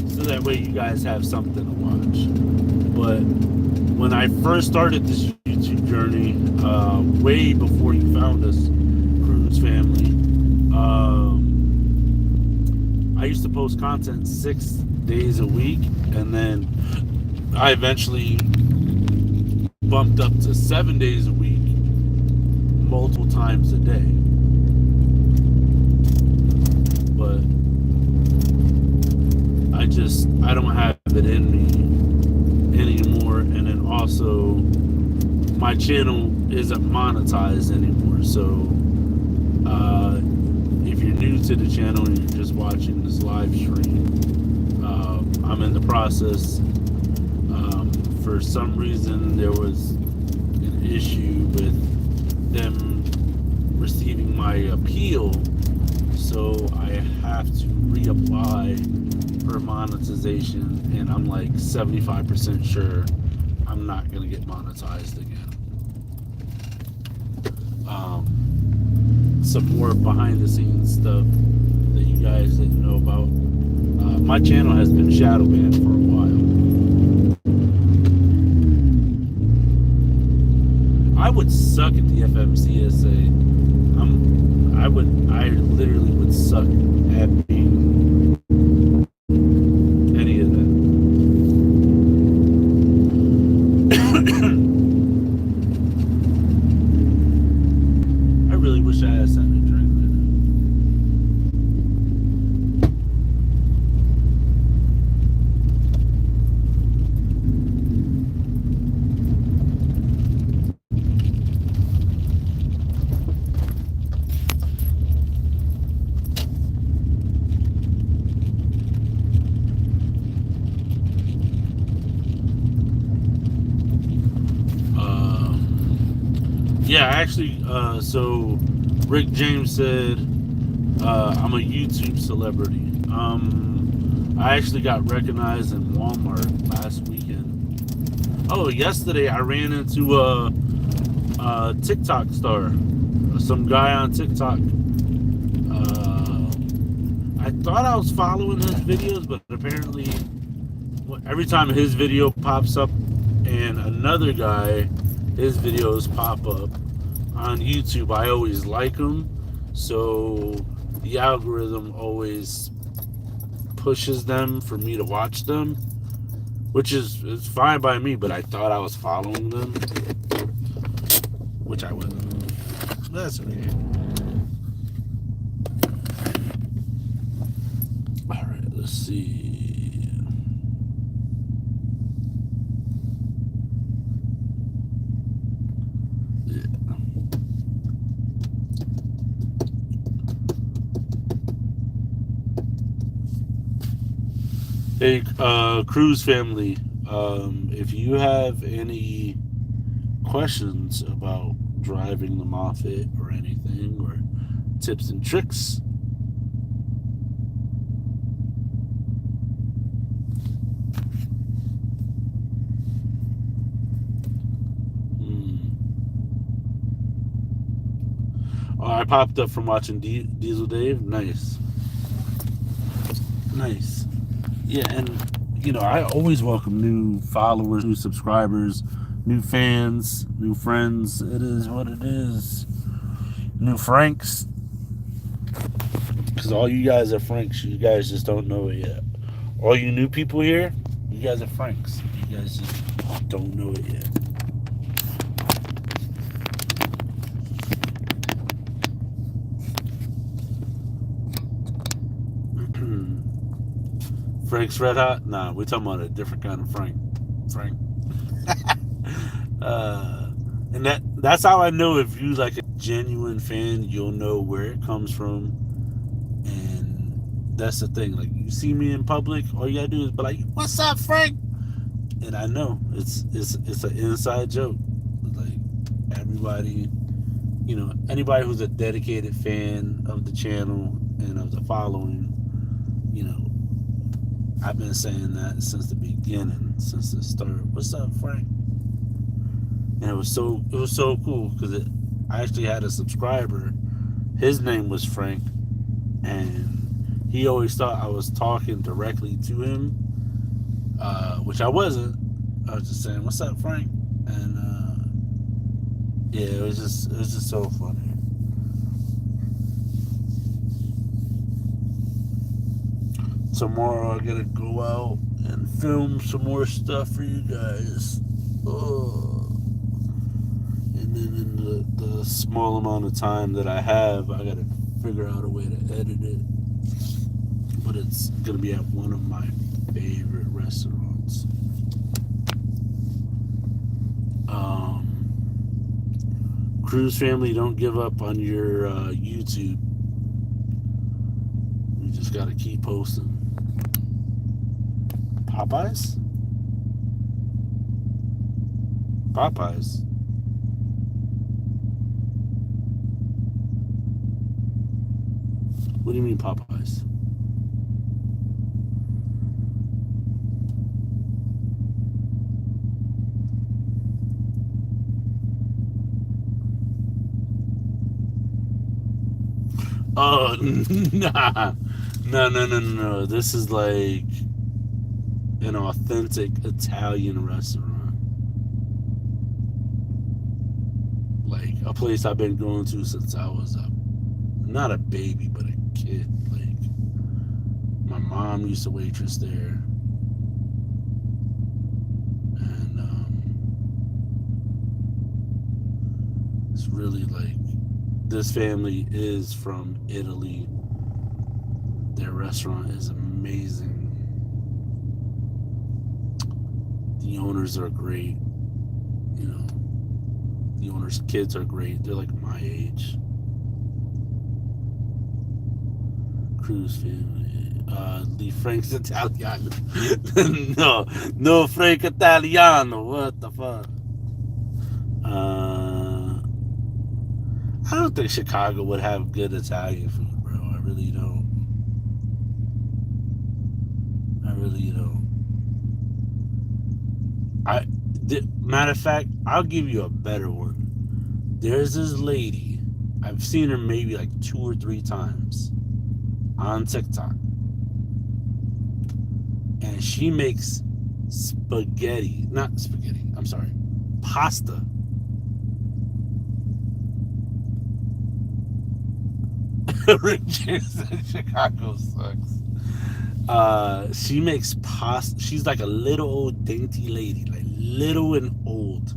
so that way you guys have something to watch. But when I first started this YouTube journey, way before you found us, Cruz family, I used to post content 6 days a week, and then I eventually bumped up to 7 days a week, multiple times a day. But I don't have it in me anymore, and then also my channel isn't monetized anymore. So if you're new to the channel and you're just watching this live stream, I'm in the process. For some reason there was an issue with them receiving my appeal, so I have to reapply for monetization, and I'm like 75% sure I'm not gonna get monetized again. Some more behind the scenes stuff that you guys didn't know about. My channel has been shadow banned for a while. I would suck at the FMCSA. I literally would suck at being any of that. I really wish I had something to drink right now. Yeah, actually, so Rick James said, I'm a YouTube celebrity. I actually got recognized in Walmart last weekend. Oh, yesterday I ran into a TikTok star, some guy on TikTok. I thought I was following his videos, but apparently every time his video pops up and another guy, his videos pop up on YouTube, I always like them, so the algorithm always pushes them for me to watch them, which is fine by me, but I thought I was following them, which I wasn't. That's okay. Alright, let's see. Hey, Cruz family, If you have any questions about driving the Moffat or anything, or tips and tricks, oh, I popped up from watching Diesel Dave. Nice. Nice. Yeah, and I always welcome new followers, new subscribers, new fans, new friends. It is what it is. New Franks. Because all you guys are Franks. You guys just don't know it yet. All you new people here, you guys are Franks. You guys just don't know it yet. Frank's Red Hot? Nah, we're talking about a different kind of Frank. And that's how I know if you like a genuine fan, you'll know where it comes from. And that's the thing. Like, you see me in public, all you gotta do is be like, "What's up, Frank?" And I know it's an inside joke. Like, everybody, anybody who's a dedicated fan of the channel and of the following, I've been saying that since the beginning, since the start. What's up, Frank? And it was so cool because I actually had a subscriber. His name was Frank, and he always thought I was talking directly to him, which I wasn't. I was just saying, "What's up, Frank?" And yeah, it was just so funny. Tomorrow I gotta go out and film some more stuff for you guys. And then in the small amount of time that I have, I gotta figure out a way to edit it. But it's gonna be at one of my favorite restaurants. Cruise family, don't give up on your YouTube. You just gotta keep posting. Popeyes? Popeyes? What do you mean Popeyes? Oh, nah. No. This is like an authentic Italian restaurant. Like a place I've been going to since I was not a baby, but a kid. Like, my mom used to waitress there. And it's really like, this family is from Italy. Their restaurant is amazing. The owners are great. The owners' kids are great. They're like my age. Cruise family. The Frank's Italiano. No Frank Italiano. What the fuck? I don't think Chicago would have good Italian food, bro. I really don't. Matter of fact, I'll give you a better one. There's this lady. I've seen her maybe like 2 or 3 times on TikTok. And she makes pasta. Rick James said Chicago sucks. She makes pasta. She's like a little old dainty lady, like little and old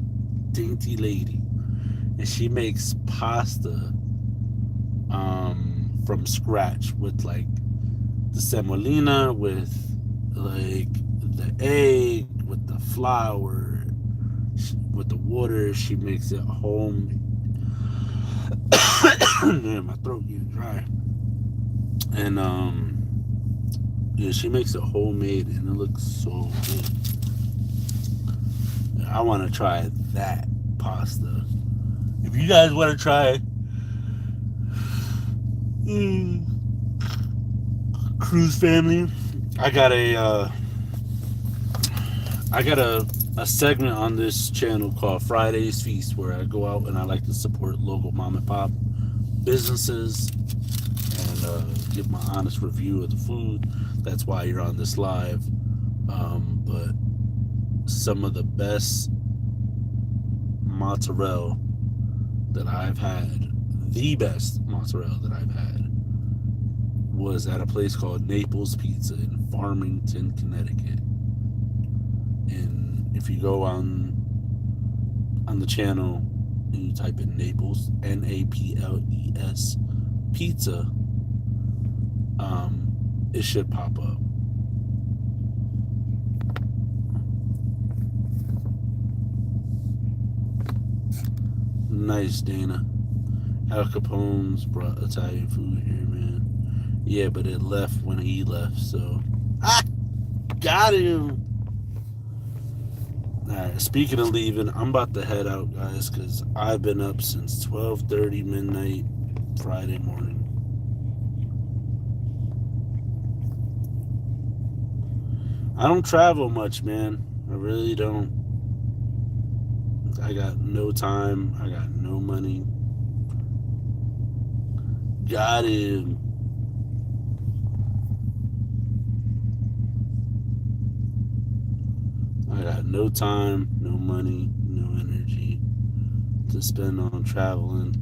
dainty lady, and she makes pasta from scratch with like the semolina, with like the egg, with the flour, with the water. She makes it home. Man, my throat getting dry. And yeah, she makes it homemade, and it looks so good. I want to try that pasta. If you guys want to try Cruise family, I got a segment on this channel called Friday's Feast, where I go out and I like to support local mom and pop businesses and give my honest review of the food. That's why you're on this live. But some of the best mozzarella that I've had, the best mozzarella that I've had, was at a place called Naples Pizza in Farmington, Connecticut. And if you go on the channel and you type in Naples, Naples Pizza, it should pop up. Nice, Dana. Al Capone's brought Italian food here, man. Yeah, but it left when he left, so got him. Alright, speaking of leaving, I'm about to head out, guys, because I've been up since 12:30 midnight Friday morning. I don't travel much, man. I really don't. I got no time. I got no money. Got him. I got no time, no money, no energy to spend on traveling.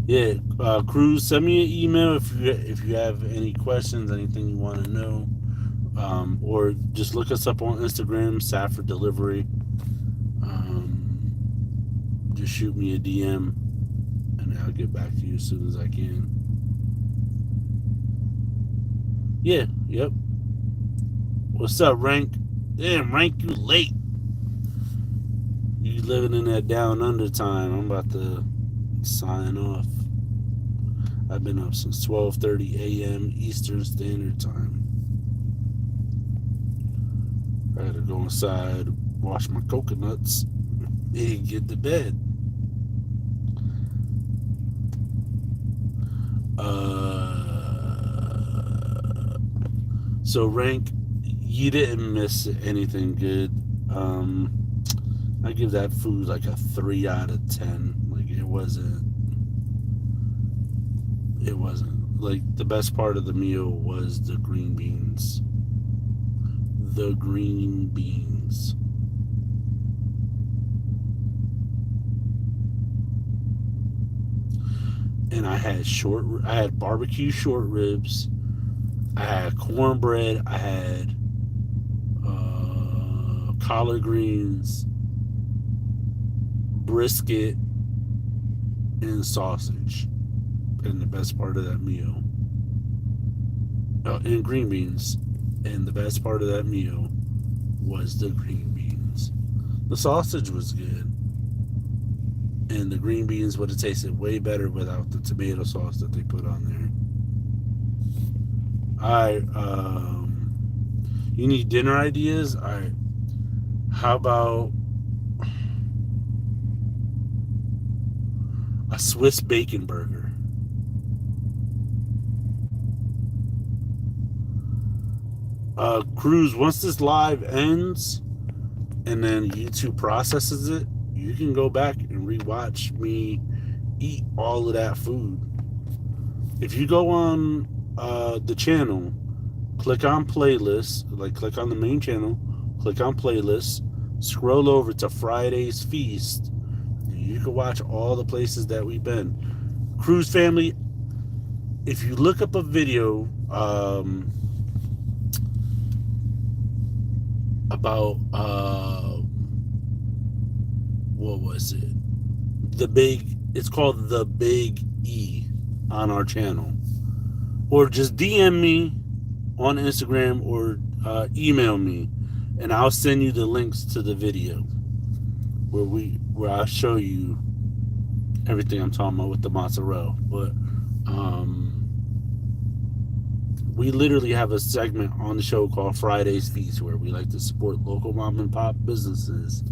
Yeah, Cruz, send me an email if you have any questions, anything you want to know, or just look us up on Instagram, Safford Delivery. Just shoot me a DM, and I'll get back to you as soon as I can. Yeah, yep. What's up, Rank? Damn, Rank, you late. You living in that down under time. I'm about to sign off. I've been up since 12:30 a.m. Eastern Standard Time. I gotta go inside, wash my coconuts, and get to bed. So Rank, you didn't miss anything good. I give that food like a 3 out of 10. Like it wasn't like the best part of the meal was the green beans. The green beans. And I had barbecue short ribs. I had cornbread. I had collard greens, brisket, and sausage. And the best part of that meal, and green beans. And the best part of that meal was the green beans. The sausage was good. And the green beans would have tasted way better without the tomato sauce that they put on there. Alright, you need dinner ideas? Alright. How about a Swiss bacon burger? Cruz, once this live ends and then YouTube processes it, you can go back and rewatch me eat all of that food. If you go on the channel, click on playlists, like click on the main channel, click on playlists, scroll over to Friday's Feast, and you can watch all the places that we've been. Cruz family, if you look up a video about what was it? It's called The Big E on our channel. Or just DM me on Instagram or email me, and I'll send you the links to the video where I show you everything I'm talking about with the mozzarella. But we literally have a segment on the show called Friday's Feast, where we like to support local mom and pop businesses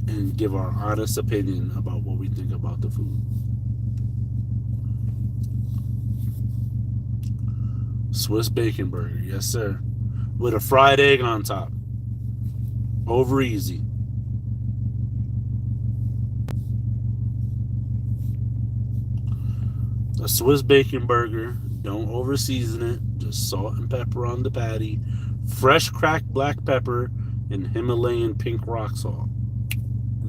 and give our honest opinion about what we think about the food. Swiss bacon burger, yes sir, with a fried egg on top. Over easy. A Swiss bacon burger, don't over season it, just salt and pepper on the patty, fresh cracked black pepper, and Himalayan pink rock salt.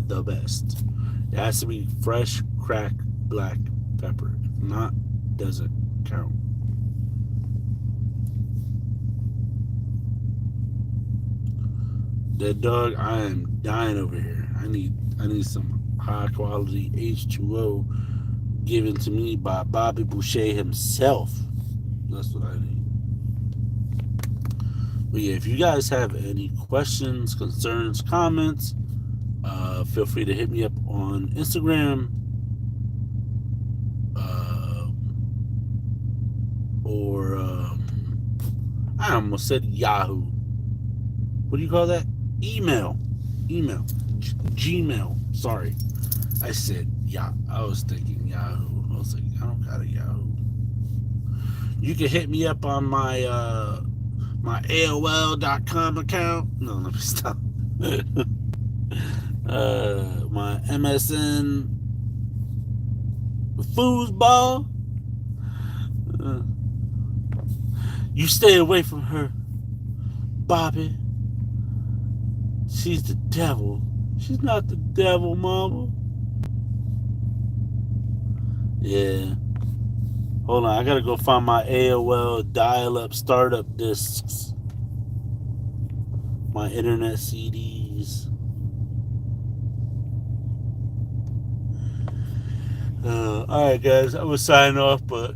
The best. It has to be fresh cracked black pepper. If not, doesn't count. Dead dog, I am dying over here. I need some high quality H2O given to me by Bobby Boucher himself. That's what I need. But yeah, if you guys have any questions, concerns, comments, feel free to hit me up on Instagram, or I almost said Yahoo. What do you call that? Email, Gmail. Sorry, I said I was thinking Yahoo. I was like, I don't got a Yahoo. You can hit me up on my my AOL.com account. No, let me stop. My MSN foosball. You stay away from her, Bobby. She's the devil. She's not the devil, mama. Yeah. Hold on, I gotta go find my AOL dial-up startup discs. My internet CDs. Alright guys, I was signing off, but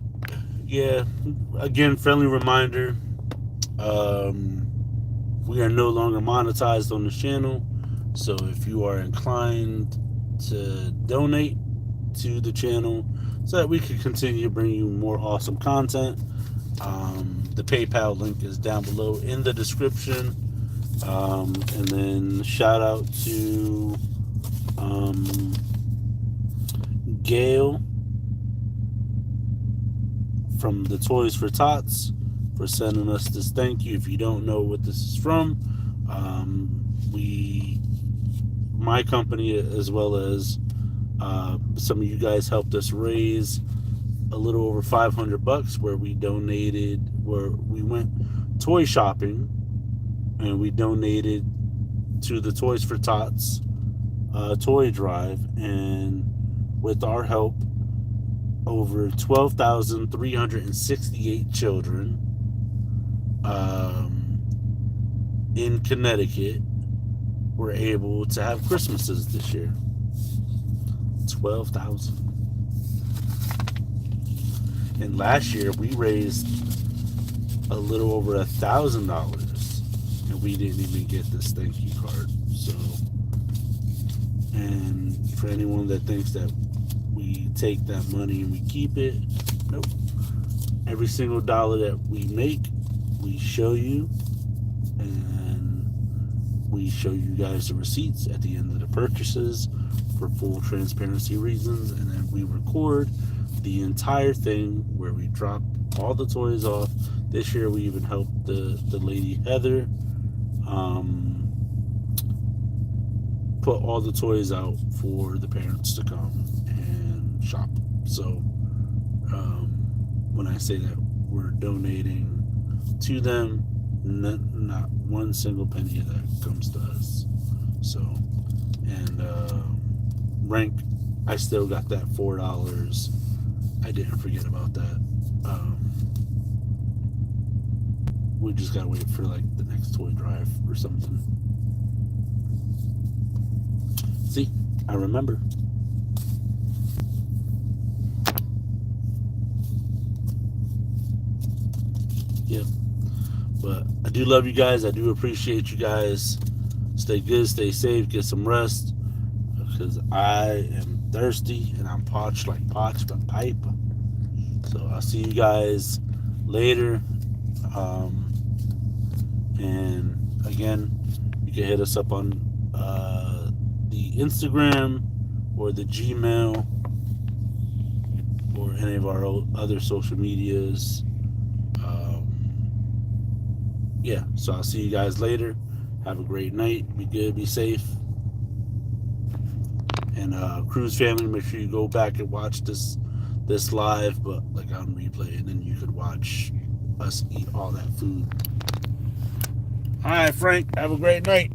yeah, again, friendly reminder. We are no longer monetized on the channel, so if you are inclined to donate to the channel so that we can continue to bring you more awesome content, the PayPal link is down below in the description. And then shout out to Gail from the Toys for Tots for sending us this thank you. If you don't know what this is from, my company, as well as some of you guys, helped us raise a little over $500, where we went toy shopping and we donated to the Toys for Tots toy drive, and with our help, over 12,368 children in Connecticut were able to have Christmases this year. 12,000. And last year we raised a little over $1,000, and we didn't even get this thank you card. So, and for anyone that thinks that we take that money and we keep it, nope. Every single dollar that we make, we show you, and we show you guys the receipts at the end of the purchases for full transparency reasons, and then we record the entire thing where we drop all the toys off. This year we even helped the lady Heather put all the toys out for the parents to come and shop. So when I say that we're donating to them, not one single penny of that comes to us. So, and rank, I still got that $4. I didn't forget about that. We just gotta wait for like the next toy drive or something. See, I remember. Yeah, but I do love you guys. I do appreciate you guys. Stay good, stay safe, get some rest, because I am thirsty and I'm parched like pipe. So I'll see you guys later. And again, you can hit us up on the Instagram or the Gmail or any of our other social medias. Yeah, so I'll see you guys later. Have a great night. Be good, be safe. And Cruise family, make sure you go back and watch this live, but like on replay, and then you could watch us eat all that food. All right, Frank, have a great night.